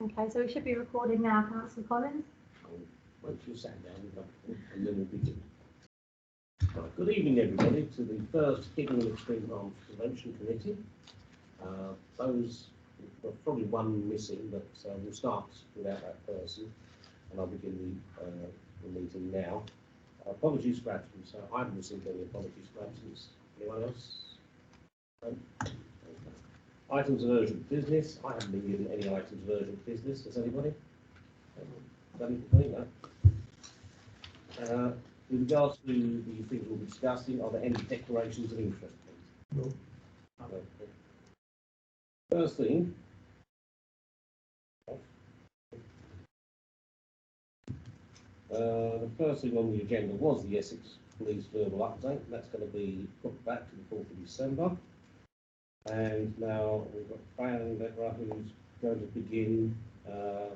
Okay, so we should be recording now, Councillor Collins. Once you sat down, and then we'll begin. Right, good evening, everybody, to the first Hidden and Extreme Harm Prevention Committee. Those, well, probably one missing, but we'll start without that person, and I'll begin the meeting now. Apologies for absence. I haven't received any apologies for absence. Anyone else? No? Okay. Items of urgent business. I haven't been given any items of urgent business. Does anybody? No. With regards to the things we'll be discussing, are there any declarations of interest, please? No. Okay. First thing. The first thing on the agenda was the Essex Police verbal update. That's going to be put back to the 4th of December. And now we've got Fran Ledra, who's going to begin a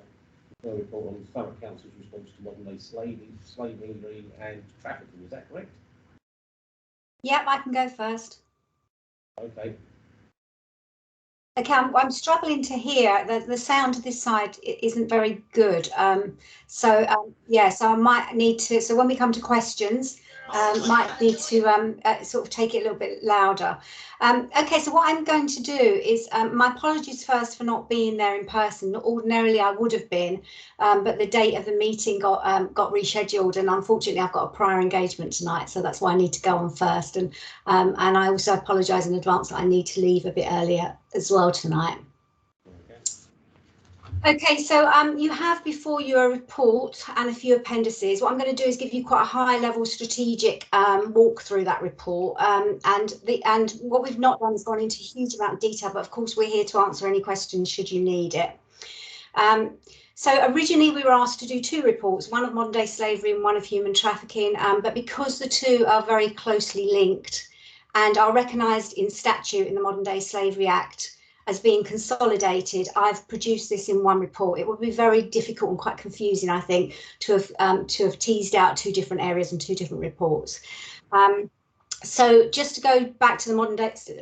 report on the Thurrock Council's response to modern-day slavery and trafficking. Is that correct? Yep, I can go first. Okay. Okay, I'm struggling to hear. The sound of this side isn't very good. Yeah, so I might need to, so when we come to questions, might need to sort of take it a little bit louder. Okay, so what I'm going to do is, my apologies first for not being there in person. Ordinarily I would have been, but the date of the meeting got rescheduled, and unfortunately I've got a prior engagement tonight, so that's why I need to go on first. And I also apologise in advance that I need to leave a bit earlier as well tonight. Okay, so you have before you a report and a few appendices. What I'm going to do is give you quite a high-level strategic walk through that report. And what we've not done is gone into a huge amount of detail, but of course we're here to answer any questions should you need it. So originally we were asked to do two reports, one of modern-day slavery and one of human trafficking, but because the two are very closely linked and are recognised in statute in the Modern Day Slavery Act as being consolidated, I've produced this in one report. It would be very difficult and quite confusing, I think, to have teased out two different areas and two different reports. So just to go back to the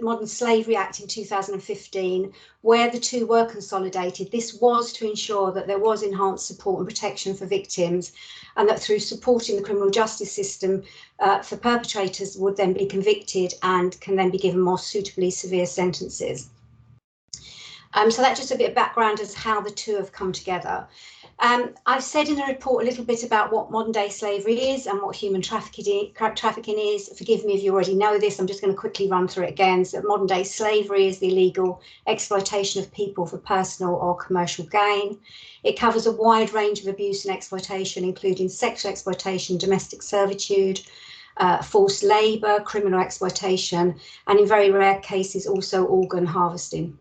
Modern Slavery Act in 2015, where the two were consolidated, this was to ensure that there was enhanced support and protection for victims, and that through supporting the criminal justice system for perpetrators would then be convicted and can then be given more suitably severe sentences. So that's just a bit of background as how the two have come together. I've said in the report a little bit about what modern day slavery is and what human trafficking is. Forgive me if you already know this, I'm just going to quickly run through it again. So modern day slavery is the illegal exploitation of people for personal or commercial gain. It covers a wide range of abuse and exploitation, including sexual exploitation, domestic servitude, forced labour, criminal exploitation, and in very rare cases also organ harvesting.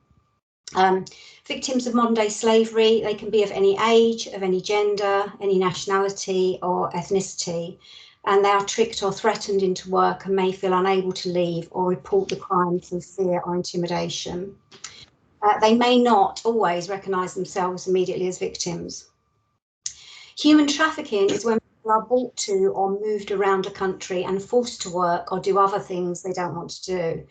Victims of modern day slavery, they can be of any age, of any gender, any nationality or ethnicity, and they are tricked or threatened into work and may feel unable to leave or report the crime through fear or intimidation. They may not always recognise themselves immediately as victims. Human trafficking is when people are brought to or moved around a country and forced to work or do other things they don't want to do.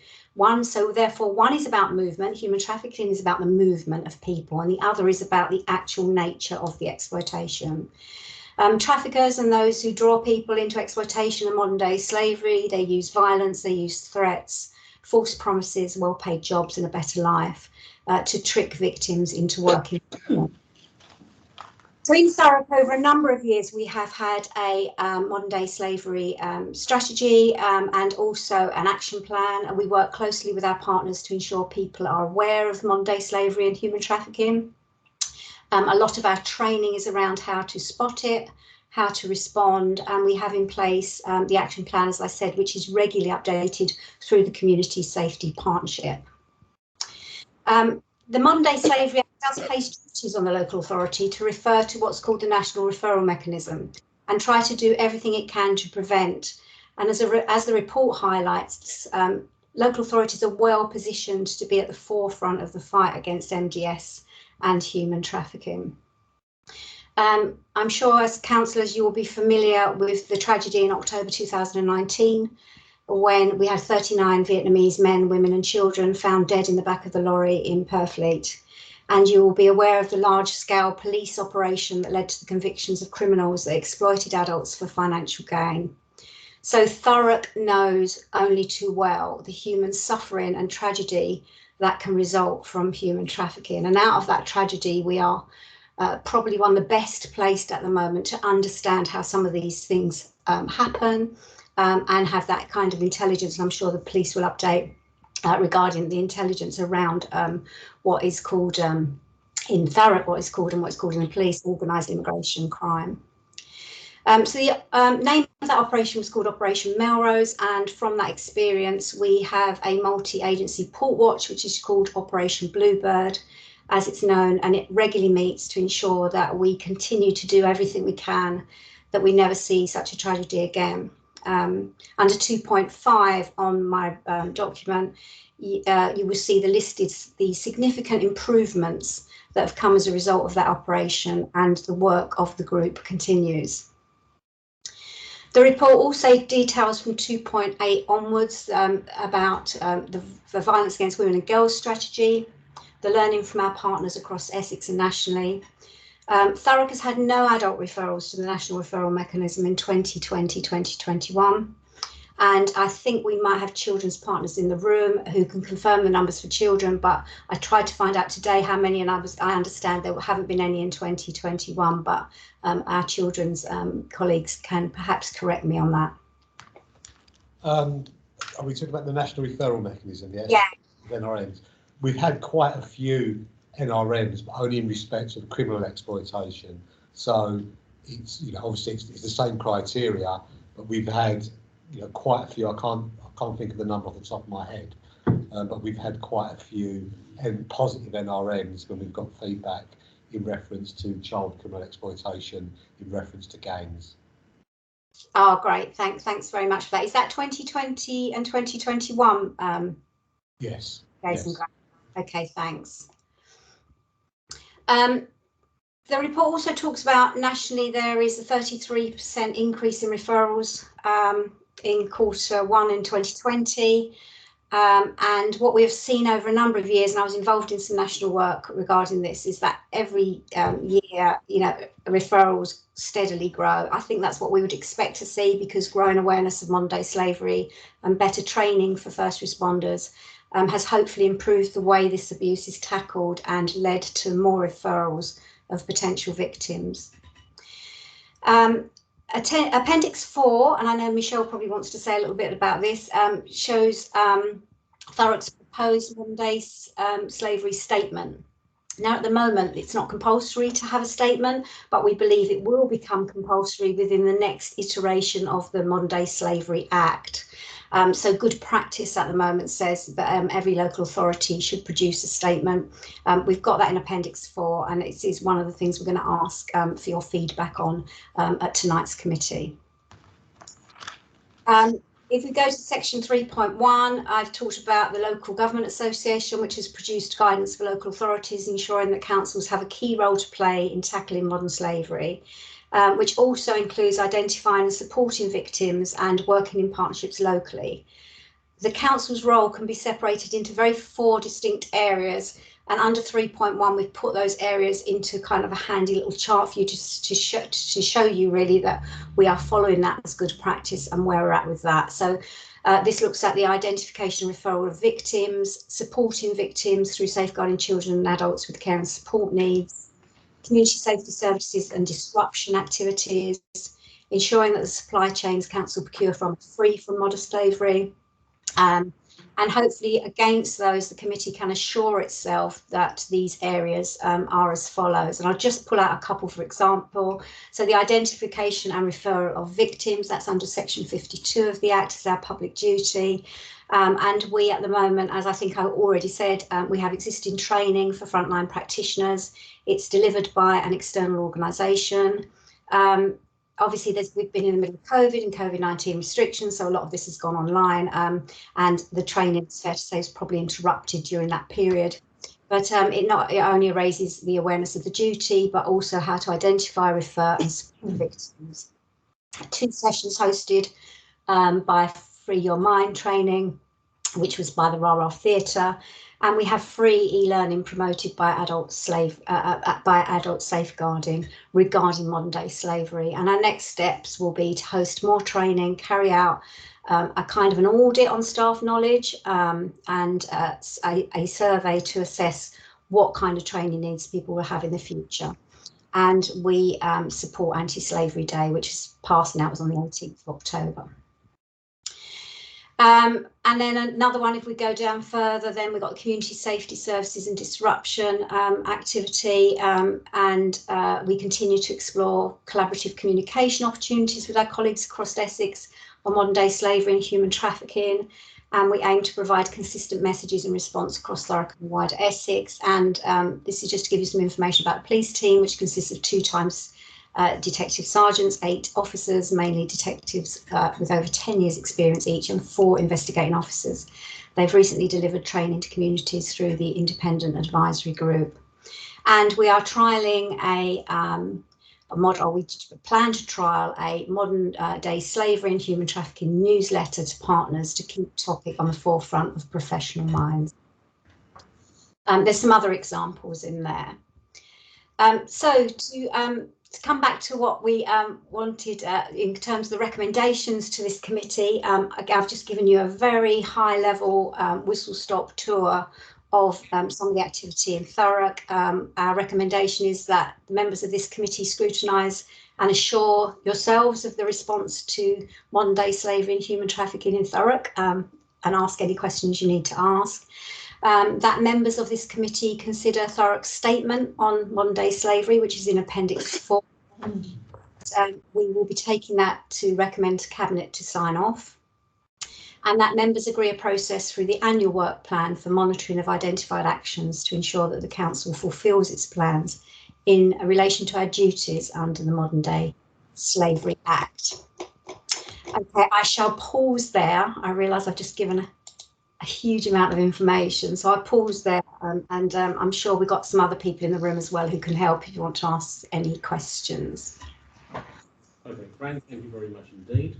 So therefore one is about movement, human trafficking is about the movement of people, and the other is about the actual nature of the exploitation. Traffickers and those who draw people into exploitation and modern day slavery, they use violence, they use threats, false promises, well-paid jobs and a better life to trick victims into working. So in Thurrock, over a number of years, we have had a modern day slavery strategy and also an action plan. And we work closely with our partners to ensure people are aware of modern day slavery and human trafficking. A lot of our training is around how to spot it, how to respond, and we have in place the action plan, as I said, which is regularly updated through the Community Safety Partnership. The Modern Day Slavery Act does place duties on the local authority to refer to what's called the National Referral Mechanism and try to do everything it can to prevent. And as the report highlights, local authorities are well positioned to be at the forefront of the fight against MDS and human trafficking. I'm sure as councillors you will be familiar with the tragedy in October 2019, when we had 39 Vietnamese men, women and children found dead in the back of the lorry in Purfleet. and you will be aware of the large-scale police operation that led to the convictions of criminals that exploited adults for financial gain. So Thurrock knows only too well the human suffering and tragedy that can result from human trafficking. And out of that tragedy, we are probably one of the best placed at the moment to understand how some of these things happen and have that kind of intelligence. And I'm sure the police will update regarding the intelligence around what is called in Thurrock, what is called in the police, organised immigration crime. So the name of that operation was called Operation Melrose, and from that experience we have a multi-agency port watch which is called Operation Bluebird, as it's known, and it regularly meets to ensure that we continue to do everything we can, that we never see such a tragedy again. Under 2.5 on my document, you will see the significant improvements that have come as a result of that operation, and the work of the group continues. The report also details from 2.8 onwards about the violence against women and girls strategy, the learning from our partners across Essex and nationally. Thurrock has had no adult referrals to the National Referral Mechanism in 2020-2021. And I think we might have children's partners in the room who can confirm the numbers for children, but I tried to find out today how many, and I understand there haven't been any in 2021, but our children's colleagues can perhaps correct me on that. Are we talking about the National Referral Mechanism, yes? Yeah. NRMs. We've had quite a few NRMs, but only in respect of criminal exploitation. So it's, obviously it's the same criteria, but we've had quite a few. I can't think of the number off the top of my head, but we've had quite a few positive NRMs when we've got feedback in reference to child criminal exploitation, in reference to gangs. Oh, great! Thanks very much for that. Is that 2020 and 2021? Yes. Yes. Okay, thanks. The report also talks about nationally there is a 33% increase in referrals in Q1 in 2020. And what we have seen over a number of years, and I was involved in some national work regarding this, is that every year, referrals steadily grow. I think that's what we would expect to see, because growing awareness of modern day slavery and better training for first responders has hopefully improved the way this abuse is tackled and led to more referrals of potential victims. Appendix 4, and I know Michelle probably wants to say a little bit about this, shows Thurrock's proposed modern day slavery statement. Now, at the moment, it's not compulsory to have a statement, but we believe it will become compulsory within the next iteration of the Modern Day Slavery Act. So good practice at the moment says that every local authority should produce a statement. We've got that in Appendix 4, and it is one of the things we're going to ask for your feedback on at tonight's committee. If we go to section 3.1, I've talked about the Local Government Association, which has produced guidance for local authorities, ensuring that councils have a key role to play in tackling modern slavery, which also includes identifying and supporting victims and working in partnerships locally. The council's role can be separated into 4 distinct areas, and under 3.1 we've put those areas into kind of a handy little chart for you to show you really that we are following that as good practice and where we're at with that. So this looks at the identification and referral of victims, supporting victims through safeguarding children and adults with care and support needs, community safety services and disruption activities, ensuring that the supply chains council procure from are free from modern slavery, and hopefully against those the committee can assure itself that these areas are as follows. And I'll just pull out a couple for example. So the identification and referral of victims, that's under section 52 of the Act, is our public duty. And we at the moment, as I think I already said, we have existing training for frontline practitioners. It's delivered by an external organisation. Obviously, we've been in the middle of COVID and COVID-19 restrictions, so a lot of this has gone online, and the training, it's fair to say, is probably interrupted during that period. But it only raises the awareness of the duty, but also how to identify, refer and support victims. 2 sessions hosted by Free Your Mind training, which was by the Referral Theatre, and we have free e-learning promoted by adult safeguarding regarding modern day slavery. And our next steps will be to host more training, carry out a kind of an audit on staff knowledge, and a survey to assess what kind of training needs people will have in the future. And we support Anti-Slavery Day, which is passed now, it was on the 18th of October. And then another one, if we go down further, then we've got Community Safety Services and Disruption activity, and we continue to explore collaborative communication opportunities with our colleagues across Essex on modern day slavery and human trafficking. And we aim to provide consistent messages in response across Thurrock and wider Essex. And this is just to give you some information about the police team, which consists of 2 times detective sergeants, 8 officers, mainly detectives with over 10 years experience each, and 4 investigating officers. They've recently delivered training to communities through the Independent Advisory Group. And we are trialling a model, we plan to trial a modern day slavery and human trafficking newsletter to partners to keep topic on the forefront of professional minds. There's some other examples in there. So to come back to what we wanted in terms of the recommendations to this committee, I've just given you a very high level whistle-stop tour of some of the activity in Thurrock. Our recommendation is that the members of this committee scrutinise and assure yourselves of the response to modern day slavery and human trafficking in Thurrock, and ask any questions you need to ask. That members of this committee consider Thurrock's statement on modern day slavery, which is in Appendix 4. We will be taking that to recommend to Cabinet to sign off. And that members agree a process through the annual work plan for monitoring of identified actions to ensure that the Council fulfils its plans in relation to our duties under the Modern Day Slavery Act. Okay, I shall pause there. I realise I've just given a huge amount of information, so I pause there, and I'm sure we've got some other people in the room as well who can help if you want to ask any questions. Okay, Frank, thank you very much indeed.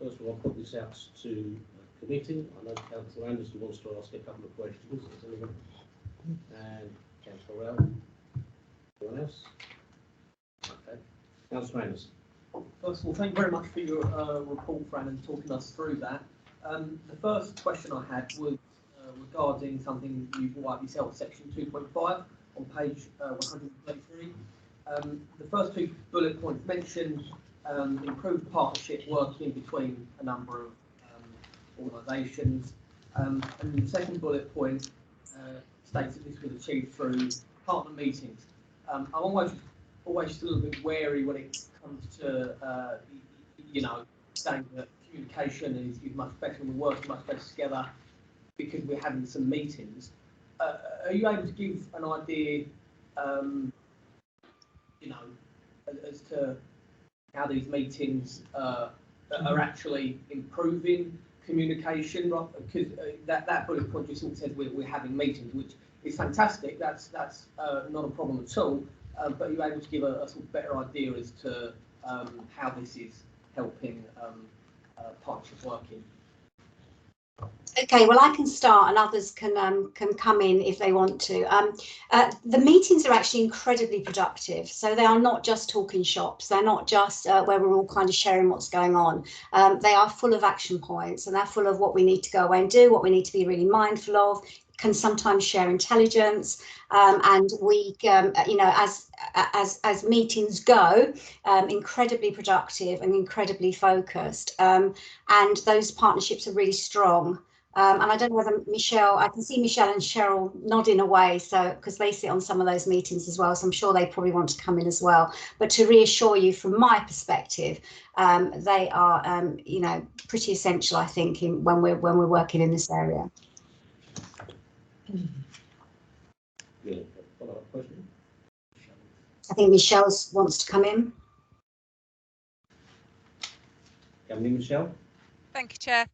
First of all, I'll put this out to committee. I know Councillor Anderson wants to ask a couple of questions. And Councillor Rowell. Anyone else? Okay. Councillor Anderson. First of all, thank you very much for your report, Fran, and talking us through that. The first question I had was regarding something you brought up yourself, section 2.5 on page 133. The first 2 bullet points mentioned improved partnership working between a number of organisations, and the second bullet point states that this was achieved through partner meetings. I'm always just a little bit wary when it comes to saying that communication is much better and we're working much better together because we're having some meetings. Are you able to give an idea, as to how these meetings are actually improving communication? Because that bullet point just says we're having meetings, which is fantastic. That's not a problem at all. But are you able to give a sort of better idea as to how this is helping partnership working? Okay, well, I can start and others can come in if they want to. The meetings are actually incredibly productive. So they are not just talking shops. They're not just where we're all kind of sharing what's going on. They are full of action points, and they're full of what we need to go away and do, what we need to be really mindful of, can sometimes share intelligence, and we, as meetings go, incredibly productive and incredibly focused, and those partnerships are really strong. And I don't know whether Michelle, I can see Michelle and Cheryl nodding away, so because they sit on some of those meetings as well, so I'm sure they probably want to come in as well. But to reassure you, from my perspective, they are, pretty essential, I think, when we're working in this area. Yeah, follow-up question. I think Michelle wants to come in. Come in, Michelle. Thank you, Chair.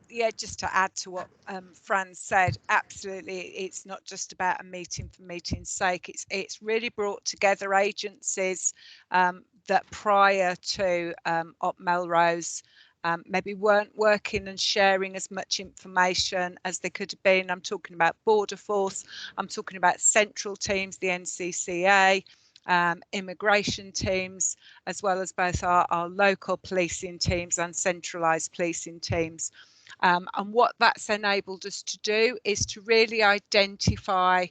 Yeah, just to add to what Fran said, absolutely, it's not just about a meeting for meeting's sake. It's really brought together agencies that prior to Op Melrose maybe weren't working and sharing as much information as they could have been. I'm talking about Border Force, I'm talking about central teams, the NCCA, immigration teams, as well as both our local policing teams and centralised policing teams. And what that's enabled us to do is to really identify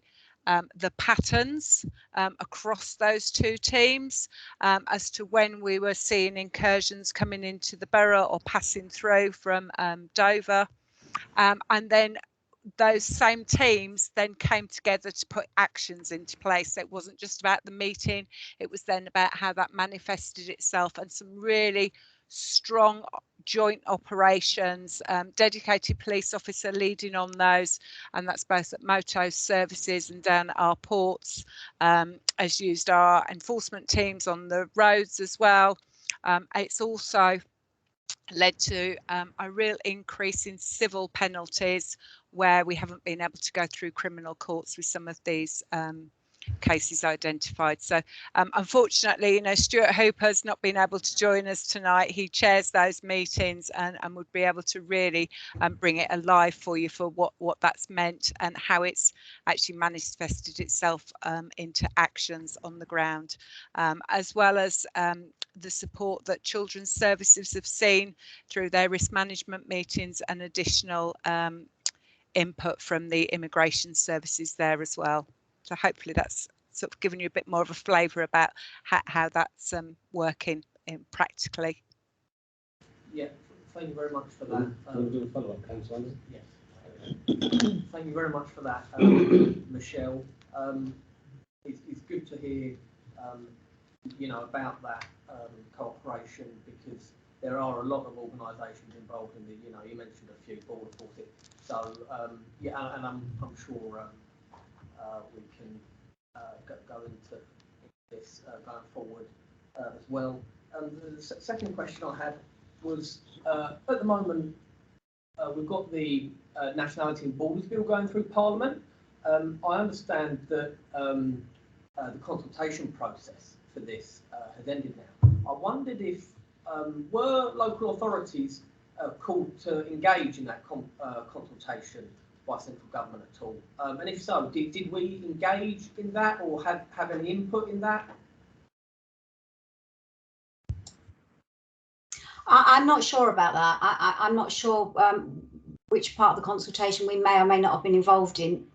the patterns across those two teams as to when we were seeing incursions coming into the borough or passing through from Dover. And then those same teams then came together to put actions into place. So it wasn't just about the meeting, it was then about how that manifested itself, and some really strong joint operations, dedicated police officer leading on those, and that's both at motor services and down at our ports, as used our enforcement teams on the roads as well. It's also led to a real increase in civil penalties where we haven't been able to go through criminal courts with some of these cases identified. So unfortunately, you know, Stuart Hooper's not been able to join us tonight. He chairs those meetings and would be able to really bring it alive for you for what that's meant and how it's actually manifested itself into actions on the ground, as well as the support that children's services have seen through their risk management meetings and additional input from the immigration services there as well. So hopefully that's sort of given you a bit more of a flavour about how that's working practically. Yeah, thank you very much for that. We'll do a follow-up, Councillor. Yes. Thank you very much for that, Michelle. It's good to hear, you know, about that cooperation, because there are a lot of organisations involved in the, you know, you mentioned a few, Border Force. So yeah, and I'm sure we can go into this going forward as well. The second question I had was, at the moment, we've got the Nationality and Borders Bill going through Parliament. I understand that the consultation process for this has ended now. I wondered if were local authorities called to engage in that consultation by central government at all? And if so, did we engage in that or have any input in that? I'm not sure about that. I'm not sure which part of the consultation we may or may not have been involved in.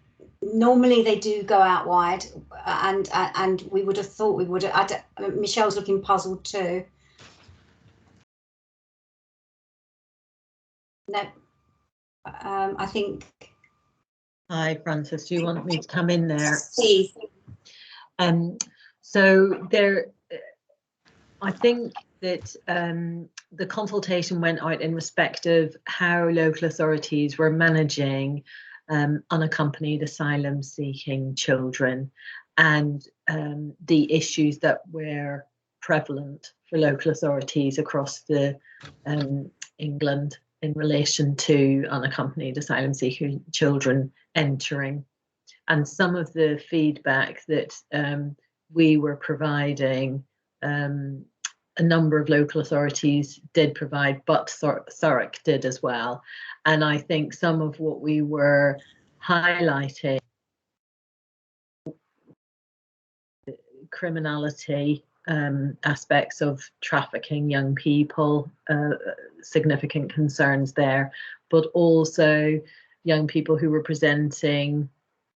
Normally they do go out wide, and we would have thought we would have. Michelle's looking puzzled too. No, I think. Hi, Francis. Do you want me to come in there? Please. So there, I think that the consultation went out in respect of how local authorities were managing unaccompanied asylum-seeking children and the issues that were prevalent for local authorities across the England in relation to unaccompanied asylum-seeking children entering. And some of the feedback that we were providing, a number of local authorities did provide, but Thurrock did as well. And I think some of what we were highlighting, criminality, aspects of trafficking young people, significant concerns there, but also young people who were presenting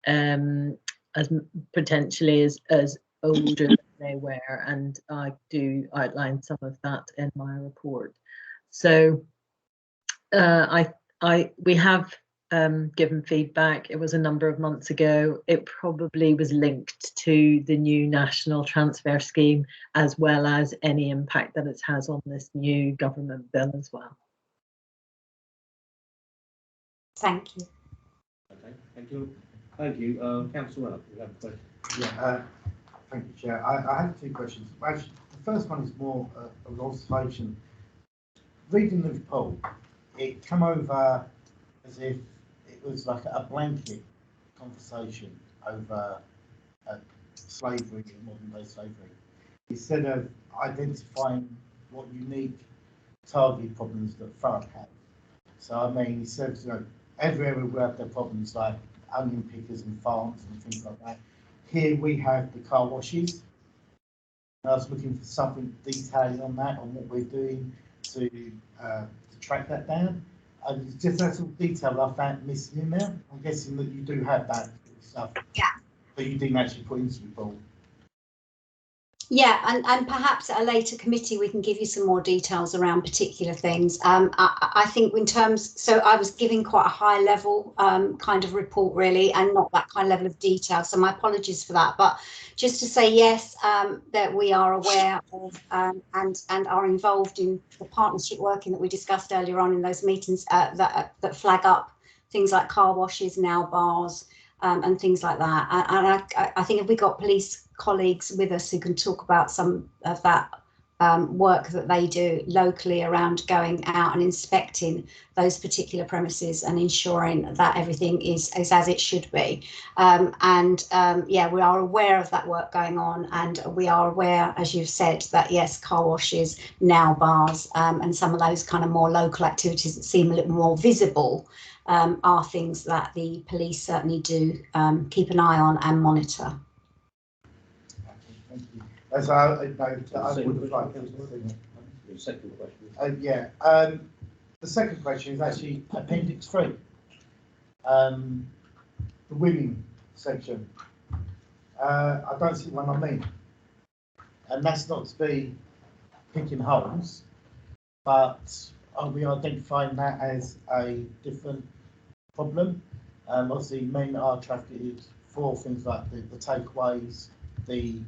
as potentially as older than they were, and I do outline some of that in my report. So we have given feedback. It was a number of months ago. It probably was linked to the new national transfer scheme, as well as any impact that it has on this new government bill as well. Thank you. Okay, thank you. Thank you. Councillor Rudd, you have a question. Yeah, thank you, Chair. I have two questions. Actually, the first one is more an observation. Reading the report, it came over as if it was like a blanket conversation over slavery and modern day slavery, instead of identifying what unique target problems that Thurrock have. So I mean, it says, you know, every area we have the problems like onion pickers and farms and things like that. Here we have the car washes. I was looking for something detailing on that, on what we're doing to track that down. And just that sort of detail I found missing in there. I'm guessing that you do have that stuff. Yeah. But you didn't actually put into the report. Yeah, and perhaps at a later committee we can give you some more details around particular things. I think in terms, so I was giving quite a high level kind of report really, and not that kind of level of detail. So my apologies for that. But just to say yes, that we are aware of and are involved in the partnership working that we discussed earlier on in those meetings that flag up things like car washes, nail bars, and things like that. And I think if we got police colleagues with us who can talk about some of that work that they do locally around going out and inspecting those particular premises and ensuring that everything is as it should be. Yeah, we are aware of that work going on, and we are aware, as you've said, that yes, car washes, nail bars, and some of those kind of more local activities that seem a little more visible are things that the police certainly do keep an eye on and monitor. Thank you. As I would have liked to The second question. the second question is actually Appendix 3, the women section. I don't see one on me, and that's not to be picking holes, but are we identifying that as a different problem? Obviously, men are trafficked for things like the takeaways, the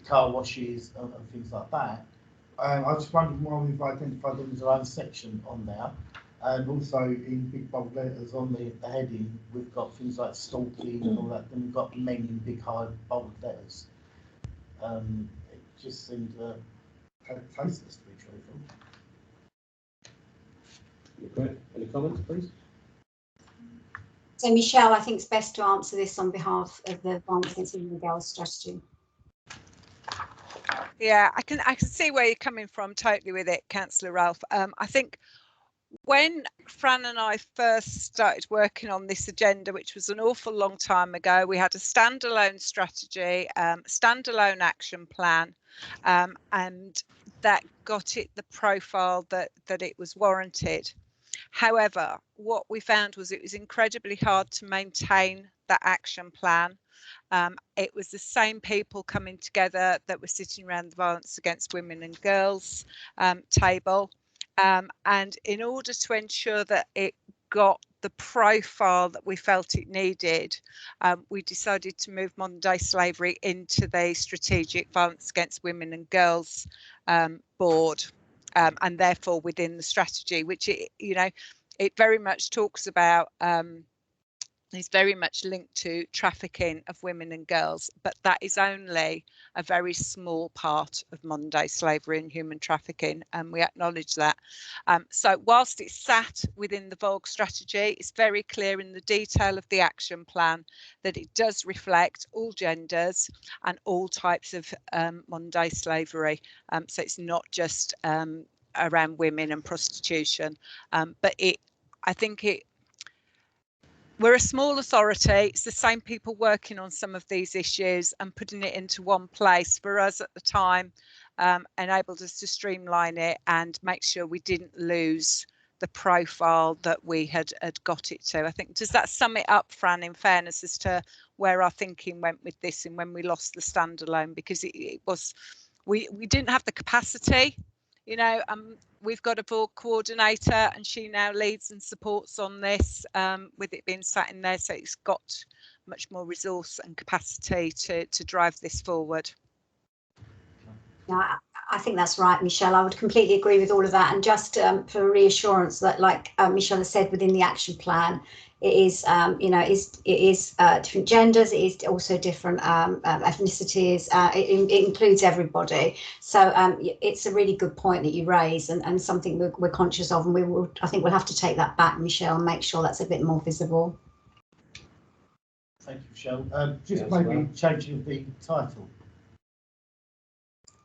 car washes and things like that. I was just wondering why we've identified them as our own section on there, and also in big bold letters on the heading we've got things like stalking and all that. Then we've got men in big high bold letters. It just seemed tasteless, to be truthful. Okay. Any comments, please? So Michelle, I think it's best to answer this on behalf of the Violence Against Women and Girls strategy. Yeah, I can see where you're coming from totally with it, Councillor Ralph. I think when Fran and I first started working on this agenda, which was an awful long time ago, we had a standalone strategy, standalone action plan, and that got it the profile that it was warranted. However, what we found was it was incredibly hard to maintain that action plan. It was the same people coming together that were sitting around the Violence Against Women and Girls table. And in order to ensure that it got the profile that we felt it needed, we decided to move modern day slavery into the Strategic Violence Against Women and Girls board, and therefore within the strategy, which it very much talks about. Is very much linked to trafficking of women and girls, but that is only a very small part of modern day slavery and human trafficking, and we acknowledge that. So whilst it's sat within the VOG strategy, it's very clear in the detail of the action plan that it does reflect all genders and all types of modern day slavery. So it's not just around women and prostitution, but I think we're a small authority. It's the same people working on some of these issues, and putting it into one place for us at the time enabled us to streamline it and make sure we didn't lose the profile that we had got it to. I think, does that sum it up, Fran, in fairness as to where our thinking went with this and when we lost the standalone? Because it was, we didn't have the capacity. We've got a board coordinator, and she now leads and supports on this, with it being sat in there, so it's got much more resource and capacity to drive this forward. Yeah, I think that's right, Michelle. I would completely agree with all of that. And just for reassurance that, like Michelle has said, within the action plan, it is, it is different genders. It is also different ethnicities. It includes everybody. So it's a really good point that you raise, and something we're conscious of, and I think we'll have to take that back, Michelle, and make sure that's a bit more visible. Thank you, Michelle. Just maybe changing the title,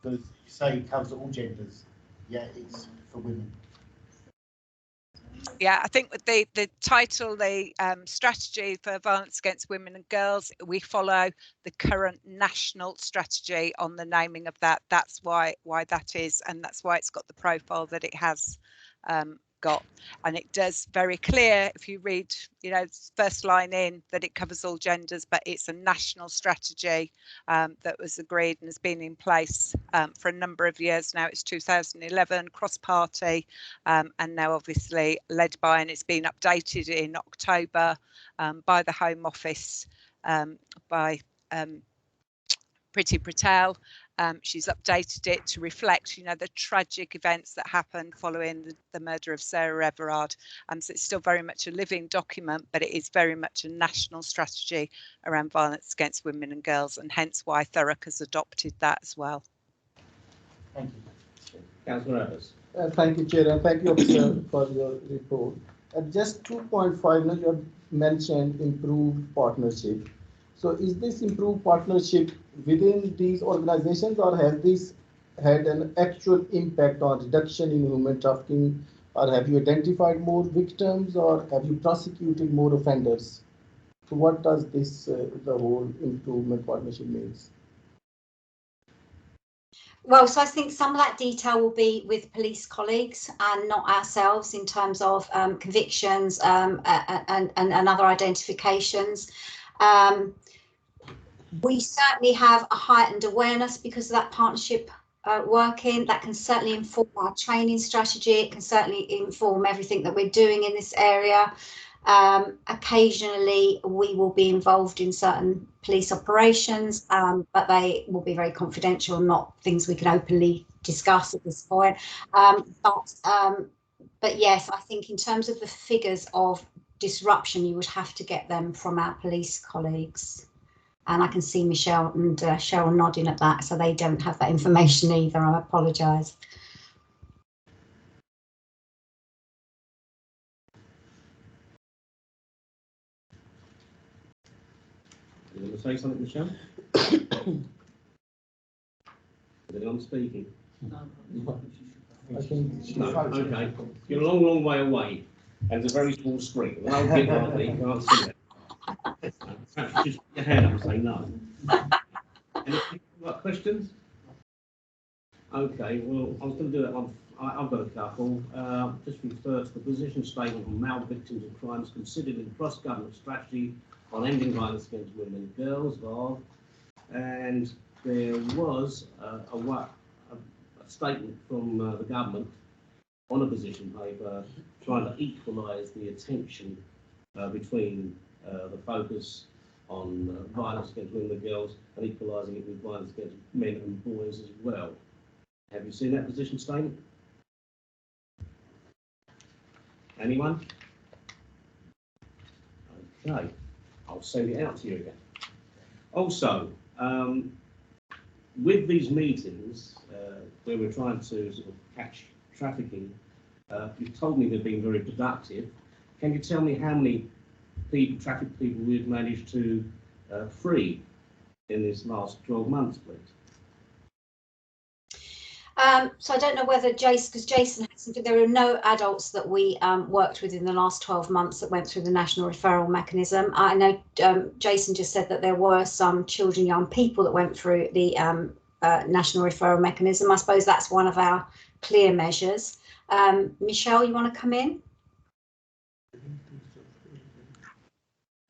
because you say it covers all genders. yet it's for women. Yeah, I think with the title, the strategy for violence against women and girls, we follow the current national strategy on the naming of that. That's why that is, and that's why it's got the profile that it has got. And it does very clear, if you read, you know, first line in, that it covers all genders, but it's a national strategy that was agreed and has been in place for a number of years now. It's 2011, cross-party, and now obviously led by, and it's been updated in October by the Home Office, by Priti Patel. She's updated it to reflect, you know, the tragic events that happened following the murder of Sarah Everard. So it's still very much a living document, but it is very much a national strategy around violence against women and girls, and hence why Thurrock has adopted that as well. Thank you. Councillor Evans. Thank you, Chair, and thank you, Officer, for your report. Just 2.5, you have mentioned improved partnership. So is this improved partnership within these organizations, or has this had an actual impact on reduction in human trafficking, or have you identified more victims, or have you prosecuted more offenders? So what does this, the whole improvement partnership means? Well, so I think some of that detail will be with police colleagues and not ourselves in terms of convictions and other identifications. We certainly have a heightened awareness because of that partnership working. That can certainly inform our training strategy. It can certainly inform everything that we're doing in this area. Occasionally we will be involved in certain police operations, but they will be very confidential, not things we can openly discuss at this point. But yes, I think in terms of the figures of disruption, you would have to get them from our police colleagues. And I can see Michelle and Cheryl nodding at that, so they don't have that information either. I apologise. You want to say something, Michelle? Is anyone speaking? I think No, okay. You're a long, long way away, and it's a very small screen. The whole bit right there, you can't see that. Perhaps you just put your hand up and say no. Any questions? Okay, well, I was going to do that one. I've got a couple. Just refer to the position statement on male victims of crimes considered in the cross-government strategy on ending violence against women and girls, VARG. And there was a statement from the government on a position paper trying to equalise the attention between the focus on violence against women and girls and equalising it with violence against men and boys as well. Have you seen that position statement? Anyone? Okay, I'll send it out to you again. Also, with these meetings where we're trying to sort of catch trafficking, you've told me they've been very productive. Can you tell me how many trafficked people we've managed to free in this last 12 months, please? So I don't know whether Jason, because Jason has, there are no adults that we worked with in the last 12 months that went through the national referral mechanism. I know Jason just said that there were some children, young people that went through the national referral mechanism. I suppose that's one of our clear measures. Michelle, you want to come in?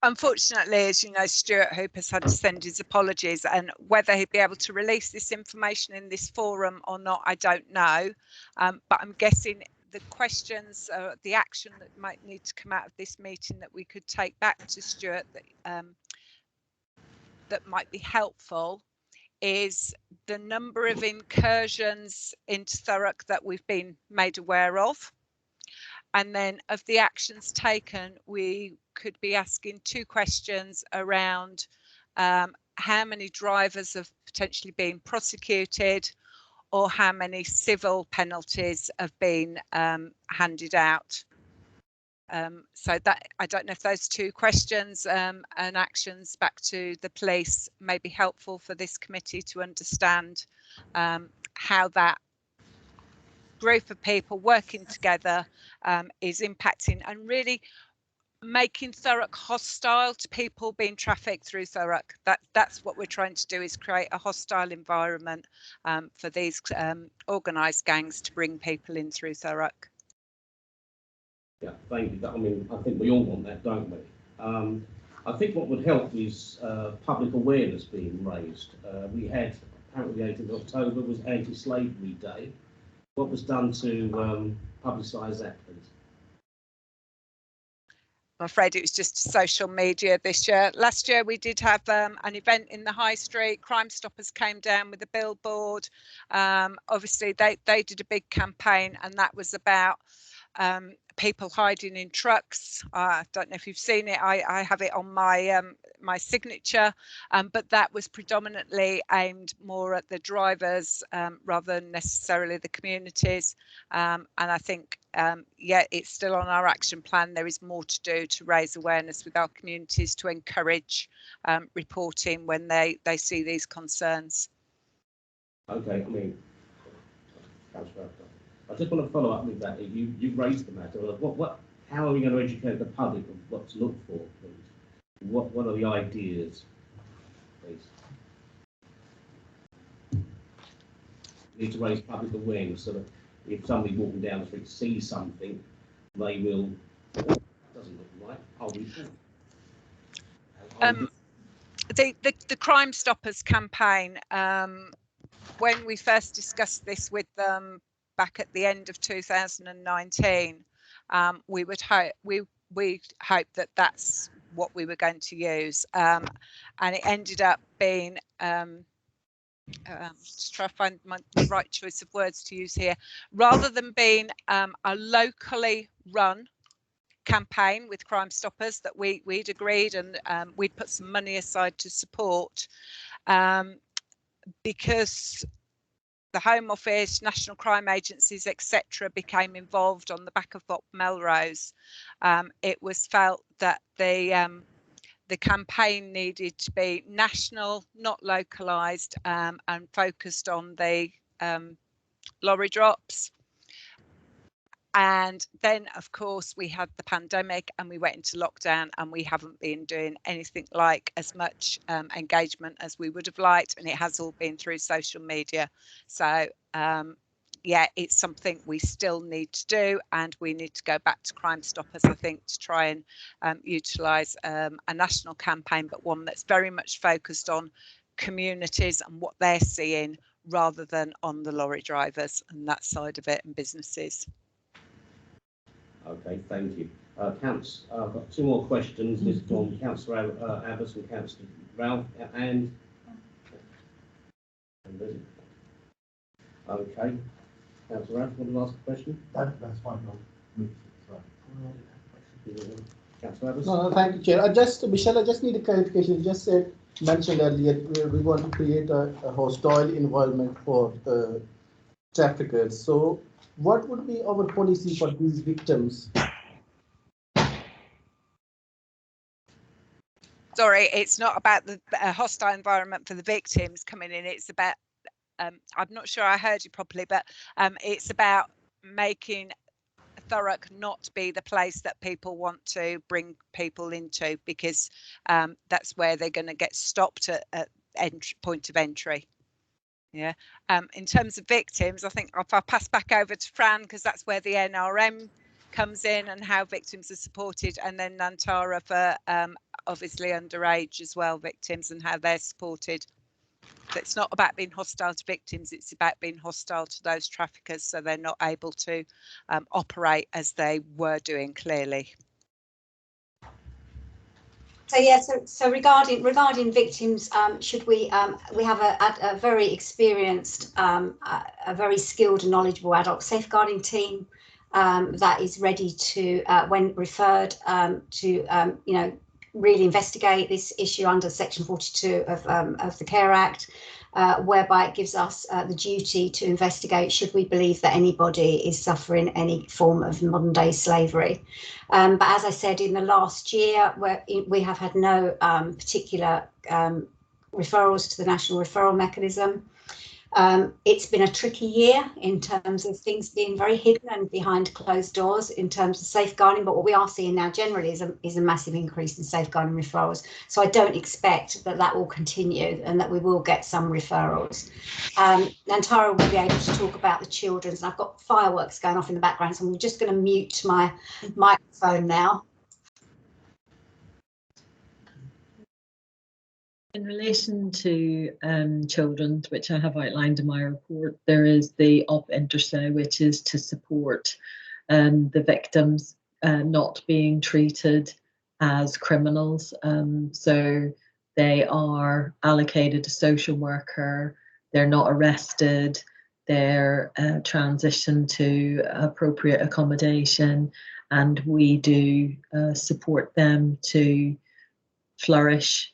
Unfortunately, as you know, Stuart Hooper's had to send his apologies, and whether he'd be able to release this information in this forum or not, I don't know. But I'm guessing the questions, the action that might need to come out of this meeting that we could take back to Stuart that might be helpful is the number of incursions into Thurrock that we've been made aware of. And then of the actions taken, we could be asking two questions around how many drivers have potentially been prosecuted, or how many civil penalties have been handed out. So that, I don't know if those two questions and actions back to the police may be helpful for this committee to understand how that group of people working together is impacting and really making Thurrock hostile to people being trafficked through Thurrock. That's what we're trying to do, is create a hostile environment for these organised gangs to bring people in through Thurrock. Yeah, thank you. I mean, I think we all want that, don't we? I think what would help is public awareness being raised. We had, apparently the 18th of October was Anti-Slavery Day. What was done to publicise that, please? I'm afraid it was just social media this year. Last year we did have an event in the High Street. Crime Stoppers came down with a billboard. Obviously they did a big campaign, and that was about people hiding in trucks. I don't know if you've seen it. I have it on my my signature, but that was predominantly aimed more at the drivers rather than necessarily the communities. And I think, yeah, it's still on our action plan. There is more to do to raise awareness with our communities, to encourage reporting when they see these concerns. Okay, I mean, I just want to follow up with that. You've raised the matter. How are we going to educate the public of what to look for, please? What are the ideas, please? We need to raise public awareness so that if somebody walking down the street sees something, they will. Doesn't look right. I'll report. The Crime Stoppers campaign. When we first discussed this with them back at the end of 2019, we hoped that that's what we were going to use, and it ended up being just try to find the right choice of words to use here, rather than being a locally run campaign with Crime Stoppers that we'd agreed, and we'd put some money aside to support, because the Home Office, national crime agencies, etc., became involved on the back of Bob Melrose. It was felt that the campaign needed to be national, not localised, and focused on the lorry drops. And then, of course, we had the pandemic and we went into lockdown, and we haven't been doing anything like as much engagement as we would have liked, and it has all been through social media. So yeah, it's something we still need to do, and we need to go back to Crime Stoppers, I think, to try and utilise a national campaign, but one that's very much focused on communities and what they're seeing, rather than on the lorry drivers and that side of it, and businesses. Okay, thank you. I've got two more questions. This is from Councillor Abbas and Councillor Ralph and okay. Councillor Ralph, want to ask a question? That's fine. Councillor Abbas? No, thank you, Chair. Michelle, I just need a clarification. You just mentioned earlier we want to create a hostile environment for traffickers. So what would be our policy for these victims? Sorry, it's not about the hostile environment for the victims coming in. It's about, I'm not sure I heard you properly, but it's about making Thurrock not be the place that people want to bring people into, because that's where they're going to get stopped at point of entry. Yeah. In terms of victims, I think if I pass back over to Fran, because that's where the NRM comes in and how victims are supported, and then Nantara for obviously underage as well victims and how they're supported. So it's not about being hostile to victims, it's about being hostile to those traffickers, so they're not able to operate as they were doing clearly. So yeah, so regarding victims, should we have a very experienced, a very skilled and knowledgeable adult safeguarding team that is ready to, when referred, to you know, really investigate this issue under Section 42 of the Care Act, whereby it gives us the duty to investigate should we believe that anybody is suffering any form of modern day slavery. But as I said, in the last year, we have had no particular referrals to the National Referral Mechanism. It's been a tricky year in terms of things being very hidden and behind closed doors in terms of safeguarding, but what we are seeing now generally is a massive increase in safeguarding referrals. So I don't expect that will continue and that we will get some referrals. And Tara will be able to talk about the children's, and I've got fireworks going off in the background, so I'm just going to mute my microphone now. In relation to children, which I have outlined in my report, there is the Appendix, which is to support the victims not being treated as criminals. So they are allocated a social worker, they're not arrested, they're transitioned to appropriate accommodation, and we do support them to flourish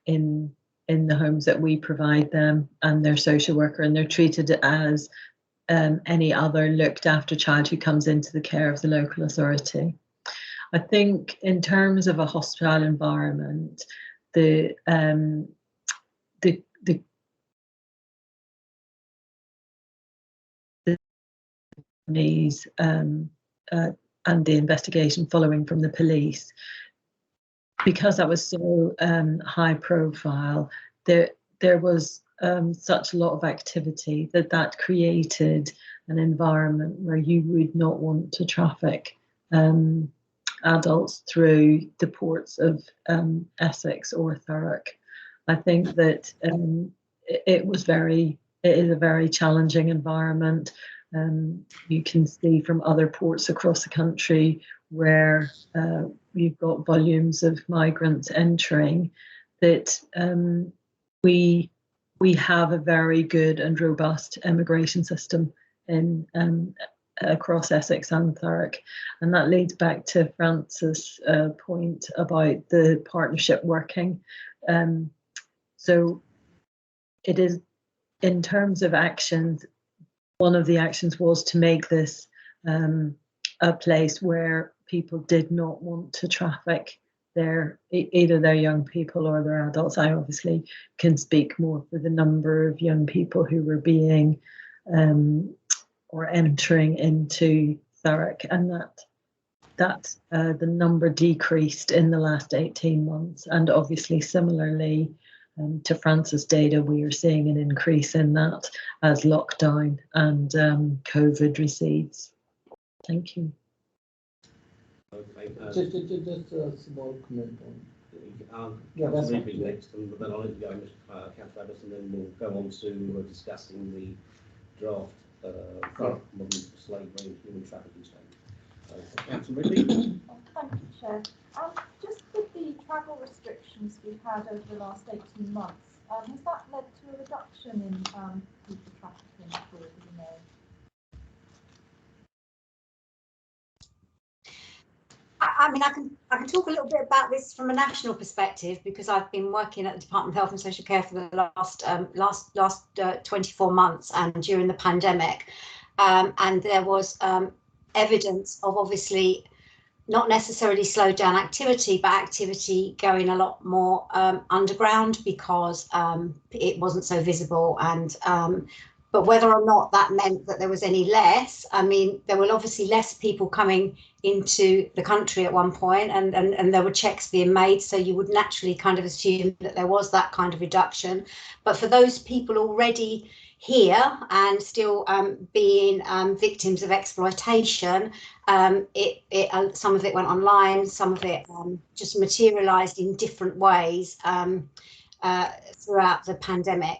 in the homes that we provide them and their social worker, and they're treated as any other looked after child who comes into the care of the local authority. I think in terms of a hostile environment, the needs and the investigation following from the police, because that was so high profile, there was such a lot of activity that created an environment where you would not want to traffic adults through the ports of Essex or Thurrock. I think that it is a very challenging environment. You can see from other ports across the country where we've got volumes of migrants entering, that we have a very good and robust immigration system in across Essex and Thurrock, and that leads back to France's point about the partnership working. So it is, in terms of actions, one of the actions was to make this a place where people did not want to traffic either their young people or their adults. I obviously can speak more for the number of young people who were being or entering into Thurrock, and that the number decreased in the last 18 months. And obviously, similarly to France's data, we are seeing an increase in that as lockdown and COVID recedes. Thank you. Okay. Just a small comment on. Yeah, that's right. Next, but then I'll let you go, Councillor Abbott, and then we'll go on to discussing the draft modern slavery and human trafficking statement. Councillor Ridley. Thank you, Chair. Just with the travel restrictions we've had over the last 18 months, has that led to a reduction in people trafficking at all, you know? I mean, I can talk a little bit about this from a national perspective, because I've been working at the Department of Health and Social Care for the last 24 months and during the pandemic, and there was evidence of, obviously, not necessarily slowed down activity, but activity going a lot more underground because it wasn't so visible. And but whether or not that meant that there was any less, I mean, there were obviously less people coming into the country at one point, and there were checks being made, so you would naturally kind of assume that there was that kind of reduction. But for those people already here and still being victims of exploitation, some of it went online, some of it just materialised in different ways throughout the pandemic.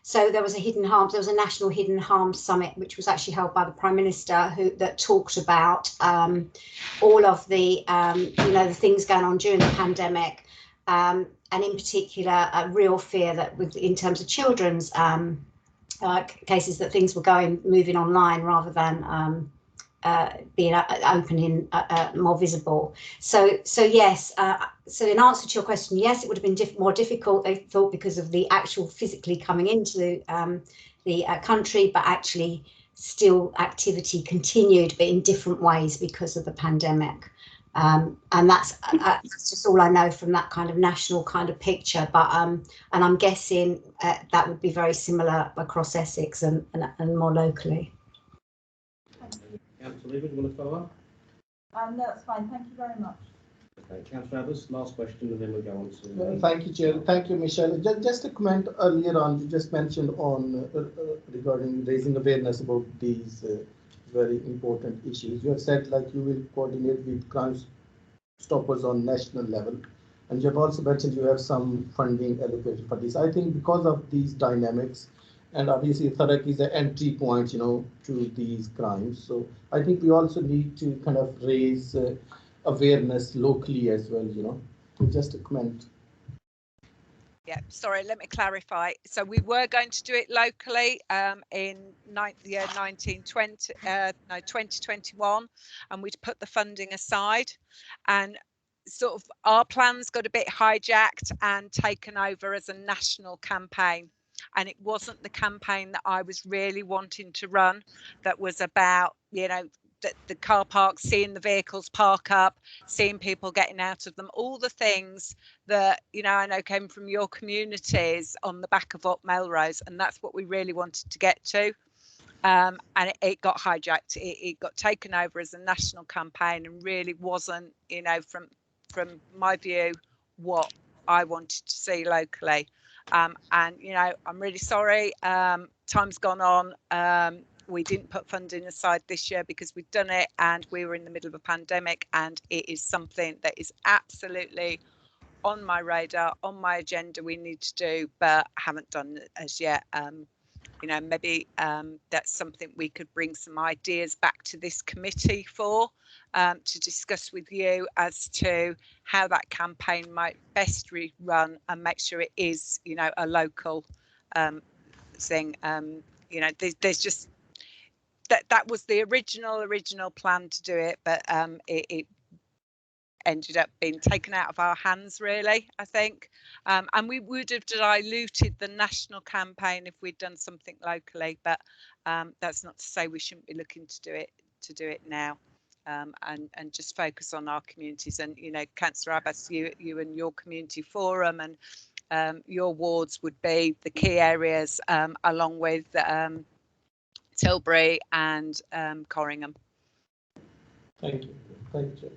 So there was a national hidden harms summit, which was actually held by the Prime Minister, that talked about all of the the things going on during the pandemic, and in particular a real fear that in terms of children's cases, that things were moving online rather than being open more visible. So yes, so in answer to your question, yes, it would have been more difficult, they thought, because of the actual physically coming into the country, but actually still activity continued, but in different ways because of the pandemic. And that's just all I know from that kind of national kind of picture. But and I'm guessing that would be very similar across Essex and more locally. Councillor Evans, you want to follow up? No, that's fine. Thank you very much. Okay, Councillor Evans, last question, and then we'll go on to. Thank you, Chair. Thank you, Michelle. Just a comment earlier on, you just mentioned on regarding raising awareness about these very important issues. You have said like you will coordinate with Crime Stoppers on national level, and you have also mentioned you have some funding allocated for this. I think because of these dynamics, and obviously Thurrock is an entry point, you know, to these crimes. So I think we also need to kind of raise awareness locally as well, you know. Just a comment. Yeah, sorry, let me clarify. So we were going to do it locally in the year 2021, and we'd put the funding aside, and sort of our plans got a bit hijacked and taken over as a national campaign. And it wasn't the campaign that I was really wanting to run, that was about, you know, the car parks, seeing the vehicles park up, seeing people getting out of them, all the things that, you know, I know came from your communities on the back of Up Melrose, and that's what we really wanted to get to. And it got hijacked. It got taken over as a national campaign, and really wasn't, you know, from my view, what I wanted to see locally. And, you know, I'm really sorry. Time's gone on. We didn't put funding aside this year because we'd done it and we were in the middle of a pandemic, and it is something that is absolutely on my radar, on my agenda we need to do, but haven't done it as yet. You know, maybe that's something we could bring some ideas back to this committee for, to discuss with you as to how that campaign might best run and make sure it is, you know, a local thing. You know, there's just that was the original plan to do it, but it ended up being taken out of our hands, really, I think. And we would have diluted the national campaign if we'd done something locally, but that's not to say we shouldn't be looking to do it now, and just focus on our communities. And, you know, Councillor Abbas, you and your community forum and your wards would be the key areas, along with Tilbury and Corringham. Thank you. Thank you.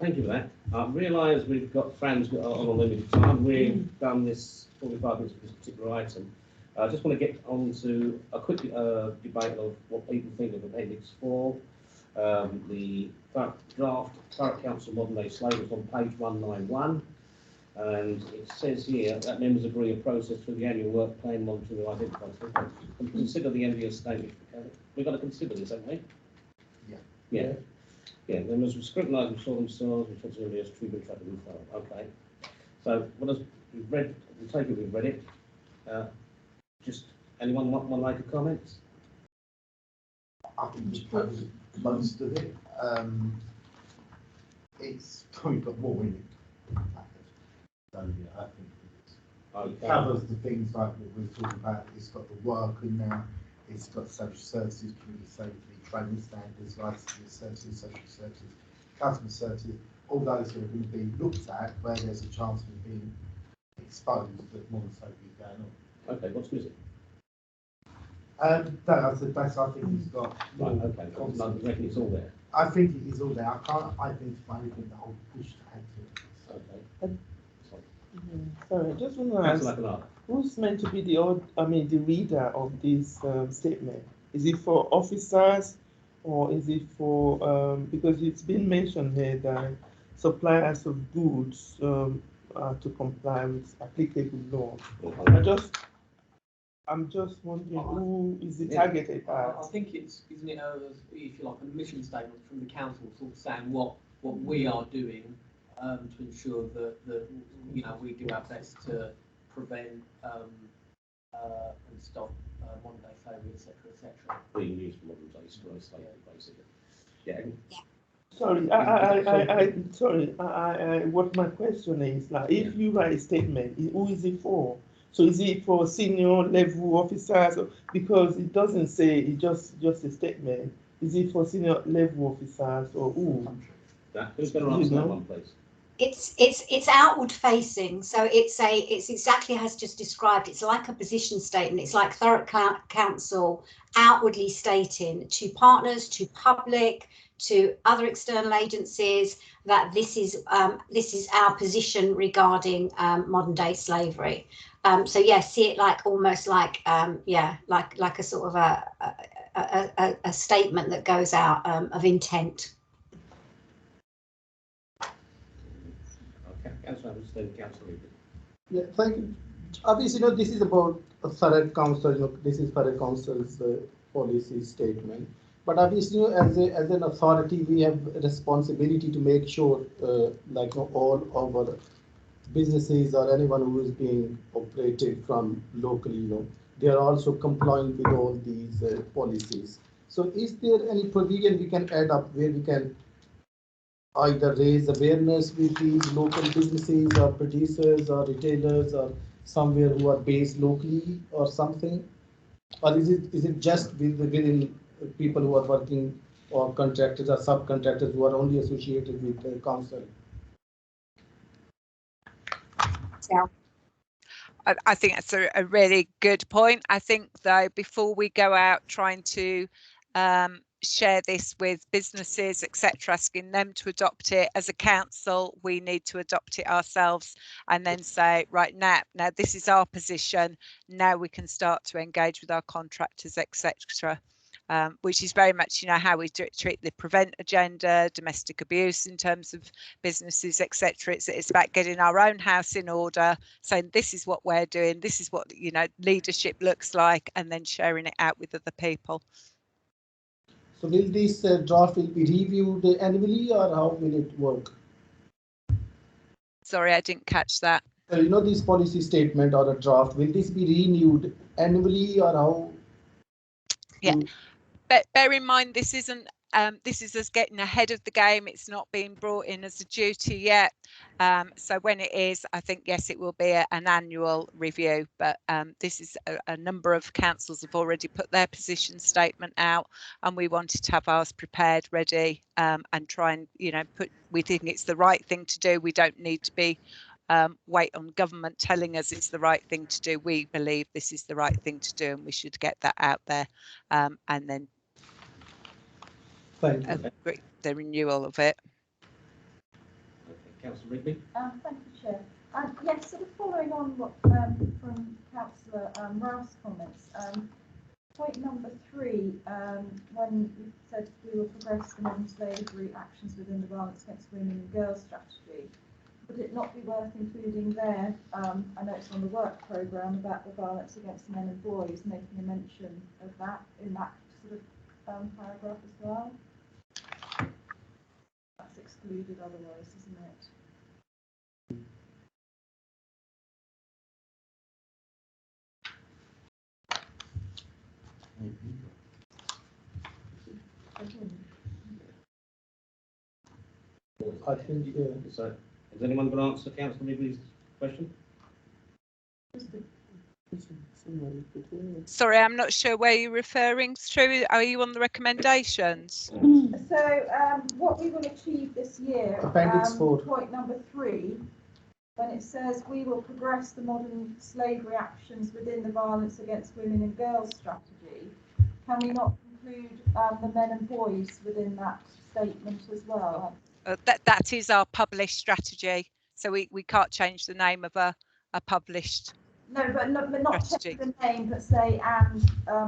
Thank you for that. I realise we've got friends on a limited time. We've done this 45 minutes for this particular item. I just want to get on to a quick debate of what people think of Appendix 4. The draft Thurrock Council Modern Day Slavery on page 191. And it says here that members agree a process for the annual work plan monitoring of identified and consider the envious statement. We've got to consider this, haven't we? Yeah. Yeah, members will scrutinise and ensure themselves with responsibility as treatment traffic and file. Okay. So what has we've read, we take it we've read it. Just anyone want to make a comment? I think we've covered most of it. It's probably got more in it. So yeah, I think it covers the things like what we're talking about. It's got the work in there. It's got social services, community safety, training standards, licensing services, social services, customer services. All those are going to be looked at where there's a chance of being exposed that more safety is going on. Okay, what's missing? I think it's got. Right, okay. I reckon it's all there. I think it is all there. I can't identify anything that I'll push to add to it. Okay. Sorry, I just want to ask, who's meant to be the reader of this statement? Is it for officers, or is it for because it's been mentioned here that suppliers of goods are to comply with applicable law. I'm just wondering who is it targeted at? I think it's, isn't it, if you like, a mission statement from the council, sort of saying what we are doing to ensure that you know, we do our best to prevent and stop modern day slavery, etc., etc. Being used for modern day slavery, basically. Yeah. Sorry, what my question is, like, if you write a statement, who is it for? So is it for senior level officers? Because it doesn't say, it's just a statement. Is it for senior level officers or who? Who's going to answer that one, please? It's outward facing, so it's exactly as just described. It's like a position statement. It's like Thurrock Council outwardly stating to partners, to public, to other external agencies that this is our position regarding modern day slavery. So yeah, see it like almost like like a sort of a statement that goes out of intent. Yeah, thank you. Obviously, this is about a Thurrock Council. This is Thurrock Council's policy statement. But obviously, as an authority, we have a responsibility to make sure, all our businesses or anyone who is being operated from locally, they are also complying with all these policies. So, is there any provision we can add up where we can either raise awareness with these local businesses or producers or retailers or somewhere who are based locally or something? Or is it just within people who are working or contractors or subcontractors who are only associated with the council? Yeah. I think that's a really good point. I think, though, before we go out trying to share this with businesses, etc., asking them to adopt it as a council, we need to adopt it ourselves and then say, right, now this is our position. Now we can start to engage with our contractors, etc. Which is very much, how we treat the prevent agenda, domestic abuse in terms of businesses, etc. It's about getting our own house in order, saying this is what we're doing, this is what leadership looks like, and then sharing it out with other people. So will this draft will be reviewed annually, or how will it work? Sorry, I didn't catch that. This policy statement or a draft, will this be renewed annually, or how? Yeah. But bear in mind, this isn't. This is us getting ahead of the game. It's not being brought in as a duty yet. So when it is, I think, yes, it will be an annual review. But this is a number of councils have already put their position statement out, and we wanted to have ours prepared, ready, and try and, we think it's the right thing to do. We don't need to be wait on government telling us it's the right thing to do. We believe this is the right thing to do, and we should get that out there, and then the renewal of it. Councillor Rigby. Thank you, Chair. Yes, sort of following on what from Councillor Ralph's comments. Point number 3, when you said we will progress the modern slavery actions within the violence against women and girls strategy, would it not be worth including there, I know it's on the work programme about the violence against men and boys, making a mention of that in that sort of paragraph as well? That's excluded otherwise, isn't it? I think, So, is anyone going to answer Councillor Rigby's question? Sorry, I'm not sure where you're referring to. Are you on the recommendations? So what we will achieve this year, Appendix 4. Point number 3, when it says we will progress the modern slavery actions within the violence against women and girls strategy, can we not include the men and boys within that statement as well? That is our published strategy, so we can't change the name of a published. No, but not change the name, but say, and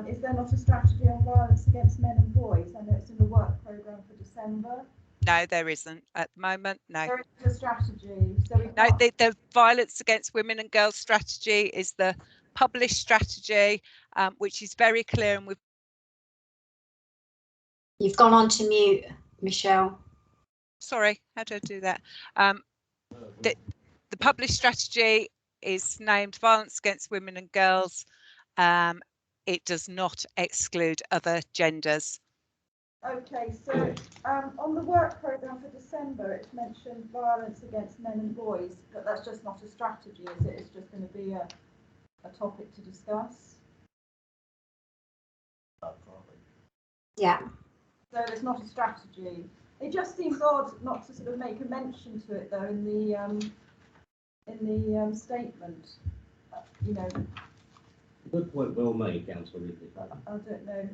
is there not a strategy on violence against men and boys? I know it's in the work programme for December. No, there isn't at the moment. No. There is a strategy. So no, the violence against women and girls strategy is the published strategy, which is very clear, and You've gone on to mute, Michelle. Sorry, how do I do that? The published strategy is named violence against women and girls. It does not exclude other genders. Okay, so on the work programme for December, it's mentioned violence against men and boys, but that's just not a strategy, is it? It's just going to be a topic to discuss. Yeah. So there's not a strategy. It just seems odd not to sort of make a mention to it though in the statement. You know. Good point, well made, Councillor Ridley. I don't know.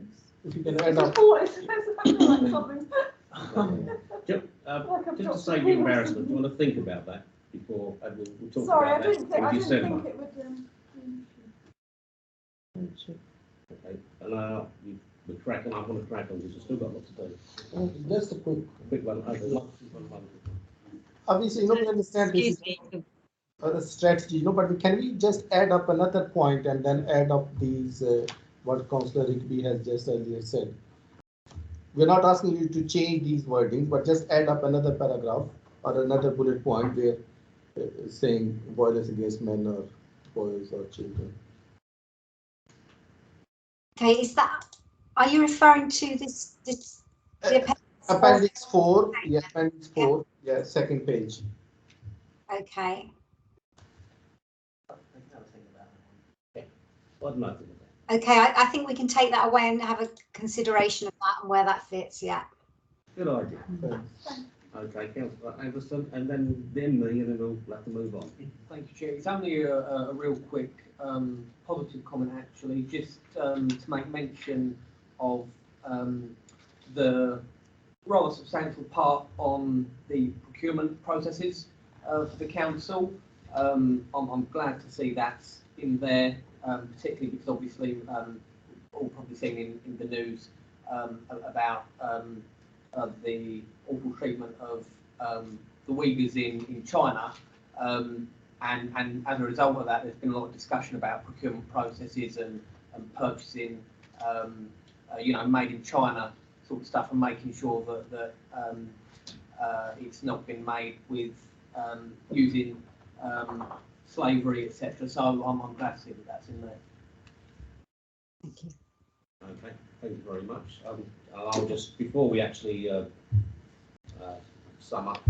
If you can add up. Just to save you embarrassment, do you want to think about that before we'll talk Sorry, about I didn't that in December? think it would. Okay, and we're cracking. I want to crack on because we've still got lots to do. Just a quick one. Obviously, we understand this is a strategy, but can we just add up another point and then add up these what Councillor Rigby has just earlier said? We're not asking you to change these wordings, but just add up another paragraph or another bullet point where saying violence against men or boys or children. Okay, are you referring to this the appendix 4? Yeah, appendix 4. Yeah, second page. Okay. Okay, I think we can take that away and have a consideration of that and where that fits. Yeah. Good idea. Okay, Councillor Anderson, and then me, and then we'll have to move on. Thank you, Chair. It's only a real quick positive comment, actually, just to make mention of the rather substantial part on the procurement processes for the council. I'm glad to see that's in there, particularly because obviously all probably seen in the news about the awful treatment of the Uyghurs in China, and as a result of that, there's been a lot of discussion about procurement processes and purchasing, you know, made in China sort of stuff, and making sure that it's not been made with using slavery, etc. So I'm glad to see that that's in there. Thank you. Okay, thank you very much. I'll just, before we actually sum up,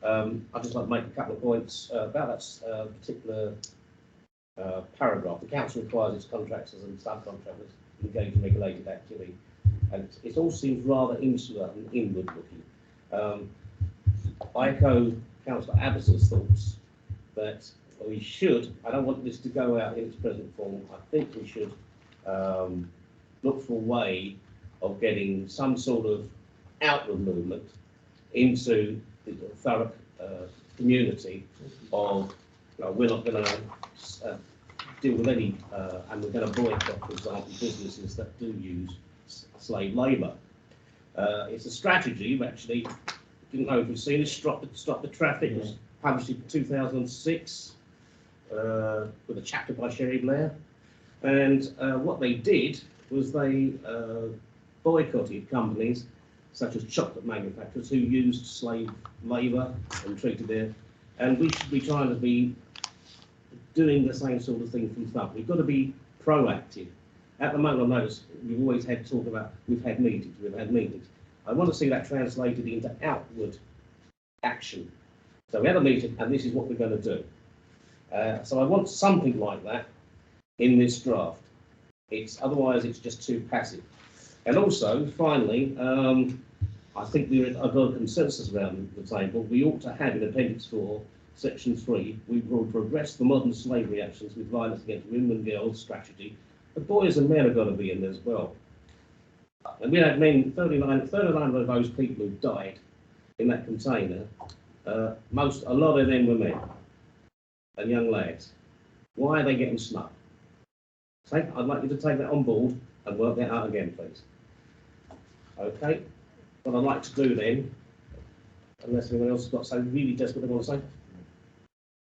I'd just like to make a couple of points about that particular paragraph. The council requires its contractors and subcontractors to engage in regulated activity, and it all seems rather insular and inward-looking. I echo Councillor Abbas's thoughts that we should, I don't want this to go out in its present form, I think we should look for a way of getting some sort of outward movement into the Thurrock community of, you know, we're not going to deal with any, and we're going to boycott, for example, businesses that do use slave labour. It's a strategy, actually, didn't know if you've seen it, Stop the Traffic, was published in 2006 with a chapter by Sherry Blair. And what they did was they boycotted companies such as chocolate manufacturers who used slave labour and treated their, and we should be trying to be doing the same sort of thing from Thurrock. We've got to be proactive. At the moment, I notice we've always had talk about, we've had meetings. I want to see that translated into outward action. So we had a meeting and this is what we're going to do. So I want something like that in this draft. Otherwise it's just too passive. And also, finally, I think I've got a consensus around the table. We ought to have in Appendix 4, Section 3, we will progress the modern slavery actions with violence against women and girls strategy. The boys and men are going to be in there as well. And we had 39 of those people who died in that container. A lot of them were men and young lads. Why are they getting snubbed? I'd like you to take that on board and work that out again, please. Okay. What I'd like to do then, unless anyone else has got something really desperate they want to say.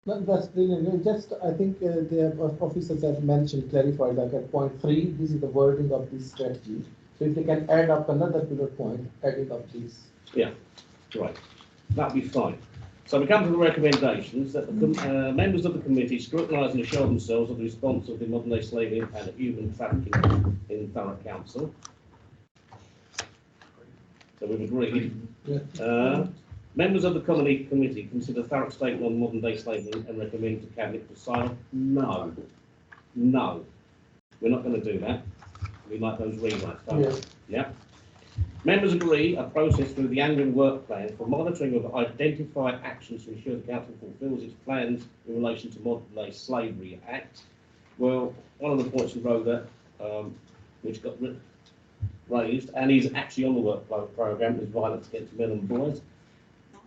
No, that's brilliant. Just, I think the officers have mentioned, clarified, like at point 3, this is the wording of this strategy. So if they can add up another bullet point, adding up these. Yeah, right. That'll be fine. So we come to the recommendations that the members of the committee scrutinise and assure themselves of the response of the modern day slavery and human trafficking in Thurrock Council. So we've agreed. Yeah. Members of the committee consider Thurrock's statement on modern day slavery and recommend to Cabinet for sign. No. We're not going to do that. We like those rewrites, don't we? Yeah. Members agree a process through the annual work plan for monitoring of identified actions to ensure the council fulfils its plans in relation to Modern Day Slavery Act. Well, one of the points we wrote that, which got raised, and is actually on the work programme, is violence against men and boys.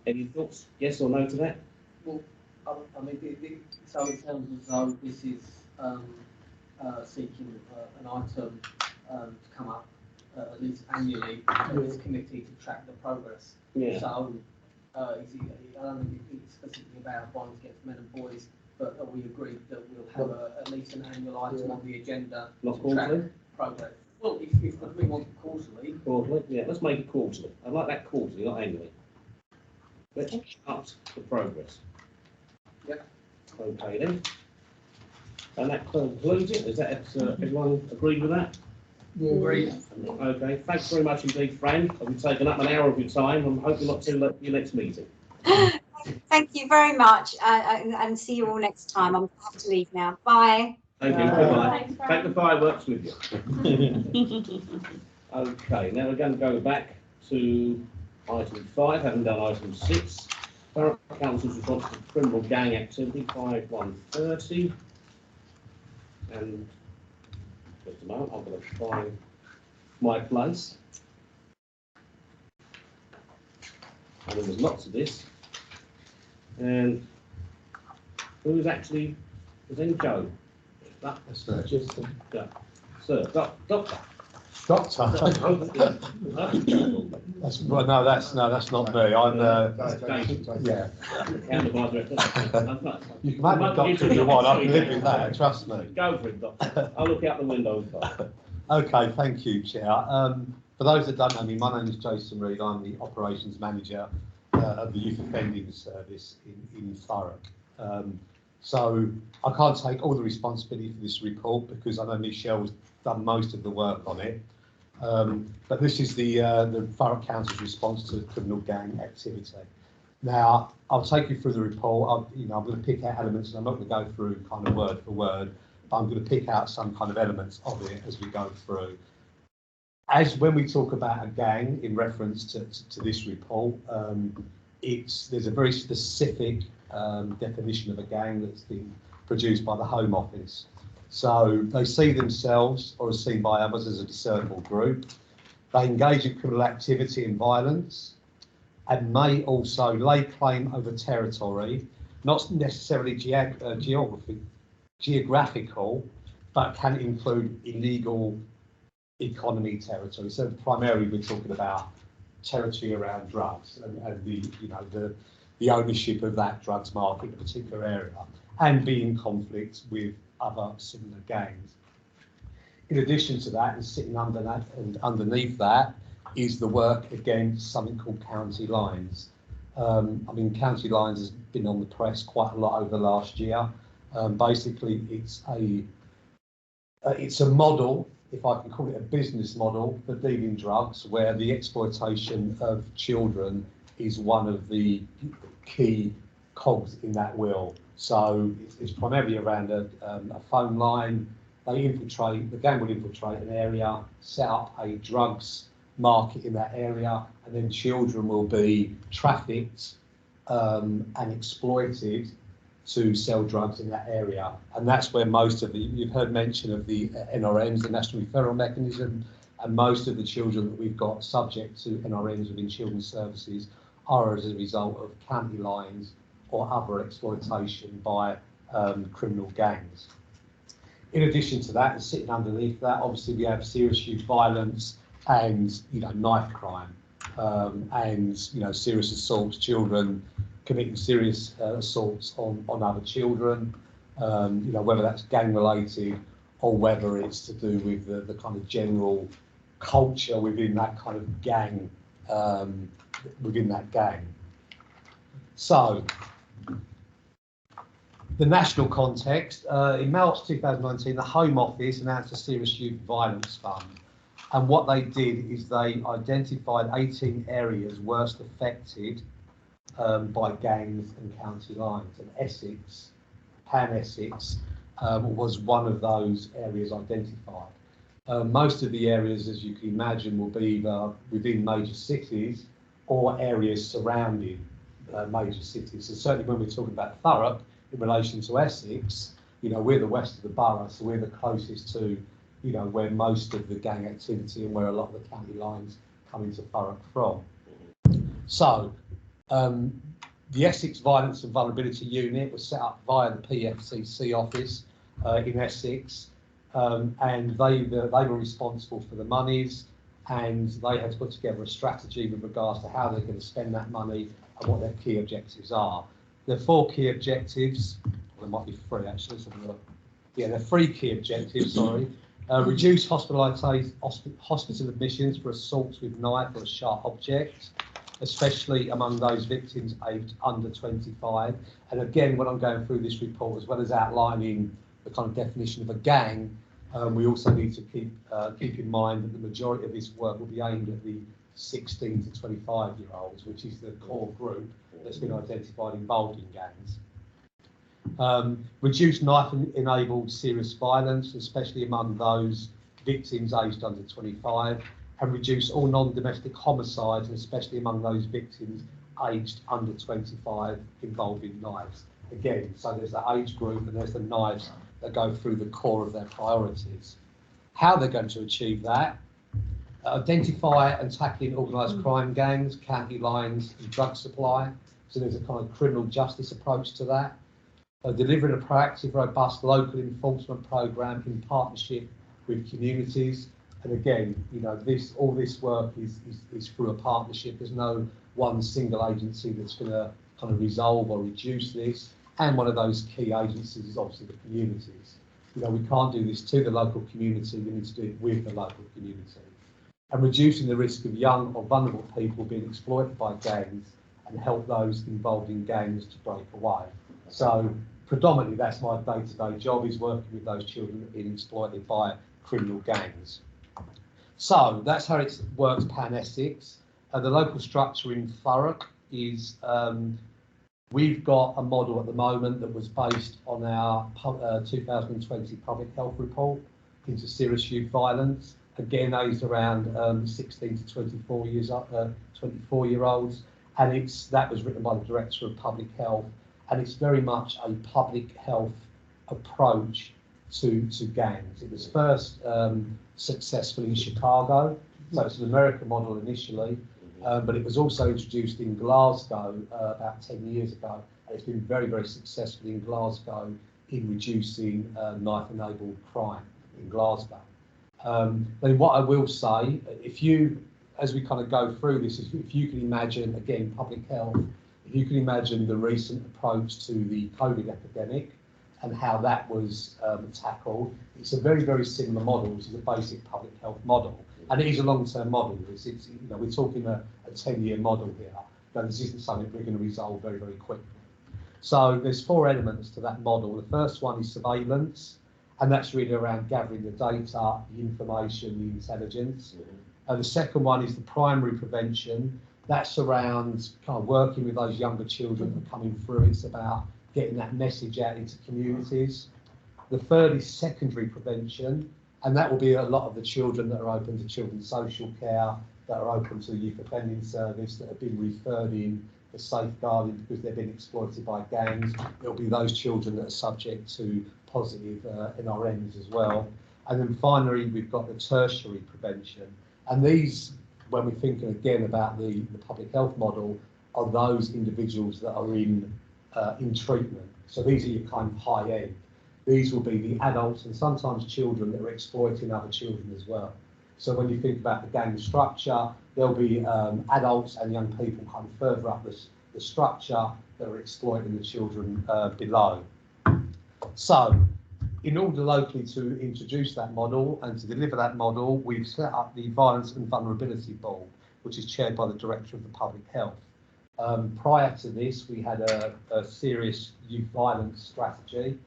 Any thoughts? Yes or no to that? Well, I mean, so it sounds as though this is seeking an item to come up at least annually for this committee to track the progress. Yeah. So, I don't think it's specifically about violence against men and boys, but we agreed that we'll have at least an annual item on the agenda Not to quarterly? track progress. Well, if we want quarterly. Quarterly? Yeah, let's make it quarterly. I'd like that quarterly, not annually. Let's up the progress. Yep. Okay then. And that concludes it. Is that everyone agreed with that? Agreed. Okay, thanks very much indeed, Fran. I've taken up an hour of your time. I'm hoping not too late for your next meeting. Thank you very much, and see you all next time. I'm going to have to leave now. Bye. Thank you. Bye. Take the fireworks with you. Okay, now we're going to go back to item 5, having done item 6. Thurrock Council's response to criminal gang activity, 5130. And just a moment, I'm going to find my place. And there's lots of this. And who's actually presenting Joe? That's right. Yeah. Sir, Doctor. Doctor. That's well, no, that's not me. I'm yeah. You can make me doctor if you want. I can live with that. Trust me. Go for it, Doctor. I'll look out the window. Okay, thank you, Chair. For those that don't know me, my name is Jason Reid. I'm the operations manager of the Youth Offending Service in Thurrock. So I can't take all the responsibility for this report because I know Michelle's done most of the work on it. But this is the Thurrock Council's response to criminal gang activity. Now, I'll take you through the report. I'm going to pick out elements, and I'm not going to go through kind of word for word, but I'm going to pick out some kind of elements of it as we go through. As when we talk about a gang in reference to this report, there's a very specific definition of a gang that's been produced by the Home Office. So they see themselves or are seen by others as a discernible group. They engage in criminal activity and violence and may also lay claim over territory, not necessarily geographical, but can include illegal economy territory. So primarily we're talking about territory around drugs and the ownership of that drugs market in a particular area and be in conflict with other similar gangs. In addition to that, and sitting underneath that is the work against something called county lines. I mean, county lines has been on the press quite a lot over the last year. Basically, it's a model, if I can call it a business model for dealing drugs, where the exploitation of children is one of the key cogs in that wheel. So it's primarily around a phone line. The gang will infiltrate an area, set up a drugs market in that area, and then children will be trafficked and exploited to sell drugs in that area. And that's where most of you've heard mention of the NRMs, the National Referral Mechanism, and most of the children that we've got subject to NRMs within children's services are as a result of county lines or other exploitation by criminal gangs. In addition to that, and sitting underneath that, obviously we have serious youth violence and knife crime and serious assaults, children committing serious assaults on other children, whether that's gang related or whether it's to do with the kind of general culture within that kind of gang, So, the national context, in March 2019, the Home Office announced a Serious Youth Violence Fund. And what they did is they identified 18 areas worst affected by gangs and county lines. And Essex, Essex, was one of those areas identified. Most of the areas, as you can imagine, will be either within major cities or areas surrounding major cities. So certainly when we're talking about Thurrock in relation to Essex, you know, we're the west of the borough, so we're the closest to, you know, where most of the gang activity and where a lot of the county lines come into Thurrock from. So the Essex Violence and Vulnerability Unit was set up via the PFCC office in Essex, and they were responsible for the monies, and they had to put together a strategy with regards to how they're going to spend that money and what their key objectives are. There are 4 key objectives. There might be 3 actually. So there are 3 key objectives. Sorry. Reduce hospital admissions for assaults with knife or a sharp object, especially among those victims aged under 25. And again, when I'm going through this report, as well as outlining the kind of definition of a gang, we also need to keep in mind that the majority of this work will be aimed at the 16 to 25-year-olds, which is the core group that's been identified involved in gangs. Reduce knife-enabled serious violence, especially among those victims aged under 25, and reduce all non-domestic homicides, and especially among those victims aged under 25 involving knives. Again, so there's the age group and there's the knives that go through the core of their priorities. How they're going to achieve that: identify and tackling organised crime gangs, county lines and drug supply. So there's a kind of criminal justice approach to that. Delivering a proactive, robust local enforcement programme in partnership with communities. And again, you know, all this work is through a partnership. There's no one single agency that's going to kind of resolve or reduce this. And one of those key agencies is obviously the communities. You know, we can't do this to the local community, we need to do it with the local community. And reducing the risk of young or vulnerable people being exploited by gangs and help those involved in gangs to break away. So predominantly that's my day-to-day job, is working with those children that are being exploited by criminal gangs. So that's how it works pan-Essex. The local structure in Thurrock is, we've got a model at the moment that was based on our 2020 public health report into serious youth violence, again aged around 16 to 24-year-olds, and that was written by the Director of Public Health, and it's very much a public health approach to gangs. It was first successful in Chicago, so it's an American model initially, but it was also introduced in Glasgow about 10 years ago, and it's been very, very successful in Glasgow in reducing knife-enabled crime in Glasgow. Then what I will say, as we kind of go through this, if you can imagine, again, public health, if you can imagine the recent approach to the COVID epidemic and how that was tackled, it's a very, very similar model, which is a basic public health model. And it is a long-term model. It's you know, we're talking a 10-year model here. But this isn't something we're going to resolve very, very quickly. So there's 4 elements to that model. The first one is surveillance, and that's really around gathering the data, the information, the intelligence. The second one is the primary prevention. That's around kind of working with those younger children that are coming through. It's about getting that message out into communities. The third is secondary prevention, and that will be a lot of the children that are open to children's social care, that are open to the youth offending service, that have been referred in for safeguarding because they've been exploited by gangs. It'll be those children that are subject to positive NRMs as well. And then finally, we've got the tertiary prevention. And these, when we're thinking again about the public health model, are those individuals that are in treatment. So these are your kind of high end. These will be the adults and sometimes children that are exploiting other children as well. So when you think about the gang structure, there'll be adults and young people kind of further up the structure that are exploiting the children below. So in order locally to introduce that model and to deliver that model, we've set up the Violence and Vulnerability Board, which is chaired by the Director of the Public Health. Prior to this, we had a serious youth violence strategy,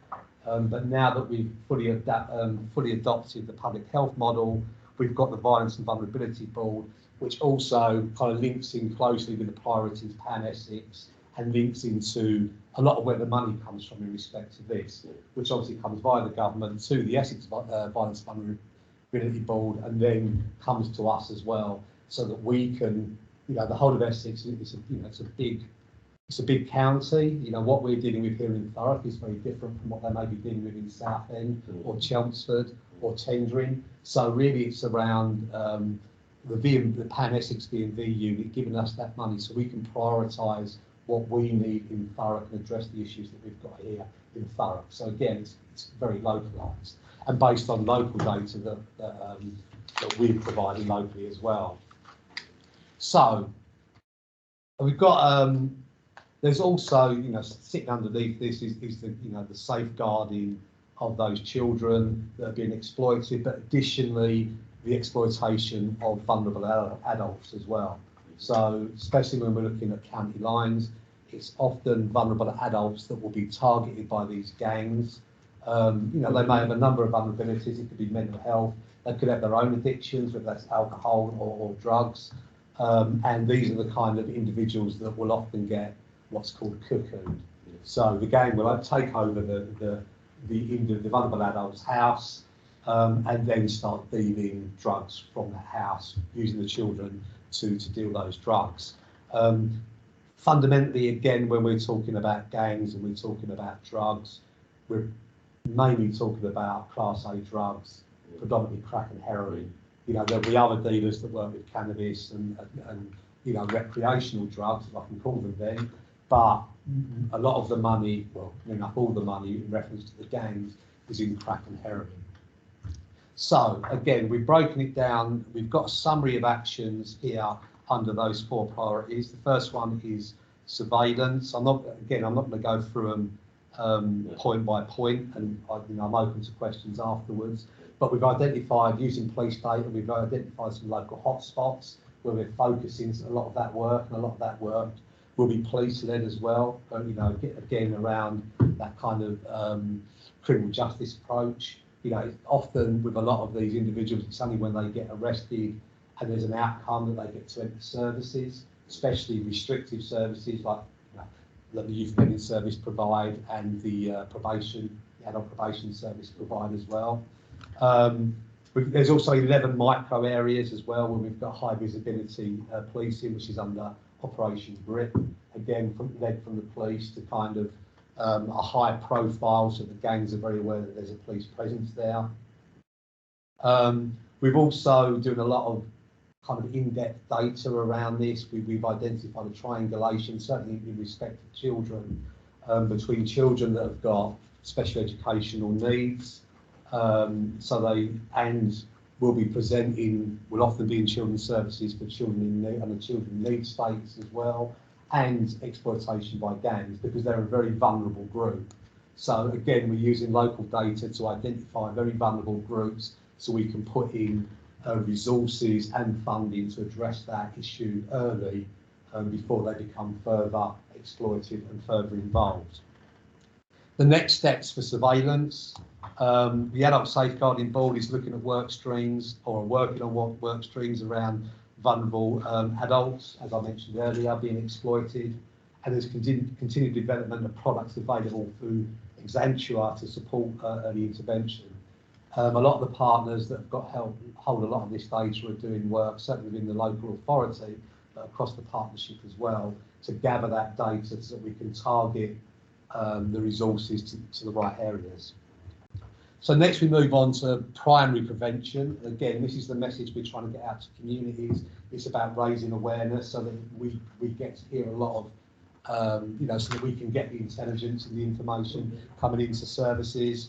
but now that we've fully adopted the public health model, we've got the Violence and Vulnerability Board, which also kind of links in closely with the priorities pan-Essex and links into a lot of where the money comes from in respect to this, which obviously comes via the government to the Essex Violence Ability Board, and then comes to us as well, so that we can, you know, the whole of Essex is, it's a big county. You know, what we're dealing with here in Thurrock is very different from what they may be dealing with in Southend or Chelmsford or Tendring. So really, it's around the Pan Essex V&V unit giving us that money so we can prioritise what we need in Thurrock and address the issues that we've got here in Thurrock. So again, it's very localised and based on local data that we're providing locally as well. So we've got there's also, you know, sitting underneath this is the, you know, the safeguarding of those children that are being exploited, but additionally the exploitation of vulnerable adults as well. So especially when we're looking at county lines, it's often vulnerable adults that will be targeted by these gangs. You know, they may have a number of vulnerabilities. It could be mental health. They could have their own addictions, whether that's alcohol or drugs. And these are the kind of individuals that will often get what's called cuckooed. So the gang will take over the vulnerable adult's house and then start dealing drugs from that house, using the children to deal those drugs. Fundamentally, again, when we're talking about gangs and we're talking about drugs, we're mainly talking about Class A drugs, predominantly crack and heroin. You know, there'll be other dealers that work with cannabis and you know, recreational drugs, if I can call them then, but a lot of the money, well, enough all the money in reference to the gangs is in crack and heroin. So again, we've broken it down. We've got a summary of actions here under those 4 priorities. The first one is surveillance. I'm not going to go through them point by point, and you know, I'm open to questions afterwards. But we've identified, using police data, we've identified some local hotspots where we're focusing a lot of that work, and a lot of that work will be police-led as well. You know, again, around that kind of criminal justice approach. You know, often with a lot of these individuals, it's only when they get arrested and there's an outcome that they get to enter services, especially restrictive services like, you know, that the Youth Offending Service provide and the adult probation service provide as well. There's also 11 micro areas as well where we've got high visibility policing, which is under Operation Grip, again led from the police to kind of a high profile, so the gangs are very aware that there's a police presence there. We've also doing a lot of kind of in-depth data around this. We've identified a triangulation, certainly in respect to children, between children that have got special educational needs. So they will be presenting, will often be in children's services for children in need and the children in need states as well, and exploitation by gangs because they're a very vulnerable group. So again, we're using local data to identify very vulnerable groups so we can put in resources and funding to address that issue early before they become further exploited and further involved. The next steps for surveillance. The Adult Safeguarding Board is looking at work streams or working on work streams around vulnerable adults, as I mentioned earlier, being exploited, and there's continued development of products available through Exantua to support early intervention. A lot of the partners that have got hold a lot of this data are doing work, certainly within the local authority, but across the partnership as well, to gather that data so that we can target the resources to the right areas. So next we move on to primary prevention. Again, this is the message we're trying to get out to communities. It's about raising awareness so that we get to hear a lot of, you know, so that we can get the intelligence and the information coming into services.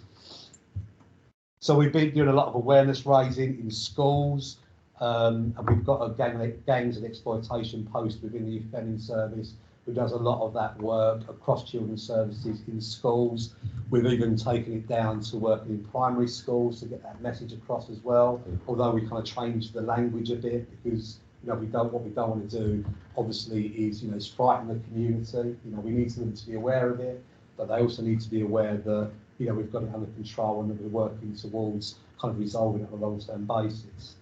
So we've been doing a lot of awareness raising in schools, and we've got a gangs and exploitation post within the Youth Offending Service who does a lot of that work across children's services in schools. We've even taken it down to working in primary schools to get that message across as well, although we kind of changed the language a bit because, you know, what we don't want to do obviously is, you know, is frighten the community. You know, we need them to be aware of it, but they also need to be aware that, you know, we've got it under control and that we're working towards kind of resolving it on a long-term basis.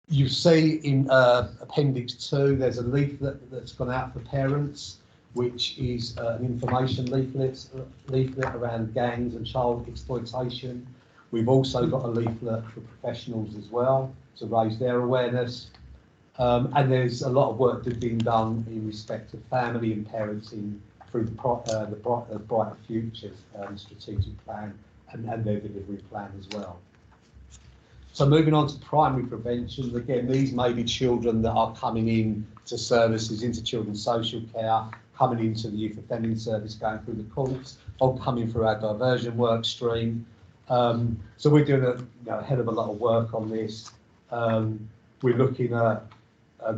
You see in Appendix 2, there's a leaflet that's gone out for parents, which is an information leaflet around gangs and child exploitation. We've also got a leaflet for professionals as well to raise their awareness. And there's a lot of work that's been done in respect of family and parenting through the Brighter Futures strategic plan and their delivery plan as well. So moving on to primary prevention, again, these may be children that are coming in to services, into children's social care, coming into the youth offending service, going through the courts, or coming through our diversion work stream. So we're doing a hell of a lot of work on this. We're looking at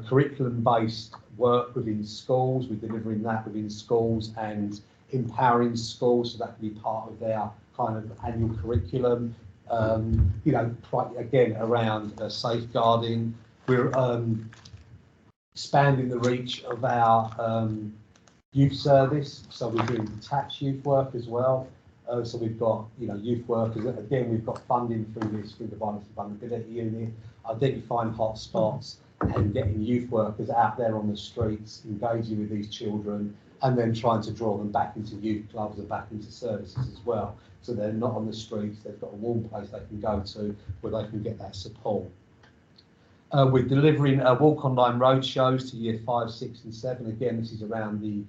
curriculum-based work within schools. We're delivering that within schools and empowering schools, so that can be part of their kind of annual curriculum. Again, around safeguarding. We're expanding the reach of our youth service, so we're doing detached youth work as well. So we've got youth workers. Again, we've got funding through the Violence and Vulnerability Unit, identifying hotspots and getting youth workers out there on the streets, engaging with these children, and then trying to draw them back into youth clubs and back into services as well. So they're not on the streets, they've got a warm place they can go to where they can get that support. We're delivering walk online road shows to year 5, 6 and 7. Again, this is around the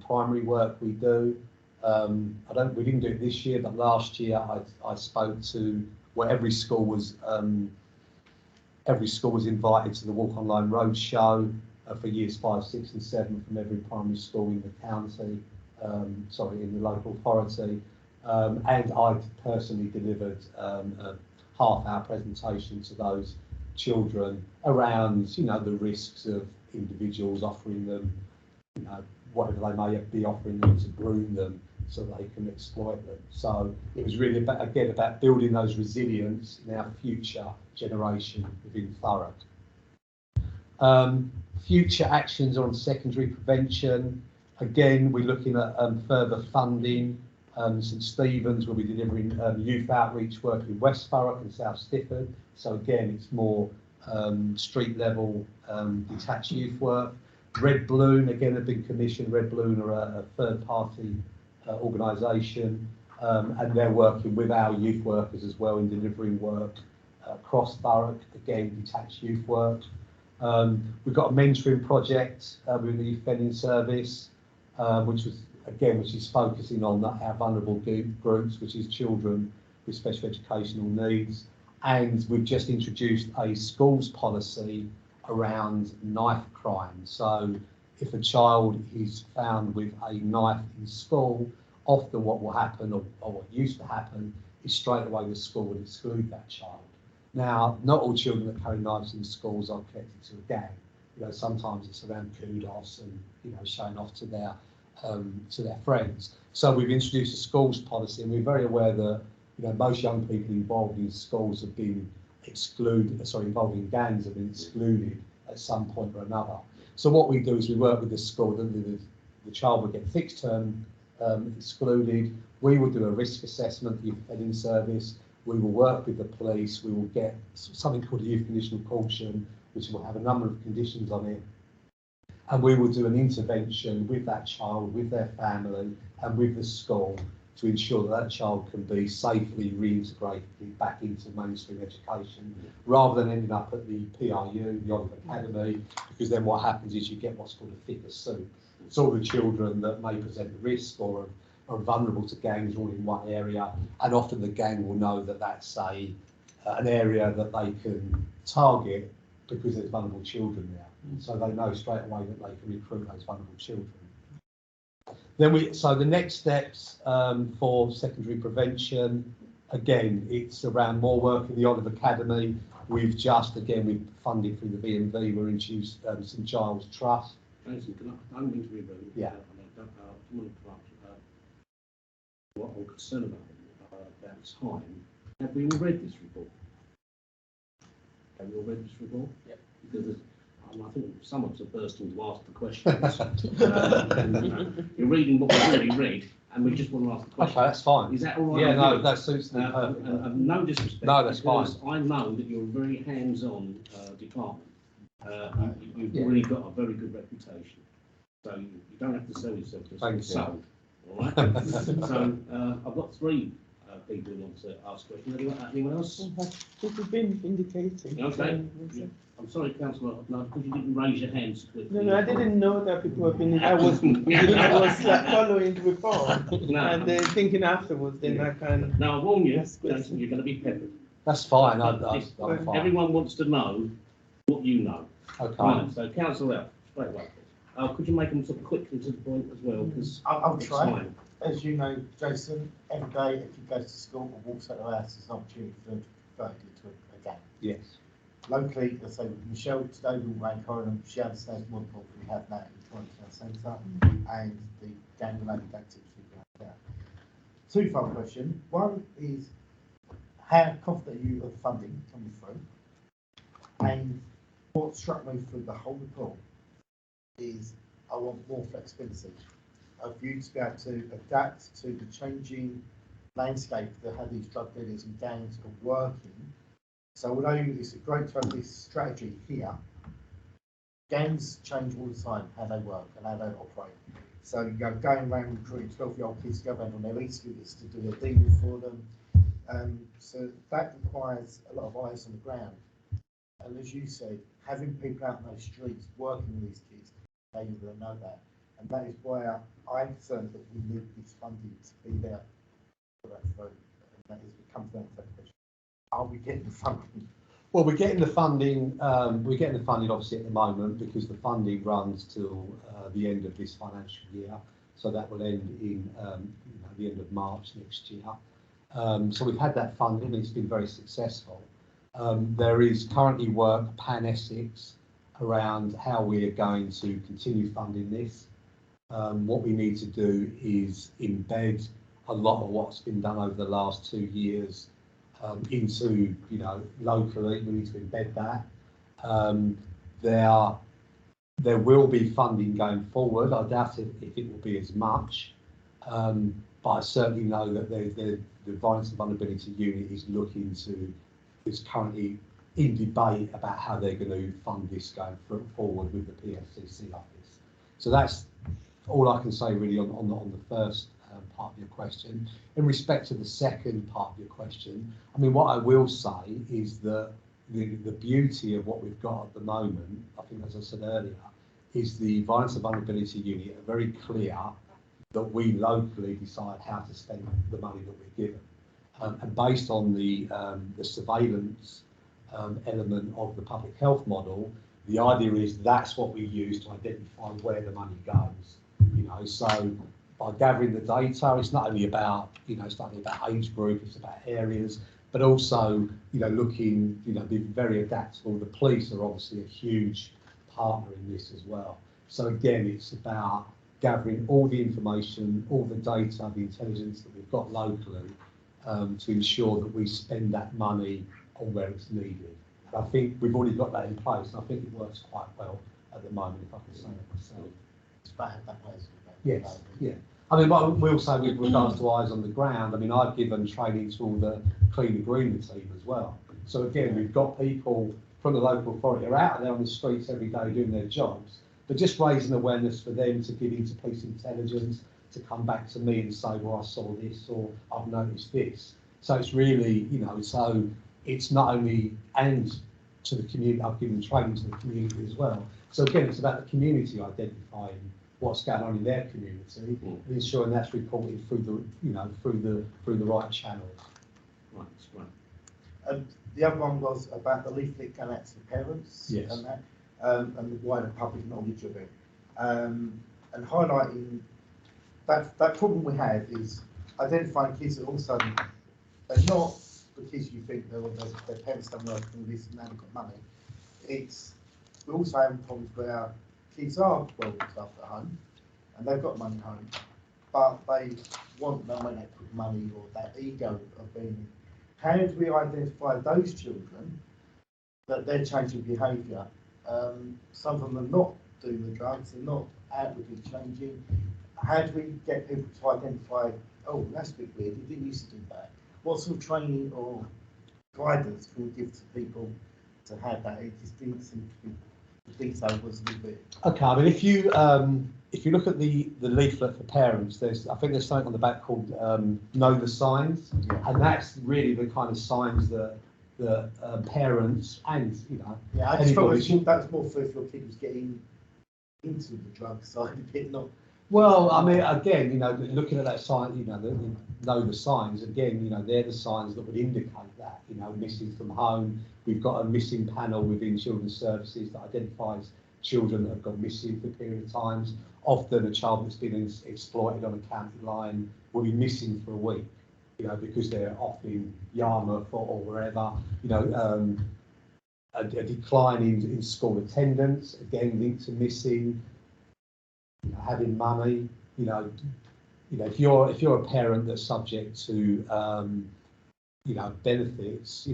primary work we do. We didn't do it this year, but last year I spoke to where every school was invited to the walk online road show for years 5, 6 and 7 from every primary school in the county, in the local authority. And I personally delivered a half-hour presentation to those children around, the risks of individuals offering them, whatever they may be offering them to groom them so they can exploit them. So it was really about building those resilience in our future generation within Thurrock. Future actions on secondary prevention. Again, we're looking at further funding. St Stephen's will be delivering youth outreach work in West Thurrock and South Stifford. So again, it's more street level detached youth work. Red Balloon, again, have been commissioned. Red Balloon are a third party organisation, and they're working with our youth workers as well in delivering work across Thurrock, again, detached youth work. We've got a mentoring project with the Youth Offending Service, which is focusing on our vulnerable groups, which is children with special educational needs. And we've just introduced a schools policy around knife crime. So if a child is found with a knife in school, often what will happen, or what used to happen, is straight away the school would exclude that child. Now, not all children that carry knives in schools are connected to a gang. Sometimes it's around kudos and showing off to their friends. So we've introduced a schools policy, and we're very aware that most young people involved in schools have been involved in gangs have been excluded at some point or another. So what we do is we work with the school. The child will get fixed term excluded. We will do a risk assessment, the Youth Offending Service. We will work with the police. We will get something called a youth conditional caution, which will have a number of conditions on it. And we will do an intervention with that child, with their family, and with the school to ensure that child can be safely reintegrated back into mainstream education, rather than ending up at the PRU, the Olive Academy, because then what happens is you get what's called a thicker soup. It's all the children that may present a risk or are vulnerable to gangs all in one area, and often the gang will know that that's an area that they can target because there's vulnerable children there. So they know straight away that they can recruit those vulnerable children. So the next steps for secondary prevention, again, it's around more work in the Olive Academy. We've funded through the VMV, we're introduced St Giles Trust. Jason, I don't mean to be rude. Yeah. I don't want to interrupt what I'm concerned about time. Have we all read this report? Have you all read this report? Yep. Because I think some of us are bursting to ask the questions. You're reading what we've already read, and we just want to ask the questions. Okay, that's fine. Is that all right? Yeah, no, that suits me perfectly. No disrespect. No, that's fine. I know that you're a very hands-on department. You've really got a very good reputation, so you don't have to sell yourself to sold. All right. So I've got three people who want to ask questions. Anyone else? This has been indicating. Okay. I'm sorry, Councillor, because you didn't raise your hands quickly. No, I didn't know that people have been. I was following the report and then thinking afterwards. Then I can. Now I warn you, Jason, you're going to be peppered. That's fine. I'm fine. Everyone wants to know what you know. Okay. Right, so Councillor, straight away. Could you make them sort of quickly to the point as well? Because I'll try. As you know, Jason, every day if you go to school or walks out of the house, there's an opportunity for them to convert you to a gang. Yes. Locally, let's say with Michelle today, we'll rank her and she understands more important we have now in the centre and the gang related activity we have there. Twofold question. One is how confident are you of the funding coming through? And what struck me through the whole report is I want more flexibility of you to be able to adapt to the changing landscape that how these drug dealers and gangs are working. So although it's great to have this strategy here, gangs change all the time, how they work and how they operate. So you're going around recruiting 12-year-old kids to go around on their e-scooters to do their dealing for them. So that requires a lot of eyes on the ground. And as you said, having people out in those streets working with these kids, they will know that. And that is why I'm concerned that we need this funding to be there for that through. And that is, it comes down to that question. Are we getting the funding? Well, we're getting the funding. We're getting the funding obviously at the moment because the funding runs till the end of this financial year. So that will end in the end of March next year. So we've had that funding. It's been very successful. There is currently work pan-Essex around how we are going to continue funding this. What we need to do is embed a lot of what's been done over the last 2 years into, locally. We need to embed that. There will be funding going forward. I doubt if it will be as much, but I certainly know that the Violence and Vulnerability Unit is currently in debate about how they're going to fund this going forward with the PFCC office. So that's all I can say really on the first part of your question. In respect to the second part of your question, I mean, what I will say is that the beauty of what we've got at the moment, I think as I said earlier, is the Violence and Vulnerability Unit are very clear that we locally decide how to spend the money that we're given. And based on the surveillance element of the public health model, the idea is that's what we use to identify where the money goes. So by gathering the data, it's not only about it's not only about age group, it's about areas, but also looking being very adaptable. The police are obviously a huge partner in this as well. So again, it's about gathering all the information, all the data, the intelligence that we've got locally to ensure that we spend that money on where it's needed. And I think we've already got that in place, and I think it works quite well at the moment, if I can say it myself. It's about having that place. Yes, yeah. I mean, what we'll say with regards to eyes on the ground, I mean, I've given training to all the clean agreement team as well. So again, we've got people from the local authority who are out there on the streets every day doing their jobs, but just raising awareness for them to give into police intelligence, to come back to me and say, well, I saw this or I've noticed this. So it's really, so it's not only and to the community, I've given training to the community as well. So again, it's about the community identifying what's going on in their community and ensuring that's reported through the right channels. Right. The other one was about the leaflet going out to the parents. Yes. And that, and the wider public knowledge of it, and highlighting that problem we have is identifying kids that all of a sudden they're not the kids you think their parents don't work and this and now they've got money. We're also having problems where kids are well looked after at home and they've got money home, but they want no money with money or that ego of being. How do we identify those children that they're changing behaviour? Some of them are not doing the drugs, they're not outwardly changing. How do we get people to identify, oh, that's a bit weird, you didn't used to do that? What sort of training or guidance can we give to people to have that? It just didn't seem to be, the detail was a little bit. Okay, I mean, if you if you look at the leaflet for parents, I think there's something on the back called Know the Signs, and that's really the kind of signs that parents and Yeah, I just anybody thought that's more for if your kid was getting into the drug side of it, not. Well, I mean, again, looking at that sign, know the signs. Again, they're the signs that would indicate that. Missing from home. We've got a missing panel within Children's Services that identifies children that have gone missing for a period of times. Often, a child that's been exploited on a county line will be missing for a week, because they're off in Yarmouth or wherever. A decline in school attendance, again linked to missing. Having money, if you're a parent that's subject to, benefits,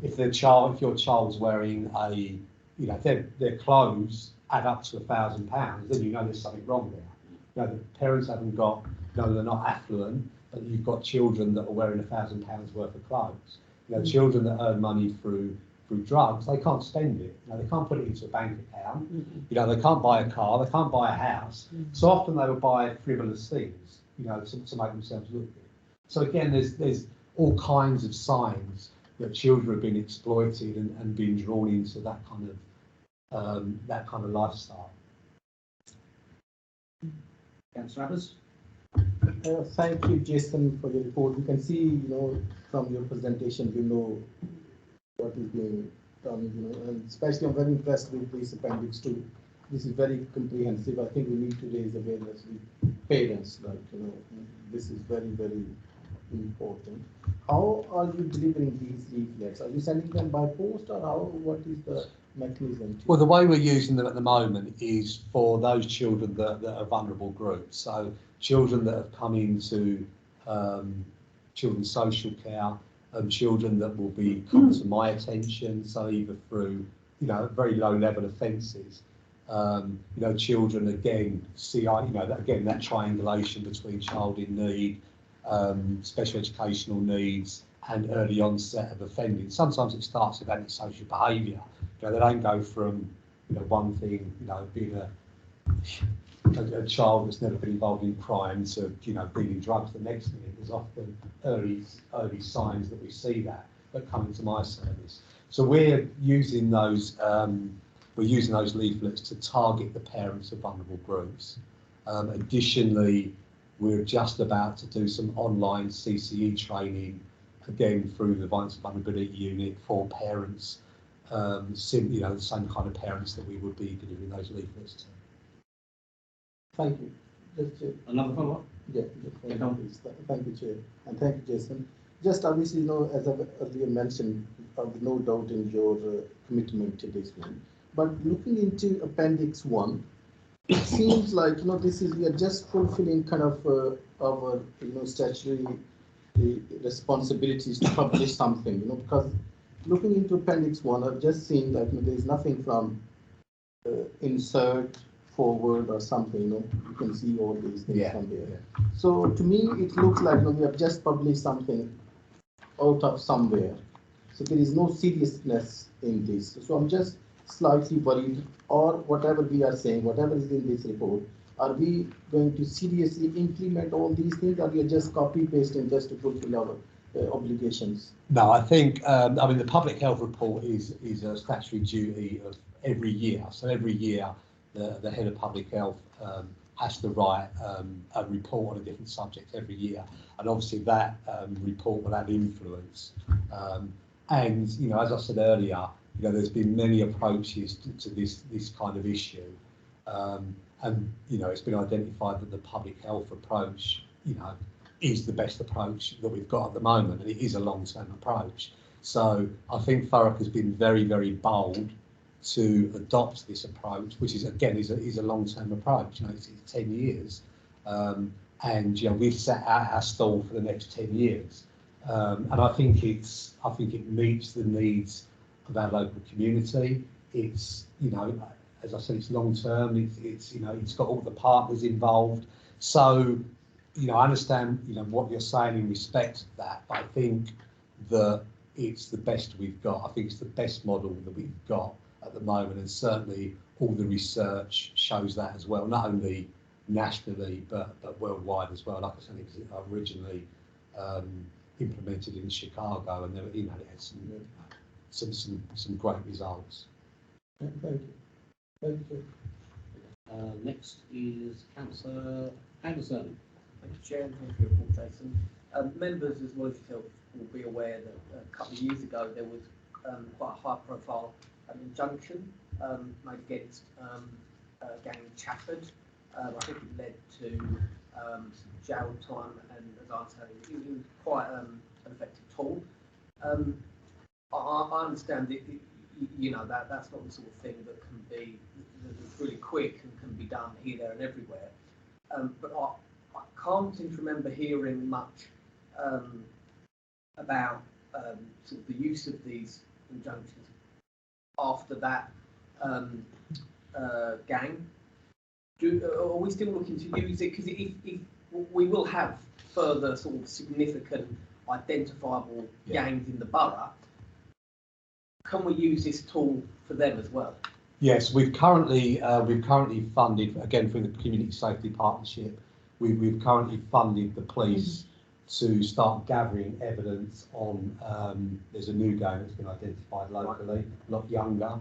if your child's wearing if their clothes add up to £1,000, then there's something wrong there. The parents haven't got, they're not affluent, but you've got children that are wearing £1,000 worth of clothes. Children that earn money through drugs, they can't spend it. They can't put it into a bank account. They can't buy a car, they can't buy a house. So often they will buy frivolous things, to make themselves look good. So again, there's all kinds of signs that children have been exploited and been drawn into that kind of lifestyle. Councillor Abbas? Thank you, Jason, for your report. You can see, from your presentation, what is being done, and especially I'm very impressed with this Appendix 2. This is very comprehensive. I think we need to raise awareness with parents, this is very, very important. How are you delivering these leaflets? Are you sending them by post, or what is the mechanism? Well, the way we're using them at the moment is for those children that are vulnerable groups. So children that have come into children's social care, children that will be come to my attention, so either through very low level offences, children again that triangulation between child in need, special educational needs, and early onset of offending. Sometimes it starts with antisocial behaviour. They don't go from one thing, being a child that's never been involved in crime to dealing drugs the next minute. There's often early signs that we see that come into my service. So we're using those leaflets to target the parents of vulnerable groups. Additionally, we're just about to do some online CCE training, again through the Violence and Vulnerability Unit, for parents, the same kind of parents that we would be delivering those leaflets to. Thank you. Just another follow-up? Yeah, thank you, Chair, and thank you, Jason. Just obviously, as I've earlier mentioned, I've no doubt in your commitment to this one. But looking into Appendix 1, it seems like we are just fulfilling kind of our statutory responsibilities to publish something. Because looking into Appendix 1, I've just seen that there is nothing from insert, forward, or something. You can see all these things from there. Yeah. So to me, it looks like we have just published something out of somewhere. So there is no seriousness in this. So I'm just slightly worried, or whatever we are saying, whatever is in this report, are we going to seriously implement all these things, or we are just copy pasting just to fulfill our obligations? No, I think the public health report is a statutory duty of every year. So every year, the head of public health has to write a report on a different subject every year, and obviously that report will have influence. And as I said earlier, there's been many approaches to this kind of issue, and it's been identified that the public health approach, is the best approach that we've got at the moment, and it is a long-term approach. So I think Thurrock has been very, very bold to adopt this approach, which is again is a long-term approach. It's 10 years, and we've set out our stall for the next 10 years, and I think it meets the needs of our local community. It's as I said, it's long-term. It's got all the partners involved. So I understand what you're saying in respect to that, but I think that it's the best we've got. I think it's the best model that we've got at the moment, and certainly all the research shows that as well, not only nationally but worldwide as well. Like I said, it was originally implemented in Chicago, and it had some great results. Thank you. Thank you. Next is Councillor Anderson. Thank you, Chair, and thank you for your report, Jason. Members, as well as yourself, will be aware that a couple of years ago there was quite a high-profile injunction made against gang Chafford. I think it led to some jail time, and as I said, it was quite an effective tool. I understand that that's not the sort of thing that can be that's really quick and can be done here, there, and everywhere. But I can't seem to remember hearing much about sort of the use of these injunctions after that gang. Are we still looking to use it? Because if we will have further sort of significant identifiable gangs in the borough, can we use this tool for them as well? Yes, we've currently funded, again through the Community Safety Partnership, we've currently funded the police to start gathering evidence on, there's a new gang that's been identified locally, a lot younger.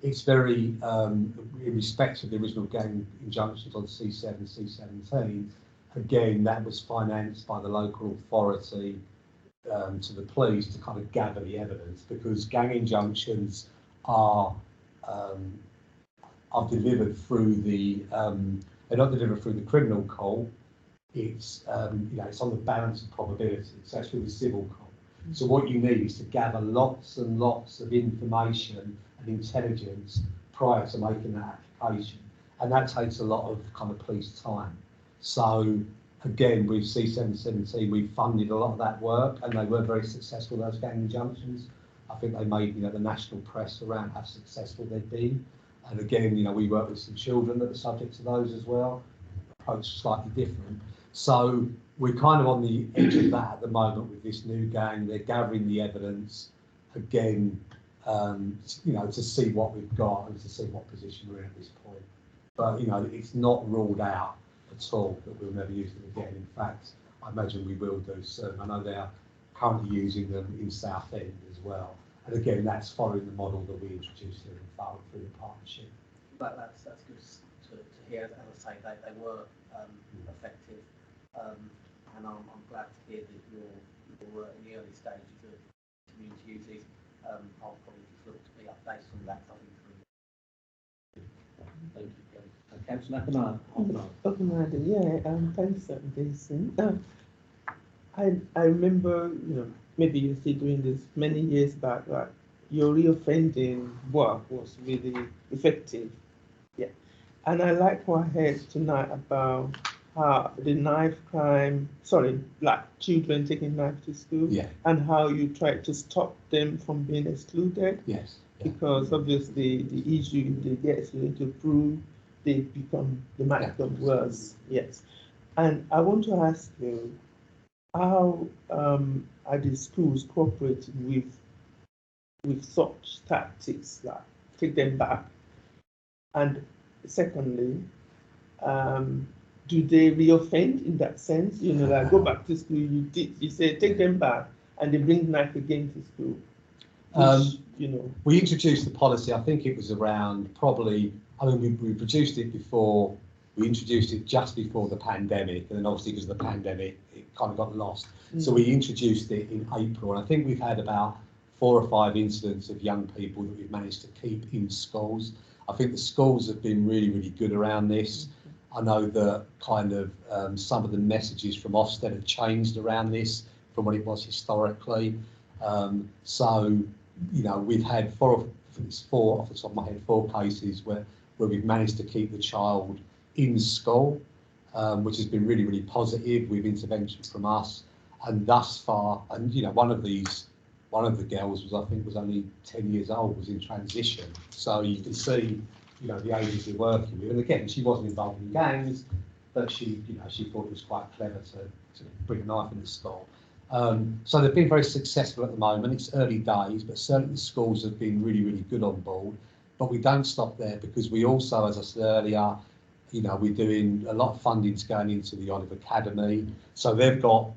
It's very, in respect of the original gang injunctions on C7, C17, again, that was financed by the local authority to the police to kind of gather the evidence, because gang injunctions are delivered through the, they're not delivered through the criminal court. It's it's on the balance of probability. It's actually the civil court. So what you need is to gather lots and lots of information and intelligence prior to making that application, and that takes a lot of kind of police time. So again, with C717, we funded a lot of that work, and they were very successful, those gang injunctions. I think they made the national press around how successful they'd been. And again, we work with some children that are subject to those as well. Approach slightly different. So we're kind of on the edge of that at the moment with this new gang. They're gathering the evidence again, to see what we've got and to see what position we're in at this point. But it's not ruled out at all that we'll never use them again. In fact, I imagine we will do soon. I know they're currently using them in Southend as well. And again, that's following the model that we introduced here in Thurrock through the partnership. But that's good to hear. As I say, they were effective, and I'm glad to hear that you're in the early stages of community uses. I'll probably just look to be updated on that coming through. Thank you, Councillor Appendix. Thanks, Jason. I remember, maybe you're still doing this many years back, like your reoffending work was really effective. Yeah. And I like what I heard tonight about how the knife crime, like children taking knife to school, and how you try to stop them from being excluded. Yes. Because obviously the issue they get to prove, they might become worse. Yes. And I want to ask you, how are the schools cooperating with such tactics, like take them back? And secondly, do they reoffend in that sense? Like go back to school, you say take them back, and they bring knife again to school. Which, we introduced the policy, I think it was around we produced it before, we introduced it just before the pandemic, and then obviously because of the pandemic, it kind of got lost. So we introduced it in April, and I think we've had about 4 or 5 incidents of young people that we've managed to keep in schools. I think the schools have been really, really good around this. I know that kind of some of the messages from Ofsted have changed around this from what it was historically. We've had 4 off the top of my head, 4 cases where we've managed to keep the child in school, which has been really, really positive with intervention from us. And thus far, and one of the girls was only 10 years old, was in transition. So you can see, the ages we're working with. And again, she wasn't involved in gangs, but she thought it was quite clever to bring a knife into school. So they've been very successful at the moment. It's early days, but certainly the schools have been really, really good on board. But we don't stop there, because we also, as I said earlier, you know, we're doing a lot of funding's going into the Academy. So they've got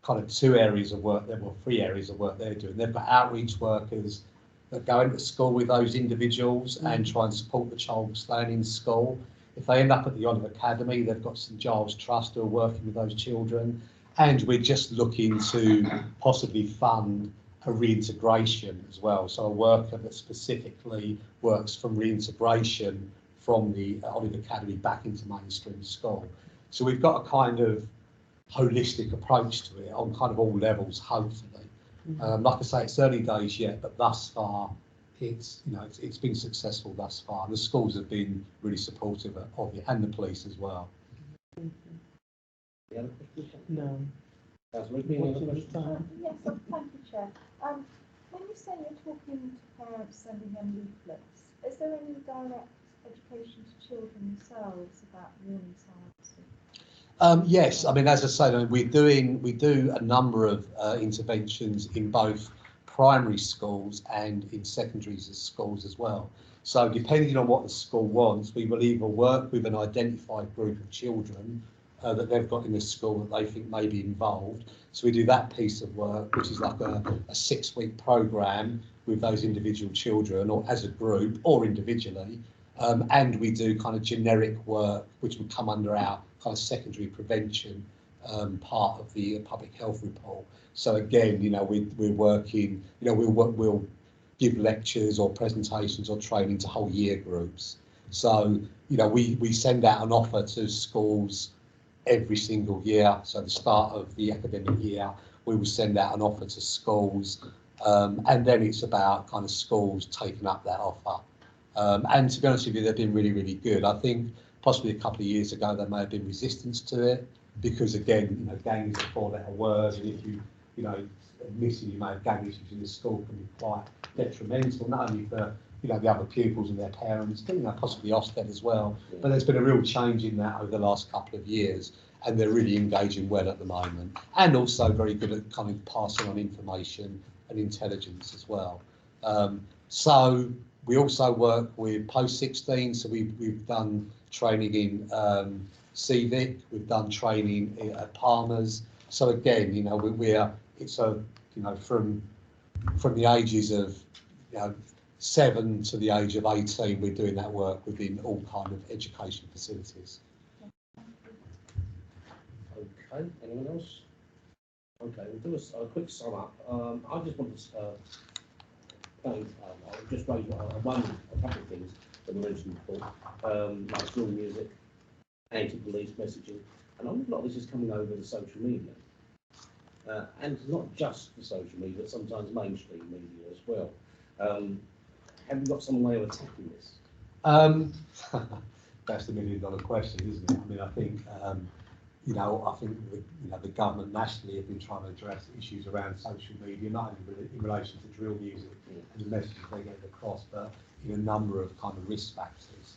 kind of 2 areas of work, well, 3 areas of work they're doing. They've got outreach workers that go into school with those individuals and try and support the child staying in school. If they end up at the Academy, they've got St Giles Trust who are working with those children. And we're just looking to possibly fund a reintegration as well. So a worker that specifically works from reintegration from the Academy back into mainstream school. So we've got a kind of holistic approach to it on kind of all levels, hopefully. Like I say, it's early days yet, but thus far, it's been successful thus far. The schools have been really supportive of it, and the police as well. No. Yes, thank you, Chair. When you say you're talking to parents, sending them leaflets, is there any direct education to children themselves about warning signs? Yes, I mean, as I say, we do a number of interventions in both primary schools and in secondary schools as well. So depending on what the school wants, we will either work with an identified group of children that they've got in the school that they think may be involved. So we do that piece of work, which is like a 6-week programme with those individual children, or as a group or individually. And we do kind of generic work, which would come under our kind of secondary prevention part of the public health report. So again, you know, we're working, you know, we'll give lectures or presentations or training to whole year groups. So, you know, we send out an offer to schools every single year. So at the start of the academic year, we will send out an offer to schools, and then it's about kind of schools taking up that offer. And to be honest with you, they've been really, really good. I think possibly a couple of years ago there may have been resistance to it, because again, you know, gang is a 4-letter word, and if you know, admitting you may have gang issues in the school can be quite detrimental, not only for, you know, the other pupils and their parents, but, you know, possibly Ofsted as well. But there's been a real change in that over the last couple of years, and they're really engaging well at the moment, and also very good at kind of passing on information and intelligence as well. So we also work with post-16, so we've done training in CVIC, we've done training at Palmer's. So again, you know, it's a, you know, from the ages of, you know, 7 to the age of 18, we're doing that work within all kind of education facilities. Okay, anyone else? Okay, we'll do a quick sum up. I just want to I'll just raise a couple of things that we mentioned before, like school music, anti-police messaging, and a lot of this is coming over the social media. And not just the social media, but sometimes mainstream media as well. Have you got some way of attacking this? That's the $1 million question, isn't it? I mean, I think you know, the government nationally have been trying to address issues around social media, not only in relation to drill music and the messages they get across, but in a number of kind of risk factors.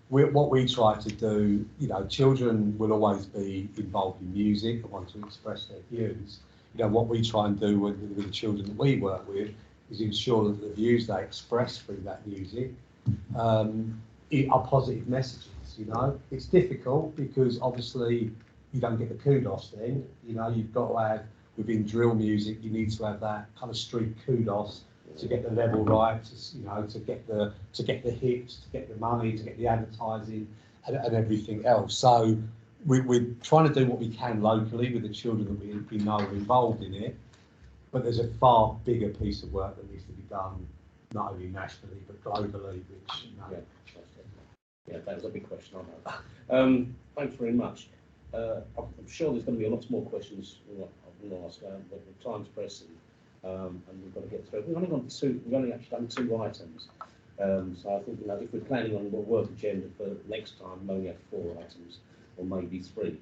What we try to do, you know, children will always be involved in music and want to express their views. You know, what we try and do with the children that we work with is ensure that the views they express through that music are positive messages. You know, it's difficult because obviously you don't get the kudos then. You know, you've got to have, within drill music, you need to have that kind of street kudos to get the level right, you know, to get the hits, to get the money, to get the advertising and everything else. So we're trying to do what we can locally with the children that we know are involved in it, but there's a far bigger piece of work that needs to be done, not only nationally but globally, which, you know. Yeah, that was a big question, I know. Thanks very much. I'm sure there's going to be lots more questions I will ask, but the time's pressing, and we've got to get through. We've only actually done 2 items. So I think, you know, if we're planning on a work agenda for next time, we only have 4 items, or maybe 3.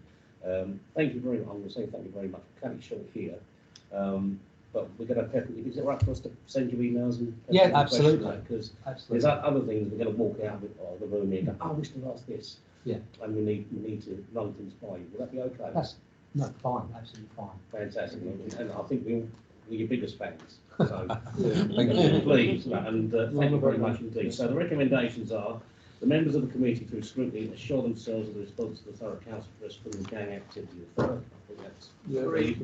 Thank you very much. I'm going to say thank you very much. We're cutting short here. But we're going to pepper. Is it right for us to send you emails and yeah, absolutely, because there's other things we're going to walk out of the room here and go, oh, we still ask this. Yeah. And we need to run things by you. Will that be okay? No, fine, absolutely fine. Fantastic. And I think we're your biggest fans. So please, and thank you very much indeed. So the recommendations are: the members of the committee, through scrutiny, assure themselves of the response to the Thurrock Council Press criminal gang activity of Thurrock. I think that's agreed.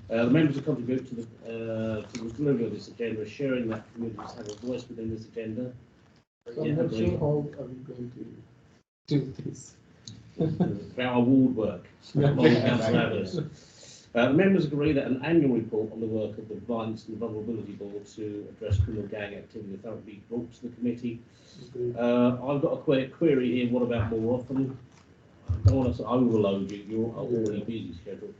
The members who contribute to the delivery of this agenda, assuring that communities have a voice within this agenda. So I'm not sure how are we going to do this. Our award work. The members agree that an annual report on the work of the Violence and Vulnerability Board to address criminal gang activity will be brought to the committee. I've got a query here. What about more often? I don't want to overload you. You're already busy schedule.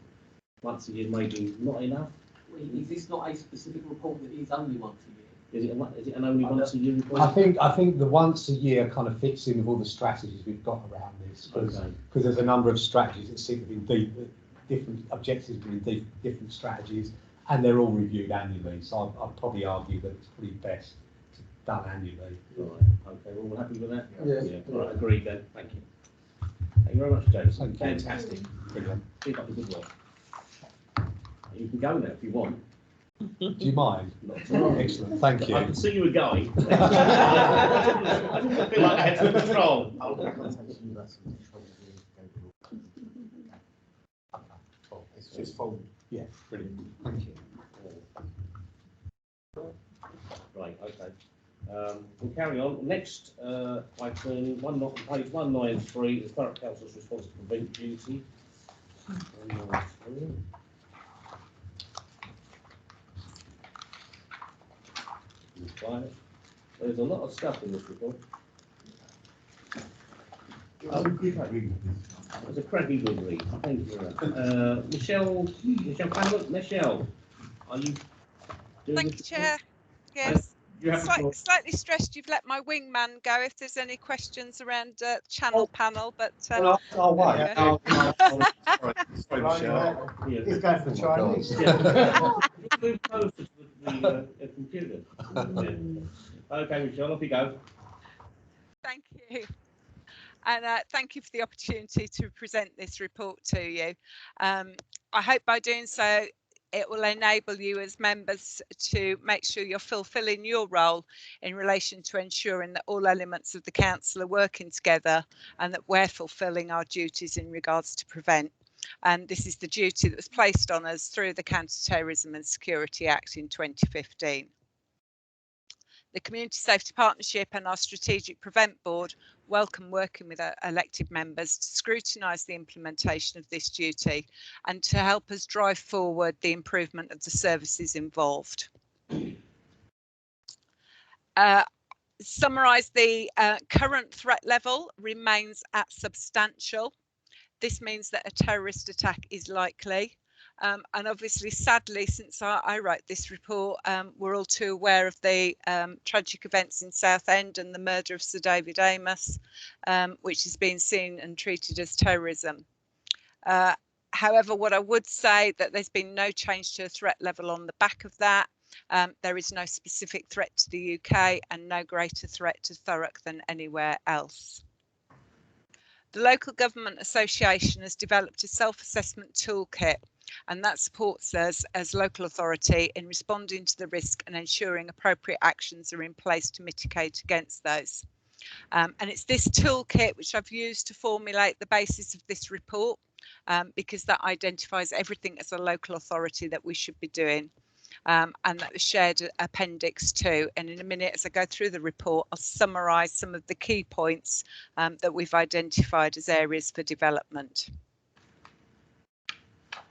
Once a year, maybe not enough. Is this not a specific report that is only once a year? Is it an only once a year report? I think the once a year kind of fits in with all the strategies we've got around this, because there's a number of strategies that seem to be different objectives within different strategies, and they're all reviewed annually. So I'd probably argue that it's probably best done annually. Right. Okay. Well, we're happy with that. Yes. Yeah. All right. Agreed then. Thank you. Thank you very much, James. Thank you. Fantastic. Brilliant. Keep up the good work. You can go now if you want. Do you mind? Not at all. Excellent. Thank you. I can see you were going. I didn't feel like I had to control. It's just folded. Yeah, brilliant. Thank you. Right, okay. We'll carry on. Next item, page 193, is Thurrock Council's response to prevent duty. 193. There's a lot of stuff in this report. It's a crappy good read. Thank you very much. Michelle, are you doing Thank this you, Chair. report? Yes. You have the floor. Slightly stressed you've let my wingman go if there's any questions around channel panel, but I'll wait. Sorry, Michelle. He's going for the Chinese. Move closer to the computer. Yeah. Okay, Michelle, off you go. thank you. And thank you for the opportunity to present this report to you. I hope by doing so, it will enable you as members to make sure you're fulfilling your role in relation to ensuring that all elements of the council are working together and that we're fulfilling our duties in regards to prevent. And this is the duty that was placed on us through the Counter-Terrorism and Security Act in 2015. The Community Safety Partnership and our Strategic Prevent Board welcome working with our elected members to scrutinise the implementation of this duty and to help us drive forward the improvement of the services involved. Summarise the current threat level remains at substantial. This means that a terrorist attack is likely. And obviously, sadly, since I wrote this report, we're all too aware of the tragic events in Southend and the murder of Sir David Amos, which is being seen and treated as terrorism. However, what I would say that there's been no change to a threat level on the back of that. There is no specific threat to the UK and no greater threat to Thurrock than anywhere else. The Local Government Association has developed a self-assessment toolkit, and that supports us as local authority in responding to the risk and ensuring appropriate actions are in place to mitigate against those. And it's this toolkit which I've used to formulate the basis of this report, because that identifies everything as a local authority that we should be doing. And that was shared at Appendix 2. And in a minute, as I go through the report, I'll summarise some of the key points that we've identified as areas for development.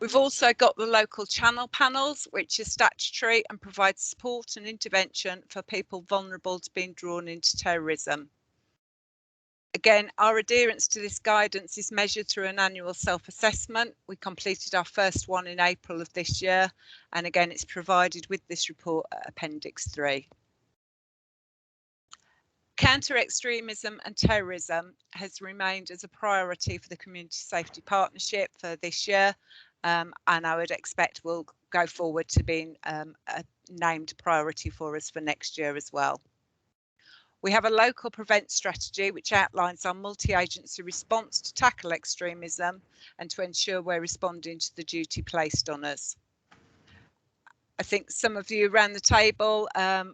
We've also got the local channel panels, which are statutory and provide support and intervention for people vulnerable to being drawn into terrorism. Again, our adherence to this guidance is measured through an annual self-assessment. We completed our first one in April of this year, and again, it's provided with this report at Appendix 3. Counter-extremism and terrorism has remained as a priority for the Community Safety Partnership for this year, and I would expect will go forward to being a named priority for us for next year as well. We have a local prevent strategy which outlines our multi-agency response to tackle extremism and to ensure we're responding to the duty placed on us. I think some of you around the table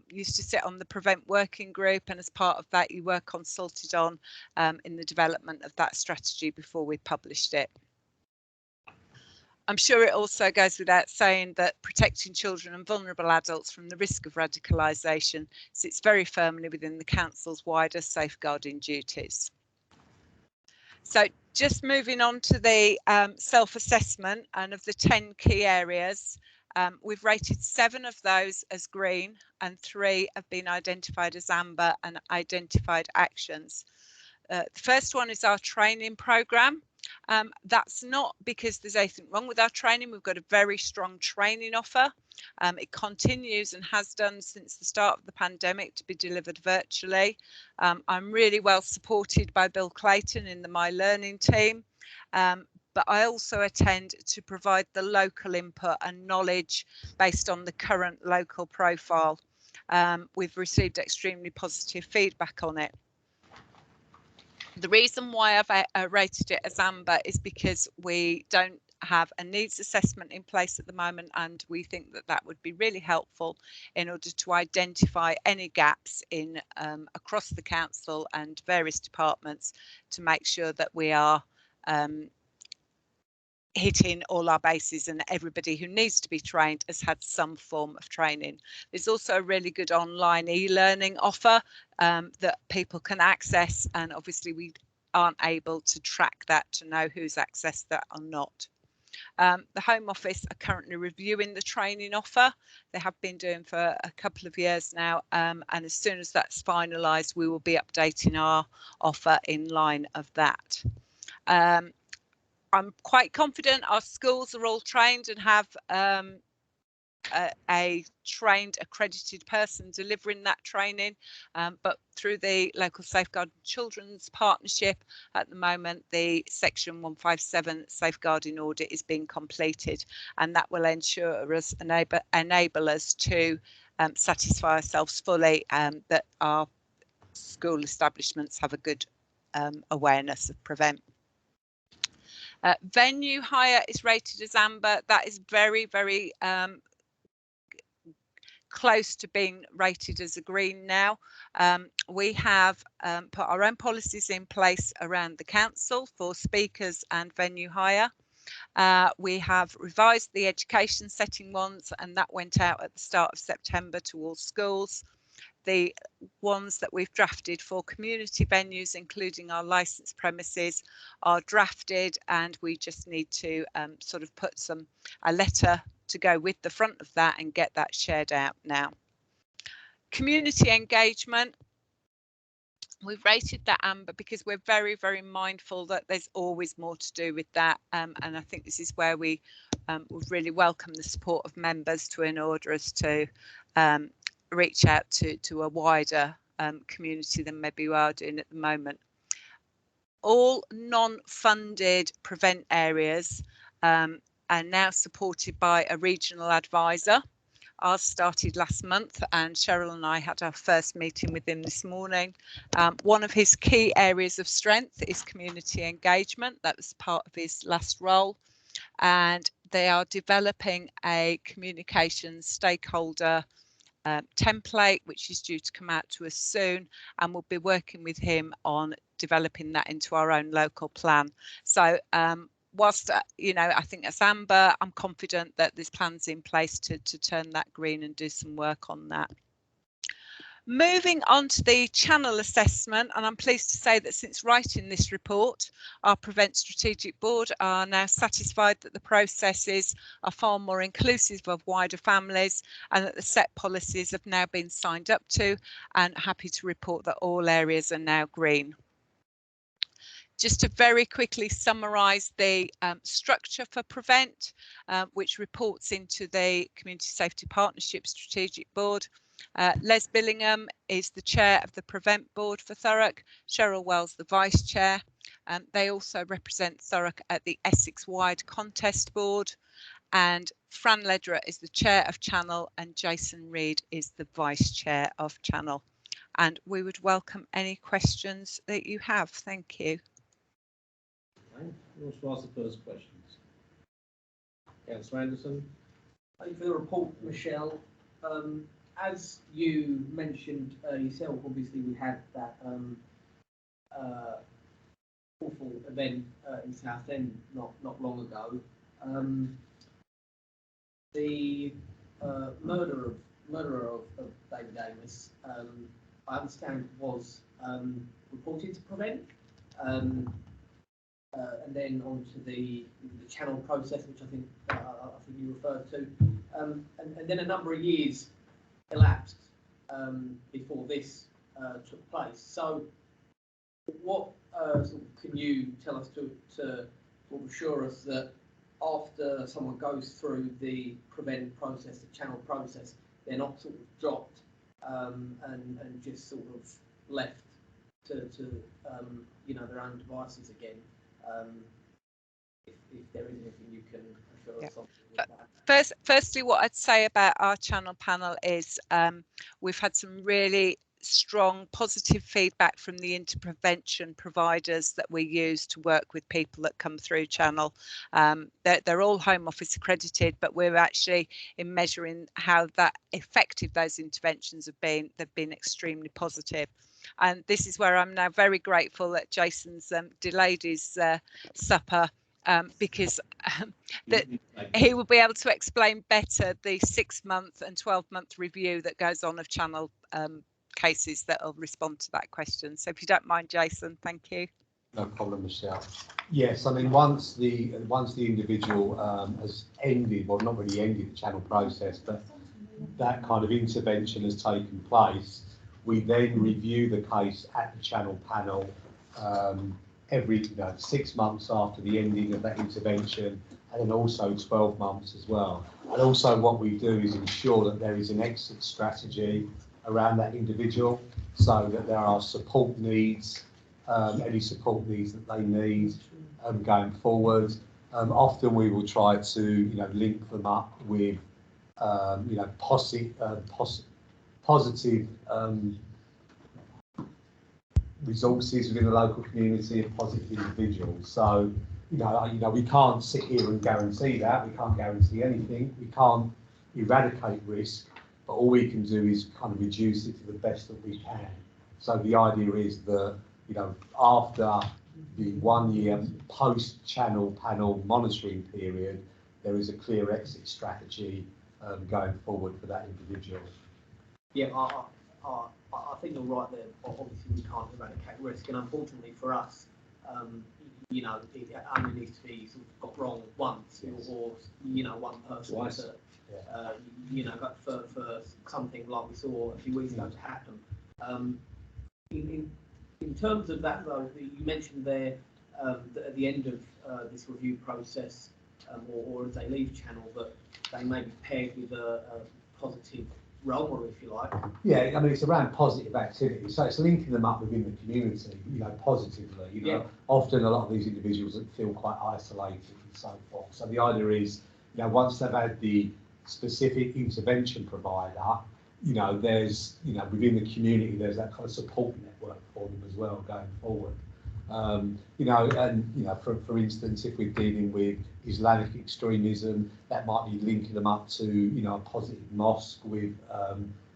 used to sit on the Prevent Working Group, and as part of that you were consulted on in the development of that strategy before we published it. I'm sure it also goes without saying that protecting children and vulnerable adults from the risk of radicalisation sits very firmly within the Council's wider safeguarding duties. So just moving on to the self-assessment, and of the 10 key areas, we've rated 7 of those as green and 3 have been identified as amber and identified actions. The first one is our training programme. That's not because there's anything wrong with our training. We've got a very strong training offer. It continues and has done since the start of the pandemic to be delivered virtually. I'm really well supported by Bill Clayton in the My Learning team, but I also attend to provide the local input and knowledge based on the current local profile. We've received extremely positive feedback on it. The reason why I've rated it as amber is because we don't have a needs assessment in place at the moment, and we think that that would be really helpful in order to identify any gaps in across the council and various departments to make sure that we are hitting all our bases and everybody who needs to be trained has had some form of training. There's also a really good online e-learning offer that people can access, and obviously we aren't able to track that to know who's accessed that or not. The Home Office are currently reviewing the training offer. They have been doing for a couple of years now, and as soon as that's finalised we will be updating our offer in line of that. I'm quite confident our schools are all trained and have a trained accredited person delivering that training, but through the Local Safeguarding Children's Partnership at the moment the Section 157 safeguarding audit is being completed, and that will ensure us, enable us to satisfy ourselves fully that our school establishments have a good awareness of Prevent. Venue hire is rated as amber. That is very, very close to being rated as a green now. We have put our own policies in place around the council for speakers and venue hire. We have revised the education setting ones, and that went out at the start of September to all schools. The ones that we've drafted for community venues, including our licensed premises, are drafted, and we just need to sort of put a letter to go with the front of that and get that shared out now. Community engagement, we've rated that amber because we're very, very mindful that there's always more to do with that, and I think this is where we would really welcome the support of members to in order us to reach out to a wider community than maybe we are doing at the moment. All non-funded Prevent areas are now supported by a regional advisor. Ours started last month, and Cheryl and I had our first meeting with him this morning. One of his key areas of strength is community engagement. That was part of his last role, and they are developing a communications stakeholder template which is due to come out to us soon, and we'll be working with him on developing that into our own local plan. So whilst you know, I think that's amber, I'm confident that there's plans in place to turn that green and do some work on that. Moving on to the channel assessment, and I'm pleased to say that since writing this report, our Prevent Strategic Board are now satisfied that the processes are far more inclusive of wider families, and that the set policies have now been signed up to, and happy to report that all areas are now green. Just to very quickly summarise the structure for Prevent, which reports into the Community Safety Partnership Strategic Board. Les Billingham is the chair of the Prevent Board for Thurrock, Cheryl Wells the vice chair. They also represent Thurrock at the Essex Wide Contest Board, and Fran Lederer is the chair of Channel, and Jason Reed is the vice chair of Channel. And we would welcome any questions that you have. Thank you. Who wants to ask the first questions? Councillor Anderson. Thank you for the report, Michelle. As you mentioned yourself, obviously we had that awful event in Southend not long ago. The murderer of David Amos, I understand, was reported to Prevent, and then on to the channel process, which I think you referred to, and then a number of years elapsed before this took place. So, what can you tell us to sort of assure us that after someone goes through the Prevent process, the channel process, they're not sort of dropped and just sort of left to their own devices again? If there is anything you can assure us of with that. Firstly, what I'd say about our channel panel is we've had some really strong positive feedback from the intervention providers that we use to work with people that come through channel. They're all Home Office accredited, but we're actually, in measuring how that effective those interventions have been, they've been extremely positive. And this is where I'm now very grateful that Jason's delayed his supper, because that he will be able to explain better the 6-month and 12-month review that goes on of channel cases that will respond to that question. So if you don't mind, Jason, thank you. No problem, Michelle. Yes, I mean, once the individual has ended, well, not really ended the channel process, but that kind of intervention has taken place, we then review the case at the channel panel every 6 months after the ending of that intervention, and then also 12 months as well. And also what we do is ensure that there is an exit strategy around that individual, so that there are support needs, any support needs that they need going forward. Often we will try to link them up with positive resources within the local community of positive individuals. So we can't sit here and guarantee that. We can't guarantee anything. We can't eradicate risk, but all we can do is kind of reduce it to the best that we can. So the idea is that after the 1 year post-channel panel monitoring period, there is a clear exit strategy going forward for that individual. Yeah, I think you're right there. Obviously, we can't eradicate risk, and unfortunately for us, it only needs to be sort of got wrong once, yes, or one person twice. But for something like we saw a few weeks ago to happen. In terms of that, though, you mentioned there that at the end of this review process, or as they leave channel, that they may be paired with a positive role model, if you like. Yeah, I mean, it's around positive activity, so it's linking them up within the community, positively. Yeah. Often a lot of these individuals feel quite isolated and so forth. So the idea is, once they've had the specific intervention provider, there's, within the community, there's that kind of support network for them as well going forward. For instance, if we're dealing with Islamic extremism, that might be linking them up to, a positive mosque with,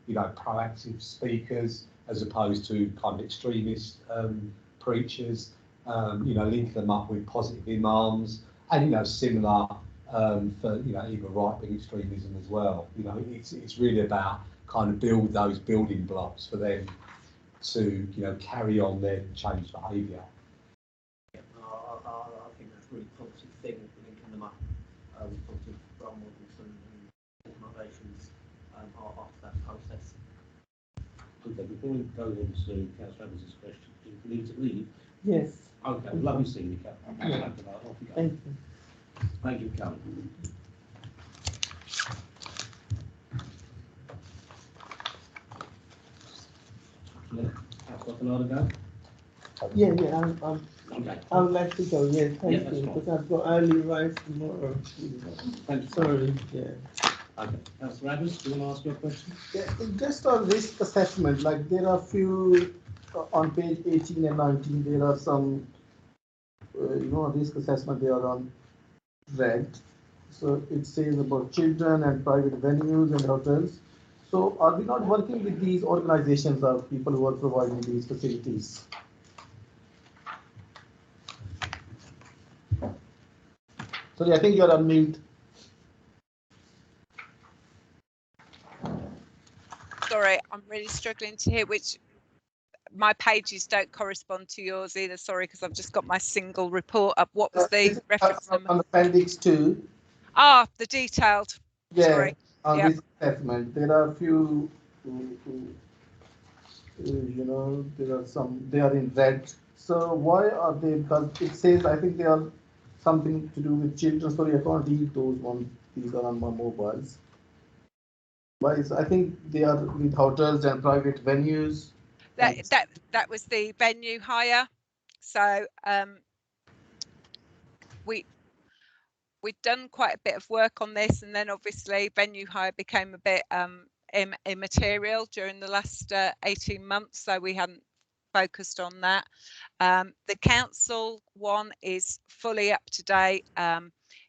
proactive speakers, as opposed to kind of extremist preachers, linking them up with positive imams, and, similar for, either right-wing extremism as well. It's really about kind of build those building blocks for them to, carry on their changed behaviour. I think that's a really positive thing, linking them up with positive role models and organisations after that process. Okay, before we go on to Councillor Evans' question, do you need to leave? Yes. Okay, lovely seeing you, Councillor. Yeah. Off you go. Thank you. Thank you, Councillor. Councillor Canada go? Yeah, Okay. I would like to go. Yes, thank that's you, fine. because I've got early rise tomorrow. Thank you. Sorry. Yeah. Okay, Councillor Evans, do you want to ask your question? Yeah, just on risk assessment, like there are few on page 18 and 19, there are some, risk assessment, they are on red. So it says about children and private venues and hotels. So are we not working with these organizations or people who are providing these facilities? Sorry, I think you're on mute. Sorry, I'm really struggling to hear which. My pages don't correspond to yours either. Sorry, because I've just got my single report up. What was the reference number? On Appendix 2. Ah, the detailed. Yeah, Sorry. on Yep. this assessment, there are a few, you know, there are some, they are in red. So why are they, because it says, I think they are something to do with children. Sorry, I can't read those ones. These are on my mobiles. But I think they are with hotels and private venues. That was the venue hire. So we'd done quite a bit of work on this, and then obviously venue hire became a bit immaterial during the last 18 months, so we hadn't focused on that. The council one is fully up to date.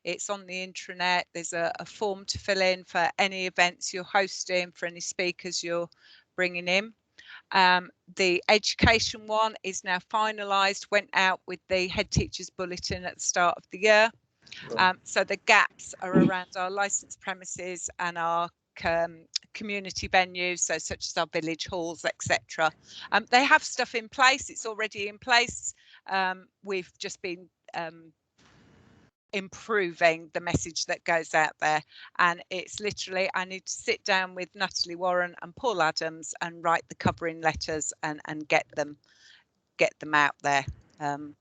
It's on the intranet. There's a form to fill in for any events you're hosting, for any speakers you're bringing in. The education one is now finalised, went out with the head teacher's bulletin at the start of the year. So the gaps are around our licensed premises and our community venues, so such as our village halls, etc. They have stuff in place. It's already in place. We've just been improving the message that goes out there, and it's literally, I need to sit down with Natalie Warren and Paul Adams and write the covering letters and get them out there. So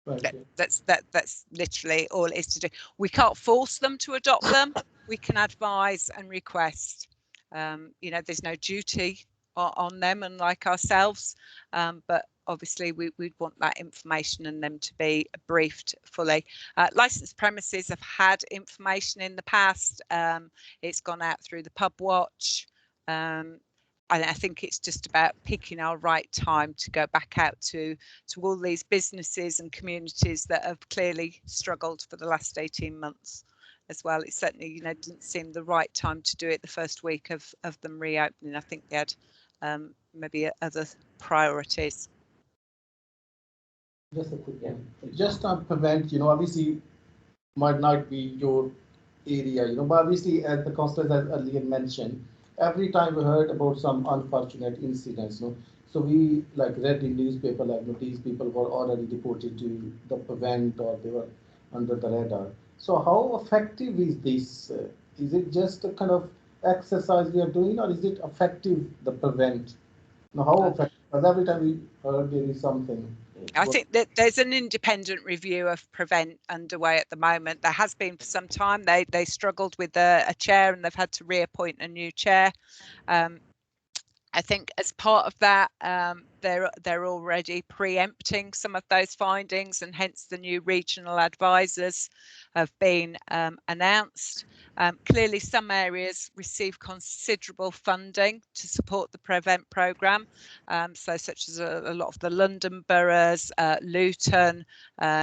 it's that's literally all it is to do. We can't force them to adopt them. We can advise and request. You know, there's no duty on them, unlike ourselves, but obviously we'd want that information and them to be briefed fully. Licensed premises have had information in the past. It's gone out through the pub watch. I think it's just about picking our right time to go back out to all these businesses and communities that have clearly struggled for the last 18 months as well. It certainly, you know, didn't seem the right time to do it the first week of them reopening. I think they had maybe other priorities. Just a quick one. Just on prevent, you know, obviously might not be your area, you know, but obviously as the councillor has earlier mentioned, every time we heard about some unfortunate incidents, you know, so we like read in newspaper like these people were already deported to the prevent or they were under the radar. So how effective is this? Is it just a kind of exercise we are doing, or is it effective, the prevent? Now, how effective? Because every time we heard there is something. I think that there's an independent review of Prevent underway at the moment. There has been for some time. They struggled with a chair and they've had to reappoint a new chair. I think as part of that, they're already preempting some of those findings, and hence the new regional advisors have been announced. Clearly, some areas receive considerable funding to support the Prevent programme, so such as a lot of the London boroughs, Luton,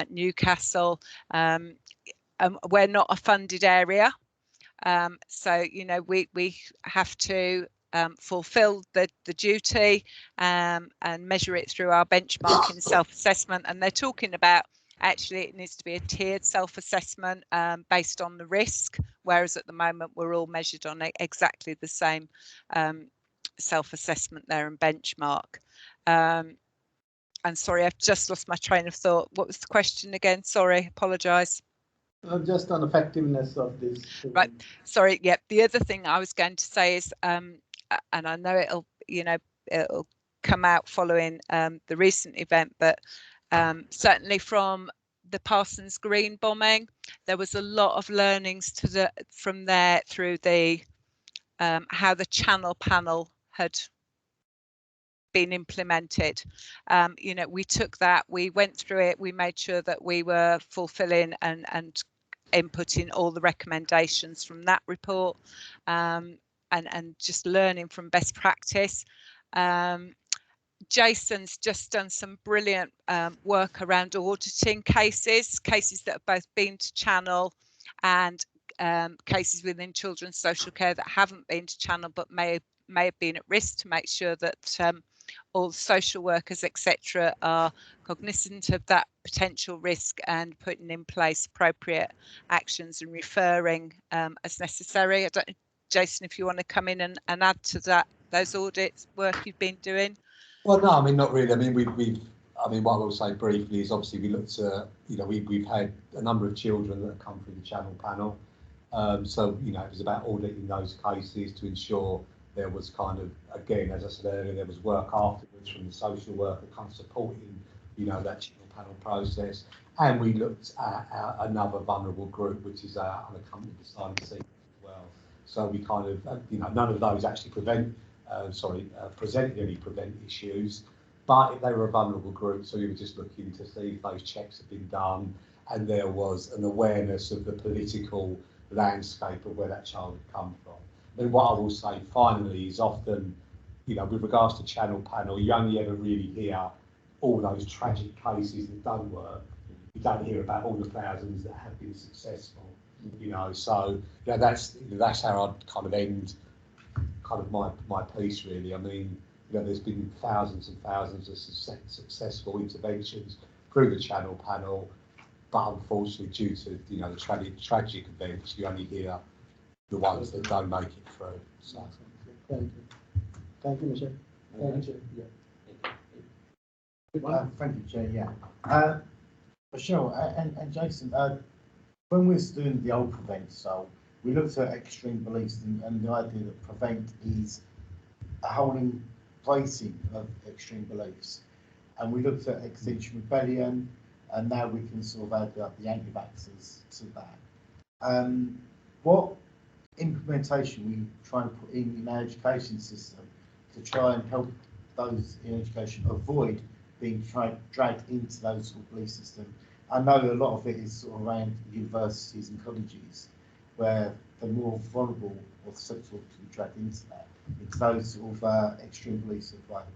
Newcastle. We're not a funded area, so you know we have to fulfill the duty and measure it through our benchmarking self-assessment, and they're talking about actually it needs to be a tiered self-assessment based on the risk, whereas at the moment we're all measured on exactly the same self-assessment there and benchmark. And sorry, I've just lost my train of thought. What was the question again? Sorry, apologise. Just on effectiveness of this. Right, sorry, yeah, the other thing I was going to say is and I know it'll come out following the recent event, but certainly from the Parsons Green bombing, there was a lot of learnings from there through the how the channel panel had been implemented. You know, we took that, we went through it, we made sure that we were fulfilling and inputting all the recommendations from that report, and just learning from best practice. Jason's just done some brilliant work around auditing cases that have both been to channel and cases within children's social care that haven't been to channel but may have been at risk, to make sure that all the social workers, etc., are cognizant of that potential risk and putting in place appropriate actions and referring as necessary. I don't know, Jason, if you want to come in and add to that, those audits work you've been doing. Well, no, I mean, not really. I mean, I mean, what I will say briefly is obviously we looked at, you know, we've had a number of children that have come through the channel panel. So, you know, it was about auditing those cases to ensure there was kind of, again, as I said earlier, there was work afterwards from the social worker kind of supporting, you know, that channel panel process. And we looked at another vulnerable group, which is our unaccompanied asylum seekers as well. So we kind of, you know, none of those actually presented any prevent issues, but they were a vulnerable group, so we were just looking to see if those checks had been done and there was an awareness of the political landscape of where that child had come from. And what I will say finally is often, you know, with regards to channel panel, you only ever really hear all those tragic cases that don't work. You don't hear about all the thousands that have been successful, you know. So, you know, that's how I'd kind of end kind of my piece, really. I mean, you know, there's been thousands and thousands of successful interventions through the channel panel, but unfortunately, due to, you know, the tragic events, you only hear the ones that don't make it through. So. Thank you, Michelle. Thank you, Chair. Thank you, Chair. Yeah. Michelle and Jason, when we was doing the old prevent, so we looked at extreme beliefs and the idea that prevent is a whole embracing of extreme beliefs. And we looked at Extinction Rebellion, and now we can sort of add the anti-vaxxers to that. What implementation we try and put in our education system to try and help those in education avoid being dragged into those sort of belief systems? I know a lot of it is sort of around universities and colleges, where the more vulnerable or susceptible to be dragged into that. It's those sort of extreme beliefs of like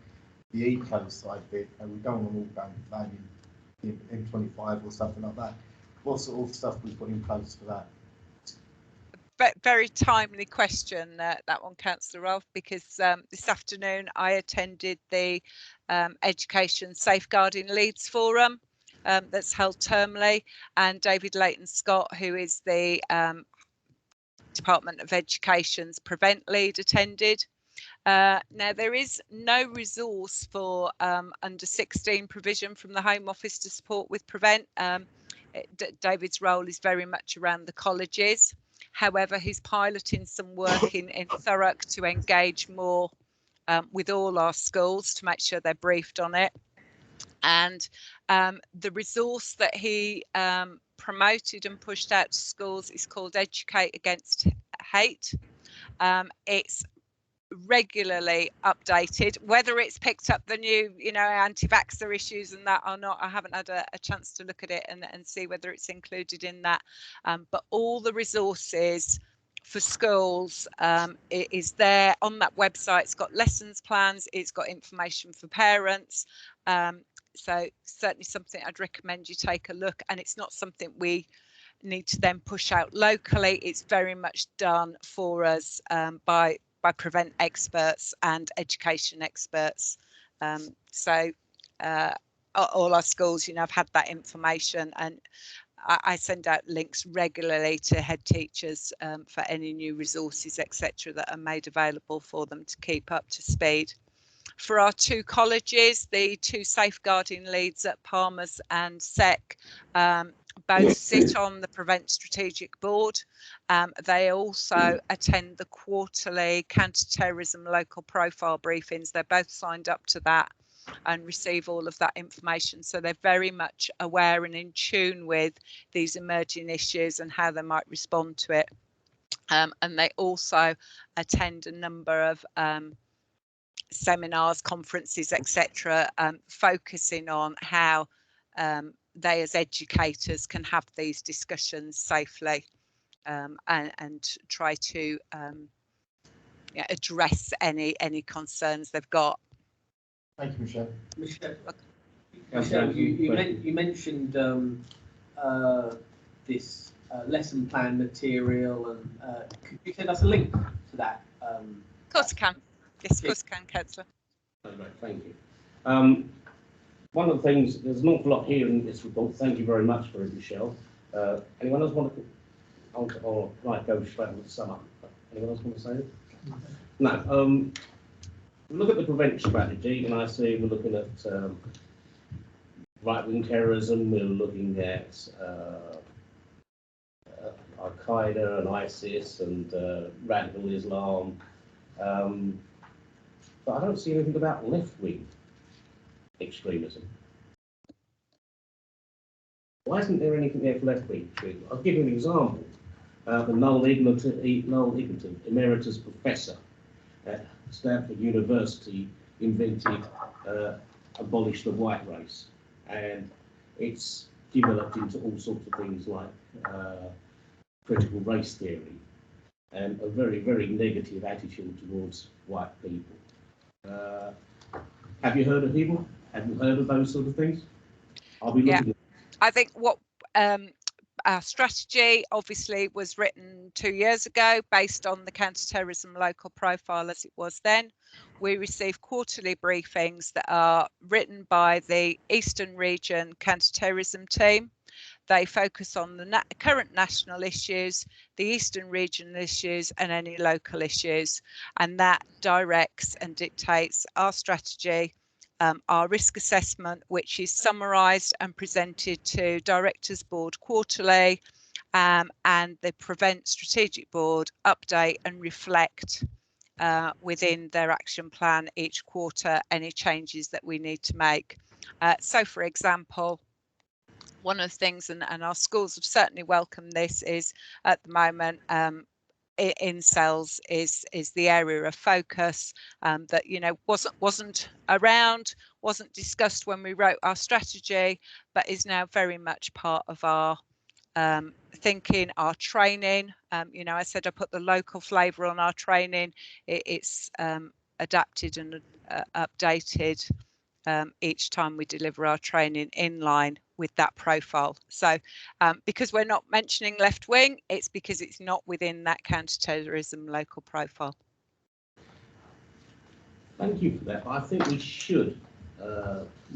the eco side of it, and we don't want all going value in M25 or something like that. What sort of stuff we put in place for that? Very timely question, that one, Councillor Rolfe, because this afternoon I attended the Education Safeguarding Leads Forum that's held termly, and David Leighton-Scott, who is the Department of Education's Prevent Lead, attended. Now, there is no resource for under 16 provision from the Home Office to support with Prevent. David's role is very much around the colleges. However, he's piloting some work in Thurrock to engage more with all our schools to make sure they're briefed on it. And the resource that he promoted and pushed out to schools is called Educate Against Hate. It's regularly updated. Whether it's picked up the new, you know, anti-vaxxer issues and that or not, I haven't had a chance to look at it and see whether it's included in that. But all the resources for schools is there on that website. It's got lessons plans, it's got information for parents. So certainly something I'd recommend you take a look, and it's not something we need to then push out locally. It's very much done for us by Prevent experts and education experts. So all our schools, you know, have had that information, and I send out links regularly to head teachers for any new resources, etc., that are made available for them to keep up to speed. For our two colleges, the two safeguarding leads at Palmer's and SEC both sit on the Prevent Strategic Board. They also attend the quarterly counter-terrorism local profile briefings. They're both signed up to that and receive all of that information. So they're very much aware and in tune with these emerging issues and how they might respond to it. And they also attend a number of seminars, conferences, etc., focusing on how they as educators can have these discussions safely and try to address any concerns they've got. Thank you, Michelle. Michelle, you mentioned this lesson plan material, and could you send us a link to that? Of course I can. Yes, of course I can, Councillor. Right, thank you. One of the things, there's an awful lot here in this report. Thank you very much for it, Michelle. Anyone else want to, or might go straight on to sum up? Anyone else want to say it? No. Look at the prevention strategy, and I see we're looking at right-wing terrorism. We're looking at Al-Qaeda and ISIS and radical Islam. But I don't see anything about left-wing extremism. Why isn't there anything there for left-wing extremism? I'll give you an example. The Noel Egerton, Emeritus Professor at Stanford University, invented Abolish the White Race. And it's developed into all sorts of things like critical race theory and a very, very negative attitude towards white people. Have you heard of him? Have you heard of those sort of things? I'll be looking at. I think what our strategy obviously was written 2 years ago based on the counter-terrorism local profile as it was then. We receive quarterly briefings that are written by the Eastern Region counter-terrorism team. They focus on the current national issues, the Eastern regional issues and any local issues, and that directs and dictates our strategy, our risk assessment, which is summarised and presented to Directors Board quarterly, and the Prevent Strategic Board update and reflect within their action plan each quarter any changes that we need to make. So, for example, one of the things, and our schools have certainly welcomed this, is at the moment incels is the area of focus that wasn't around, wasn't discussed when we wrote our strategy, but is now very much part of our thinking, our training. I said I put the local flavour on our training. It's adapted and updated each time we deliver our training in line with that profile. So because we're not mentioning left wing, it's because it's not within that counter-terrorism local profile. Thank you for that. I think we should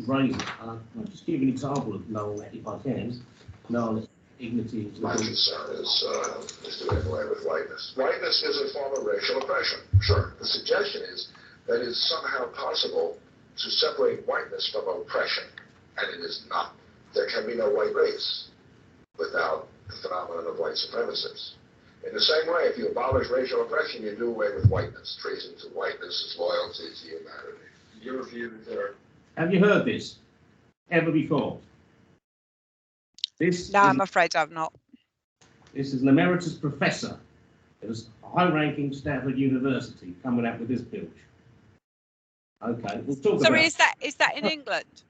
raise it. I'll just give you an example of Noel, if I can. Noel Egerton. My concern is doing away with whiteness. Whiteness is a form of racial oppression. Sure. The suggestion is that it's somehow possible to separate whiteness from oppression, and it is not. There can be no white race without the phenomenon of white supremacists. In the same way, if you abolish racial oppression, you do away with whiteness. Treason to whiteness is loyalty to humanity. Your view there. Have you heard this ever before? No, I'm afraid I've not. This is an emeritus professor. It was a high-ranking Stanford University coming out with this bilge. Okay, we'll talk about. Sorry, is that in England?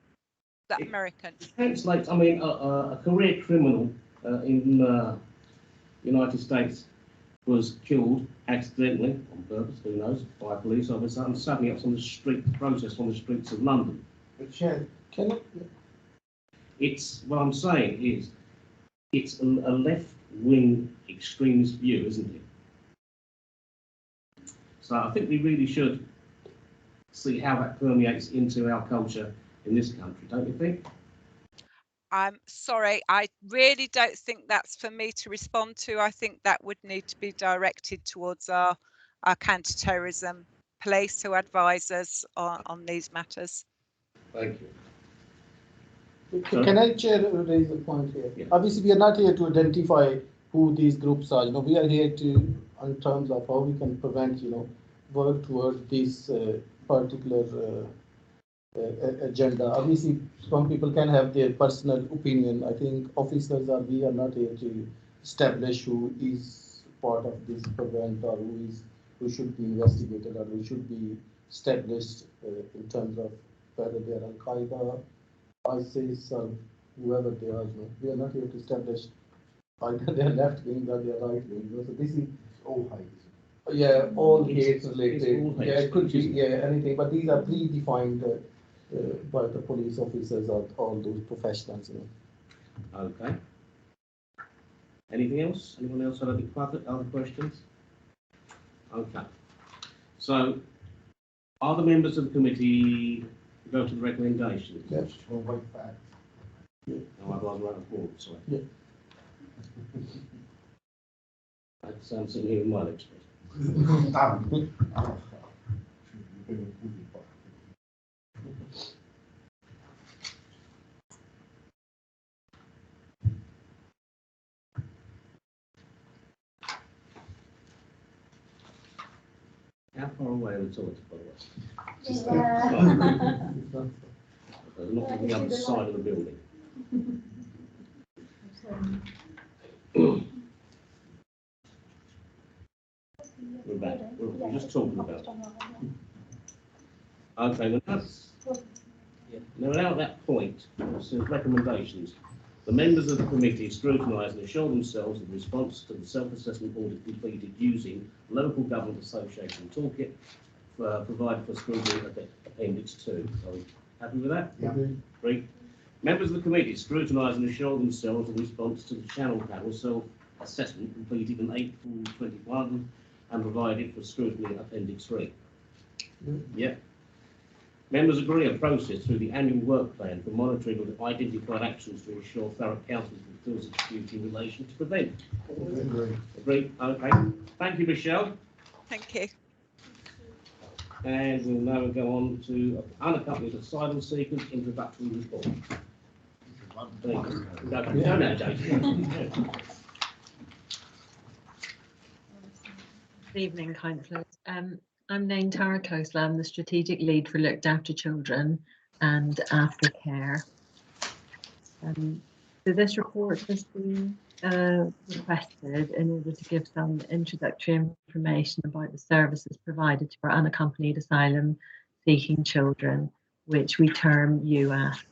That American? It translates. I mean, a career criminal in the United States was killed accidentally, on purpose, who knows, by a police officer, and suddenly it's on the street, protest on the streets of London. But Chair, can it? It's what I'm saying is, it's a left-wing extremist view, isn't it? So I think we really should see how that permeates into our culture in this country, don't you think? I'm sorry, I really don't think that's for me to respond to. I think that would need to be directed towards our counter-terrorism police who advise us on these matters. Thank you. Can I, Chair, raise a point here? Yeah. Obviously, we are not here to identify who these groups are. We are here to, in terms of how we can prevent, work towards this particular agenda. Obviously, some people can have their personal opinion. I think we are not here to establish who is part of this prevent or who should be investigated or who should be established in terms of whether they are Al-Qaeda, ISIS, or whoever they are. We are not here to establish either they are left wing or they are right wing. So this is all hate. Yeah, all hate related. Yeah, it could be anything, but these are predefined by the police officers or all those professionals. Okay. Anything else? Anyone else have any other questions? Okay. So, are the members of the committee go to the recommendations? Yes. We'll wait for that. No, I'd rather have a board, sorry. Yeah. That's sitting here in my lecture. Done. How far away are the toilets, by the way? They're not on the other side of the building. We're back. We're just talking about it. Okay, now at that point, it says recommendations. The members of the committee scrutinise and assure themselves of the response to the self-assessment audit completed using Local Government Association Toolkit provided for scrutiny at Appendix 2. Are we happy with that? Yeah. Great. Members of the committee scrutinise and assure themselves of the response to the Channel Panel self-assessment completed in April 21 and provided for scrutiny at Appendix 3. Yeah. Members agree a process through the annual work plan for monitoring of identified actions to ensure Thurrock Council fulfils its duty in relation to prevent. Agree. Okay. Thank you, Michelle. Thank you. And we'll now go on to unaccompanied asylum seekers introductory report. Please. No, Jason. Good evening, councillors. I'm named Thurrock. I'm the strategic lead for looked after children and aftercare. So this report has been requested in order to give some introductory information about the services provided to our unaccompanied asylum seeking children, which we term UASC.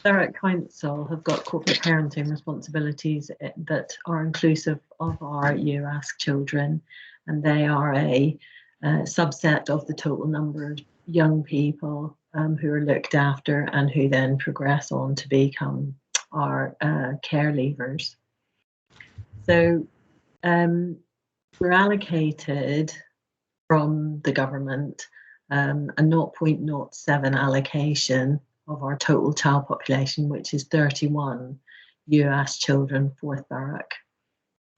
Thurrock Council have got corporate parenting responsibilities that are inclusive of our UASC children, and they are a subset of the total number of young people who are looked after and who then progress on to become our care leavers. So we're allocated from the government a 0.07 allocation of our total child population, which is 31 UASC children for Thurrock.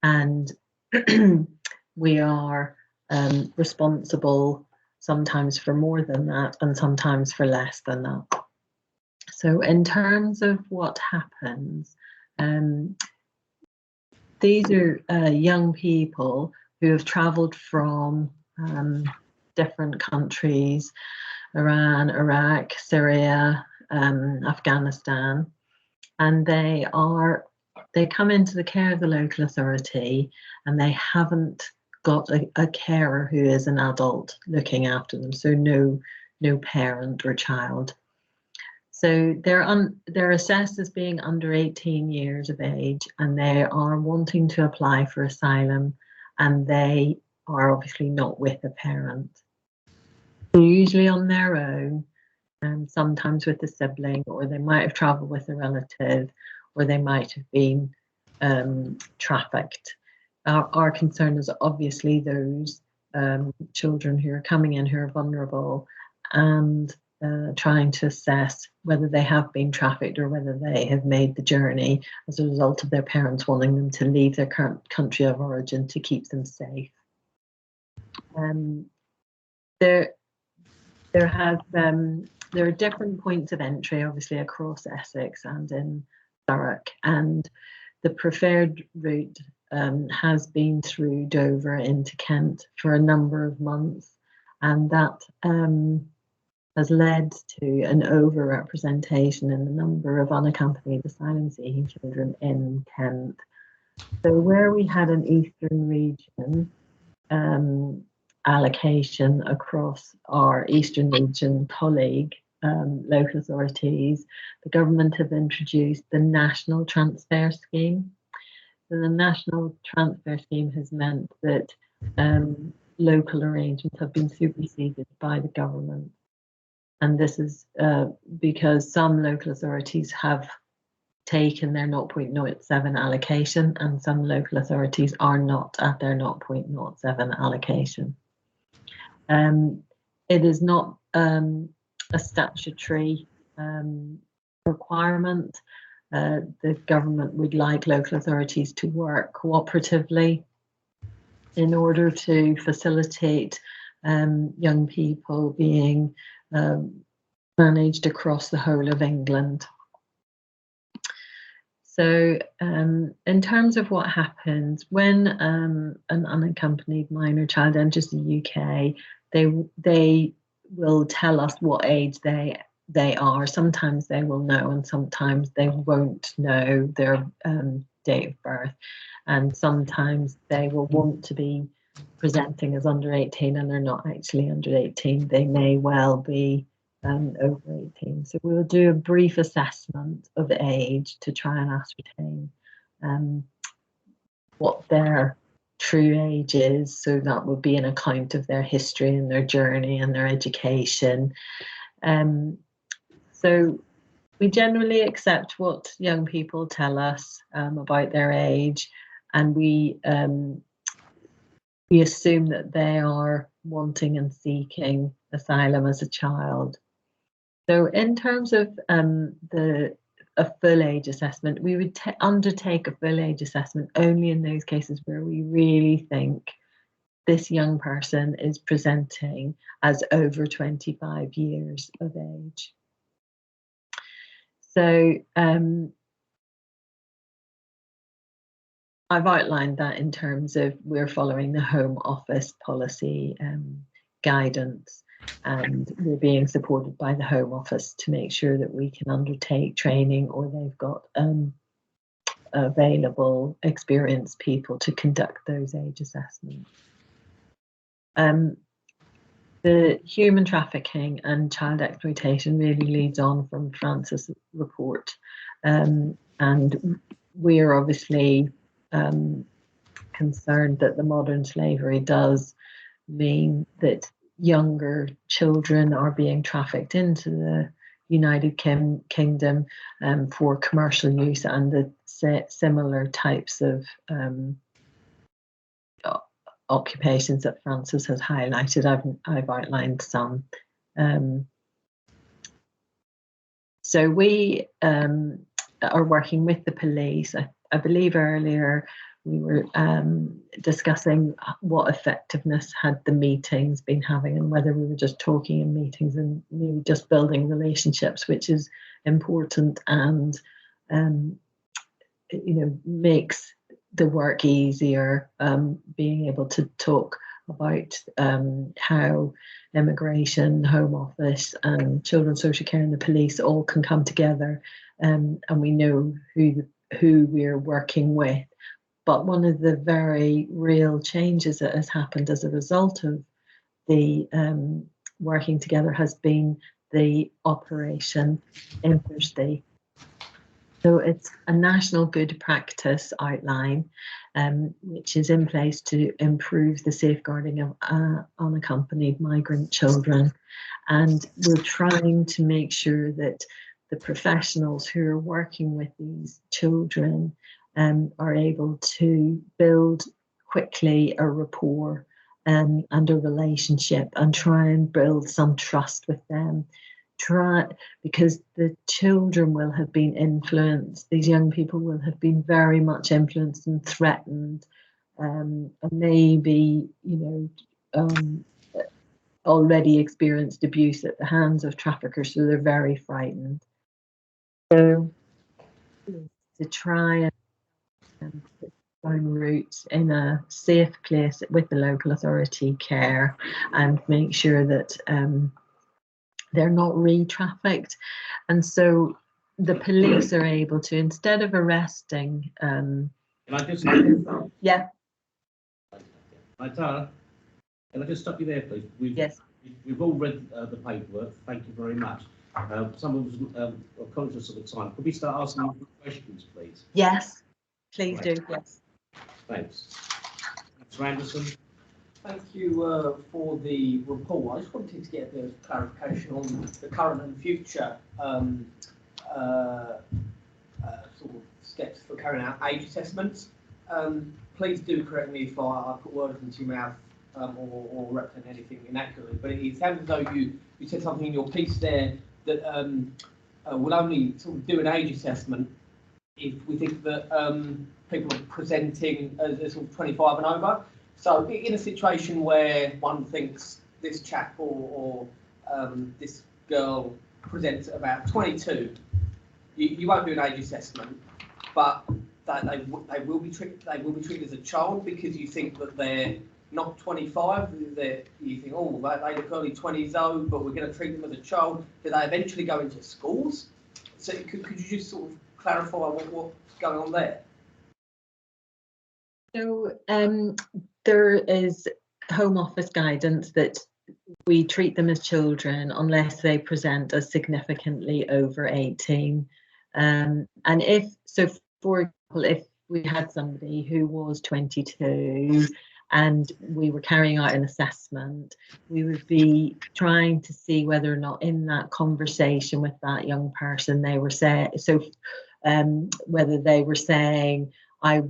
And we are responsible sometimes for more than that and sometimes for less than that. So in terms of what happens, these are young people who have travelled from different countries, Iran, Iraq, Syria, Afghanistan, and they come into the care of the local authority and they haven't got a carer who is an adult looking after them, so no parent or child. So they're assessed as being under 18 years of age, and they are wanting to apply for asylum, and they are obviously not with a parent. They're usually on their own, and sometimes with a sibling, or they might have travelled with a relative, or they might have been trafficked. Our concern is obviously those children who are coming in who are vulnerable, and trying to assess whether they have been trafficked or whether they have made the journey as a result of their parents wanting them to leave their current country of origin to keep them safe. There are different points of entry, obviously, across Essex and in Thurrock, and the preferred route has been through Dover into Kent for a number of months, and that has led to an over-representation in the number of unaccompanied asylum-seeking children in Kent. So where we had an Eastern region allocation across our Eastern region colleague local authorities, the government have introduced the National Transfer Scheme. So the National Transfer Scheme has meant that local arrangements have been superseded by the government. And this is because some local authorities have taken their 0.07 allocation and some local authorities are not at their 0.07 allocation. It is not a statutory requirement. The government would like local authorities to work cooperatively in order to facilitate young people being managed across the whole of England. So in terms of what happens when an unaccompanied minor child enters the UK, they will tell us what age they are. Sometimes they will know and sometimes they won't know their date of birth, and sometimes they will want to be presenting as under 18 and they're not actually under 18. They may well be over 18. So we'll do a brief assessment of age to try and ascertain what their true age is. So that would be an account of their history and their journey and their education. So we generally accept what young people tell us about their age, and we assume that they are wanting and seeking asylum as a child. So in terms of a full age assessment, we would undertake a full age assessment only in those cases where we really think this young person is presenting as over 25 years of age. So I've outlined that in terms of we're following the Home Office policy guidance, and we're being supported by the Home Office to make sure that we can undertake training, or they've got available experienced people to conduct those age assessments. The human trafficking and child exploitation really leads on from Frances' report, and we are obviously concerned that the modern slavery does mean that younger children are being trafficked into the United Kingdom for commercial use, and the similar types of occupations that Frances has highlighted. I've outlined some. So we are working with the police. I believe earlier we were discussing what effectiveness had the meetings been having, and whether we were just talking in meetings and maybe just building relationships, which is important and makes the work easier, being able to talk about how immigration, Home Office and Children's Social Care and the police all can come together, and we know who we're working with. But one of the very real changes that has happened as a result of the working together has been the Operation Interstate. So it's a national good practice outline, which is in place to improve the safeguarding of unaccompanied migrant children. And we're trying to make sure that the professionals who are working with these children are able to build quickly a rapport and a relationship, and try and build some trust with them. Because the children will have been influenced, these young people will have been very much influenced and threatened, and maybe, already experienced abuse at the hands of traffickers, so they're very frightened. So to try and put down roots in a safe place with the local authority care, and make sure that they're not re-trafficked. And so the police are able to, instead of arresting... Can I just... Yeah. Hi, Tara. Can I just stop you there, please? Yes. We've all read the paperwork. Thank you very much. Some of us are conscious of the time. Could we start asking you questions, please? Yes, please do. Yes. Thanks. Mr. Anderson? Thank you for the report. I just wanted to get a bit of clarification on the current and future sort of steps for carrying out age assessments. Please do correct me if I put words into your mouth or represent anything inaccurately, but it sounds as though you said something in your piece there that we'll only sort of do an age assessment if we think that people are presenting as sort of 25 and over. So in a situation where one thinks this chap or this girl presents at about 22, you won't do an age assessment, but they will be treated as a child because you think that they're not 25. You think, oh, they look early 20s though, but we're going to treat them as a child. Do they eventually go into schools? So could you just sort of clarify what's going on there? So there is Home Office guidance that we treat them as children unless they present as significantly over 18. And if, so for example, if we had somebody who was 22 and we were carrying out an assessment, we would be trying to see whether or not in that conversation with that young person they were saying, whether they were saying, I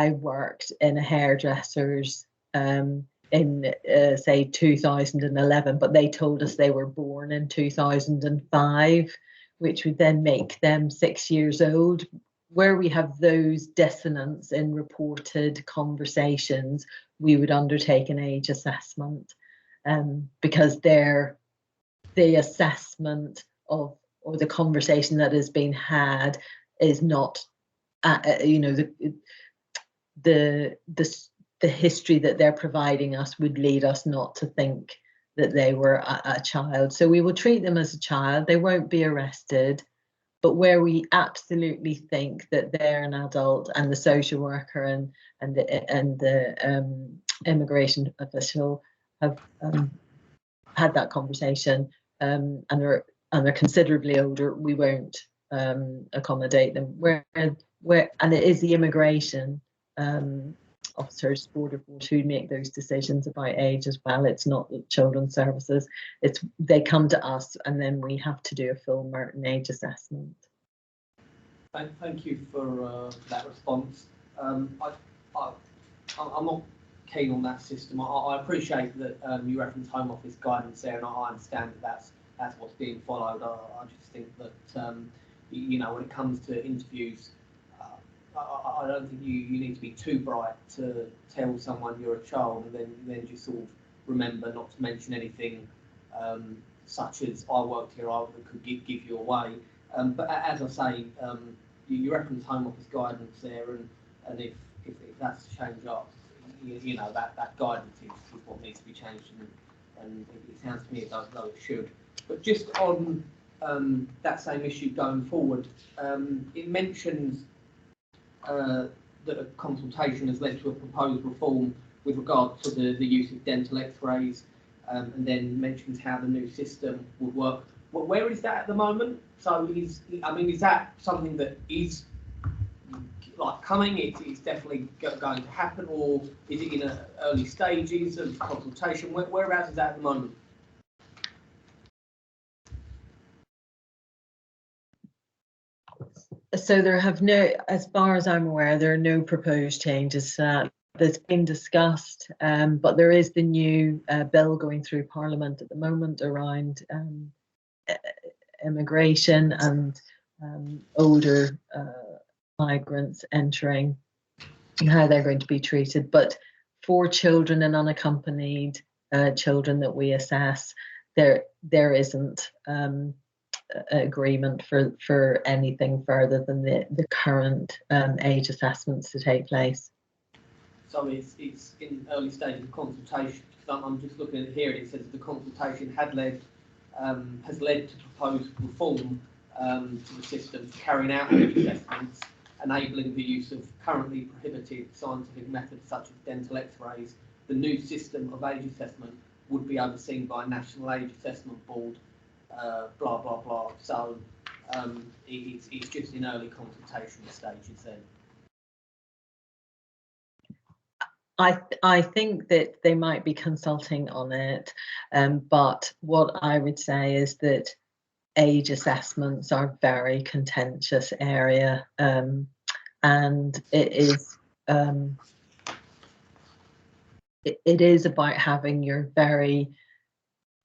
worked in a hairdresser's in say 2011, but they told us they were born in 2005, which would then make them 6 years old. Where we have those dissonance in reported conversations, we would undertake an age assessment, because the assessment of or the conversation that has been had is not, the history that they're providing us would lead us not to think that they were a child. So we will treat them as a child. They won't be arrested, but where we absolutely think that they're an adult and the social worker and the immigration official have had that conversation, and they're considerably older, we won't accommodate them. Where and it is the immigration officers, border force, who make those decisions about age as well. It's not the children's services. It's they come to us and then we have to do a full Merton age assessment. Thank you for that response. I'm not keen on that system. I appreciate that you reference Home Office guidance there, and I understand that that's what's being followed. I just think that when it comes to interviews, I don't think you need to be too bright to tell someone you're a child and then just sort of remember not to mention anything such as I worked here, that could give you away. But as I say, you reference Home Office guidance there, and if that's to change up, that guidance is what needs to be changed, and it sounds to me as though it should. But just on that same issue going forward, it mentions that a consultation has led to a proposed reform with regard to the use of dental x-rays, and then mentions how the new system would work. Well, where is that at the moment? So is that something that is like coming? It's definitely going to happen, or is it in early stages of consultation? Whereabouts is that at the moment? So there have no, as far as I'm aware, there are no proposed changes that's been discussed, but there is the new bill going through Parliament at the moment around immigration and older migrants entering and how they're going to be treated. But for children and unaccompanied children that we assess, there isn't agreement for anything further than the current age assessments to take place. So it's in early stages of consultation. I'm just looking at it here. It says the consultation has led to proposed reform to the system for carrying out age assessments, enabling the use of currently prohibited scientific methods such as dental x-rays. The new system of age assessment would be overseen by a National Age Assessment Board, blah, blah, blah. So it's just in early consultation stages then. I think that they might be consulting on it, but what I would say is that age assessments are a very contentious area, and it is about having your very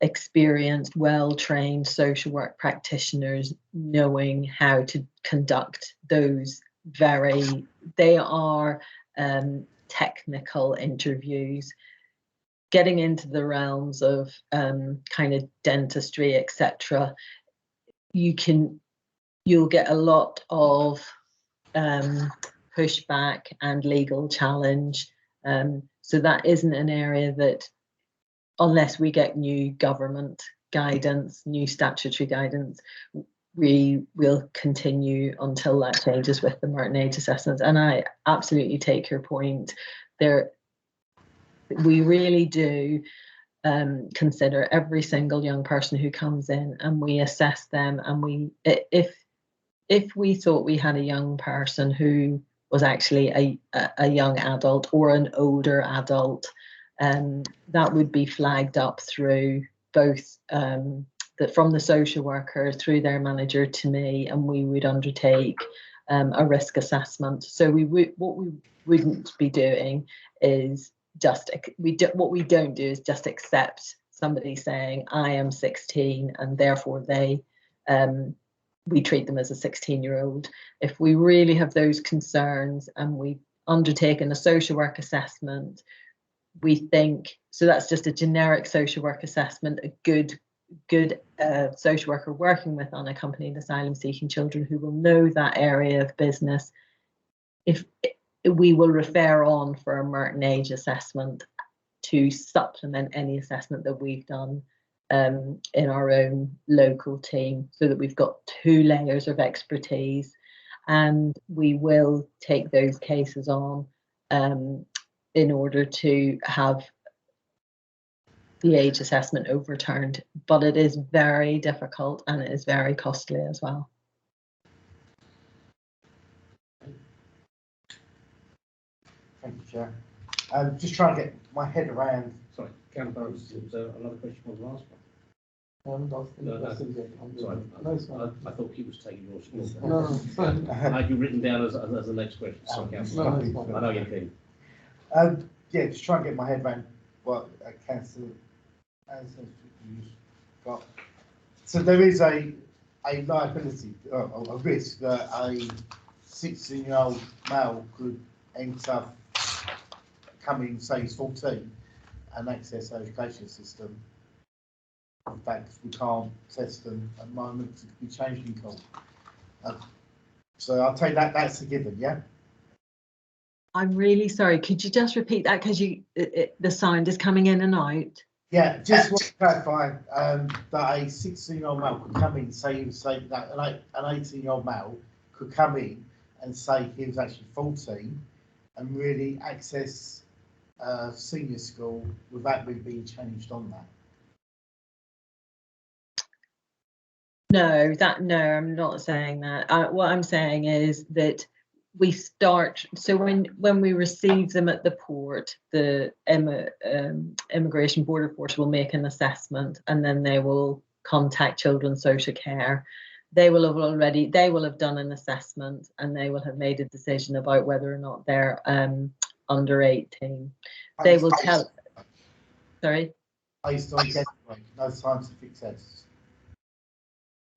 experienced, well-trained social work practitioners knowing how to conduct those they are technical interviews, getting into the realms of kind of dentistry, etc. You'll get a lot of pushback and legal challenge. So that isn't an area that, unless we get new government guidance, new statutory guidance, we will continue until that changes with the Martin age assessments. And I absolutely take your point. We really do consider every single young person who comes in, and we assess them. And if we thought we had a young person who was actually a young adult or an older adult, that would be flagged up through both from the social worker through their manager to me, and we would undertake a risk assessment. So what we wouldn't be doing is what we don't do is just accept somebody saying I am 16 and therefore we treat them as a 16-year-old. If we really have those concerns and we've undertaken a social work assessment, we think, so that's just a generic social work assessment, a good social worker working with unaccompanied asylum seeking children who will know that area of business, if we will refer on for a Merton age assessment to supplement any assessment that we've done in our own local team, so that we've got 2 layers of expertise, and we will take those cases on in order to have the age assessment overturned. But it is very difficult and it is very costly as well. Thank you, Chair. I'm just trying to get my head around. Sorry, Councillor, another question was the last one. I haven't asked any No, questions yet. Sorry, No, it's fine. I thought he was taking yours. No, it's fine. I had you written down as the next question. Sorry, Councillor. No, it's fine. I know you're keen. Yeah, just trying to get my head around what Councillor you've got. So there is a liability, a risk that a 16-year-old male could enter, come in, say he's 14, and access the education system. In fact, we can't test them at the moment, it could be changed in court. So I'll tell you that's a given, yeah? I'm really sorry, could you just repeat that, because the sound is coming in and out? Yeah, just want to clarify that a 16-year-old male could come in, say that an 18-year-old male could come in and say he was actually 14 and really access senior school without really being changed on that. No, I'm not saying that. What I'm saying is that we start, so when we receive them at the port, the Immigration Border Force will make an assessment, and then they will contact Children's Social Care. They will have done an assessment, and they will have made a decision about whether or not they're under 18. They will tell. Sorry. Based on no scientific tests.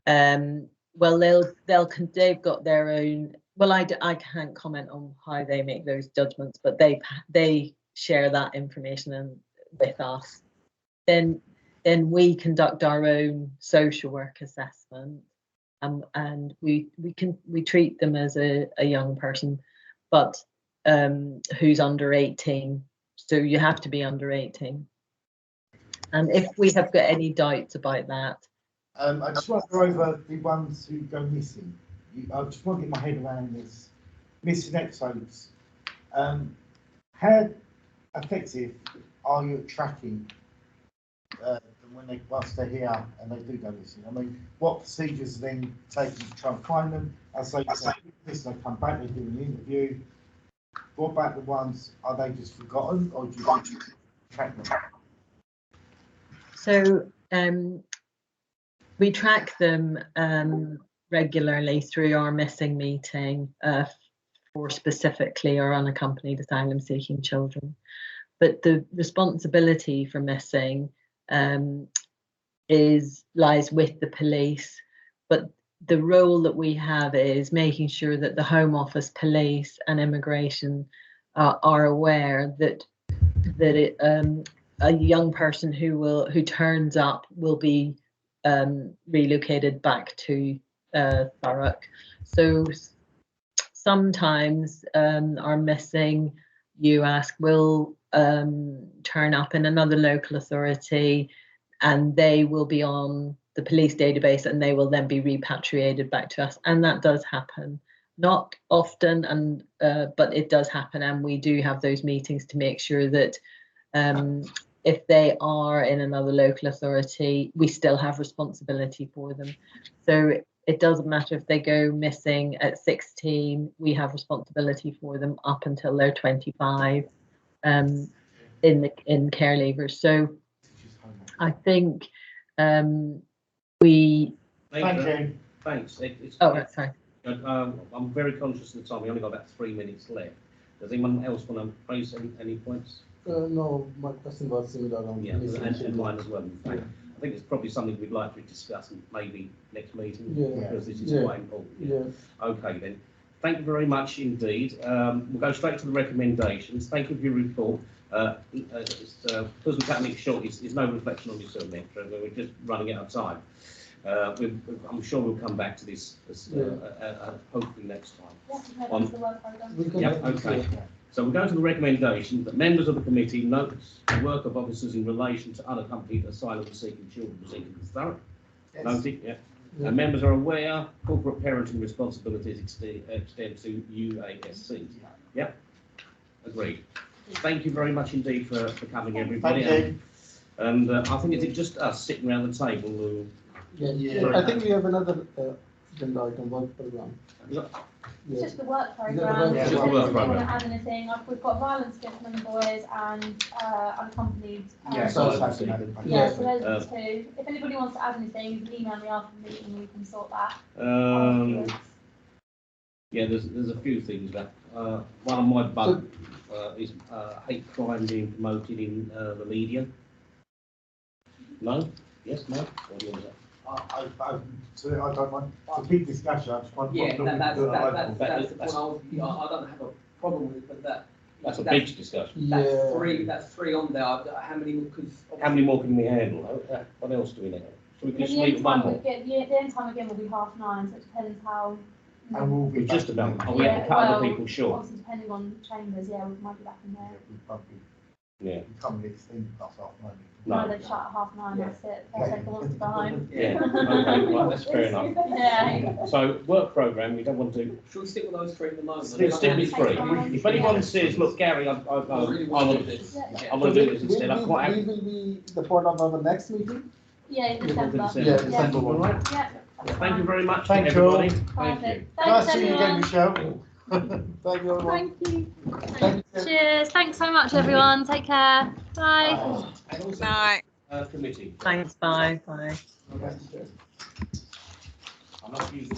Well, they've got their own. Well, I can't comment on how they make those judgments, but they share that information with us. Then we conduct our own social work assessment, and we treat them as a young person, but who's under 18. So you have to be under 18. And if we have got any doubts about that. I just want to go over the ones who go missing. I just want to get my head around this. Missing episodes. How effective are you at tracking once they're here and they do go missing? I mean, what procedures are then taken to try and find them? As they say, they come back, they do an interview. What about the ones, are they just forgotten or do you track them? So we track them regularly through our missing meeting for specifically our unaccompanied asylum seeking children. But the responsibility for missing lies with the police, but the role that we have is making sure that the Home Office, police and immigration are aware that a young person who turns up will be relocated back to Thurrock. So sometimes our missing, you ask, will turn up in another local authority, and they will be on the police database and they will then be repatriated back to us. And that does happen. Not often, and but it does happen, and we do have those meetings to make sure that if they are in another local authority, we still have responsibility for them. So it doesn't matter if they go missing at 16, we have responsibility for them up until they're 25 in care leavers. So I think we. Thank you. Thanks. Sorry. I'm very conscious of the time. We only got about 3 minutes left. Does anyone else want to raise any points? No, my question was similar on and mine as well. In fact, I think it's probably something we'd like to discuss maybe next meeting because this is quite important. Okay then. Thank you very much indeed. We'll go straight to the recommendations. Thank you for your report. Because we're cutting it short, it's no reflection on yourself, Nectar. We're just running out of time. I'm sure we'll come back to this hopefully next time. Okay. So we'll go to the recommendation that members of the committee notes the work of officers in relation to unaccompanied asylum-seeking children presented in Thurrock. Yes. Noted, and members are aware corporate parenting responsibilities extend to UASC. Yeah, agreed. Thank you very much indeed for coming, everybody. Thank you. And I think it's just us sitting around the table. I think we have another agenda item, work program. It's just the work programme. Just the If work you want programme. to add anything, we've got violence against men and boys and unaccompanied. So so those are the two. If anybody wants to add anything, you can email me after the meeting and we can sort that. There's a few things that one of my bugs is hate crime being promoted in the media. No? Yes? No? What do you want to say? I don't want a big discussion. I just want that's the one I don't have a problem with, but that's a big discussion. That's three on there. How many more? How many more can we handle? What else do we need? So we can just meet one more. The end time again will be 9:30, so it depends how. And we'll be just about. We have to cut other people short. Obviously, depending on chambers, we might be back in there. We come and extend us off, maybe. No, they shut at 9:30. That's it. Caretaker wants to go home. Okay, right, that's fair enough. So work programme, we don't want to. Should we stick with those three at the moment? Stick with three. If anyone says, look, Gary, I want to do this. I want to do this instead. I'm quite happy. Will be the part of our next meeting? Yeah, in December. December. All right. Yeah. Thank you very much, Thank everybody. you. Thank you. Nice to see you again, Michelle. Thank you, everyone. Thank you. Cheers. Thanks so much, everyone. Take care. Bye. Night. Committee. Thanks. Bye. Bye. I'm not using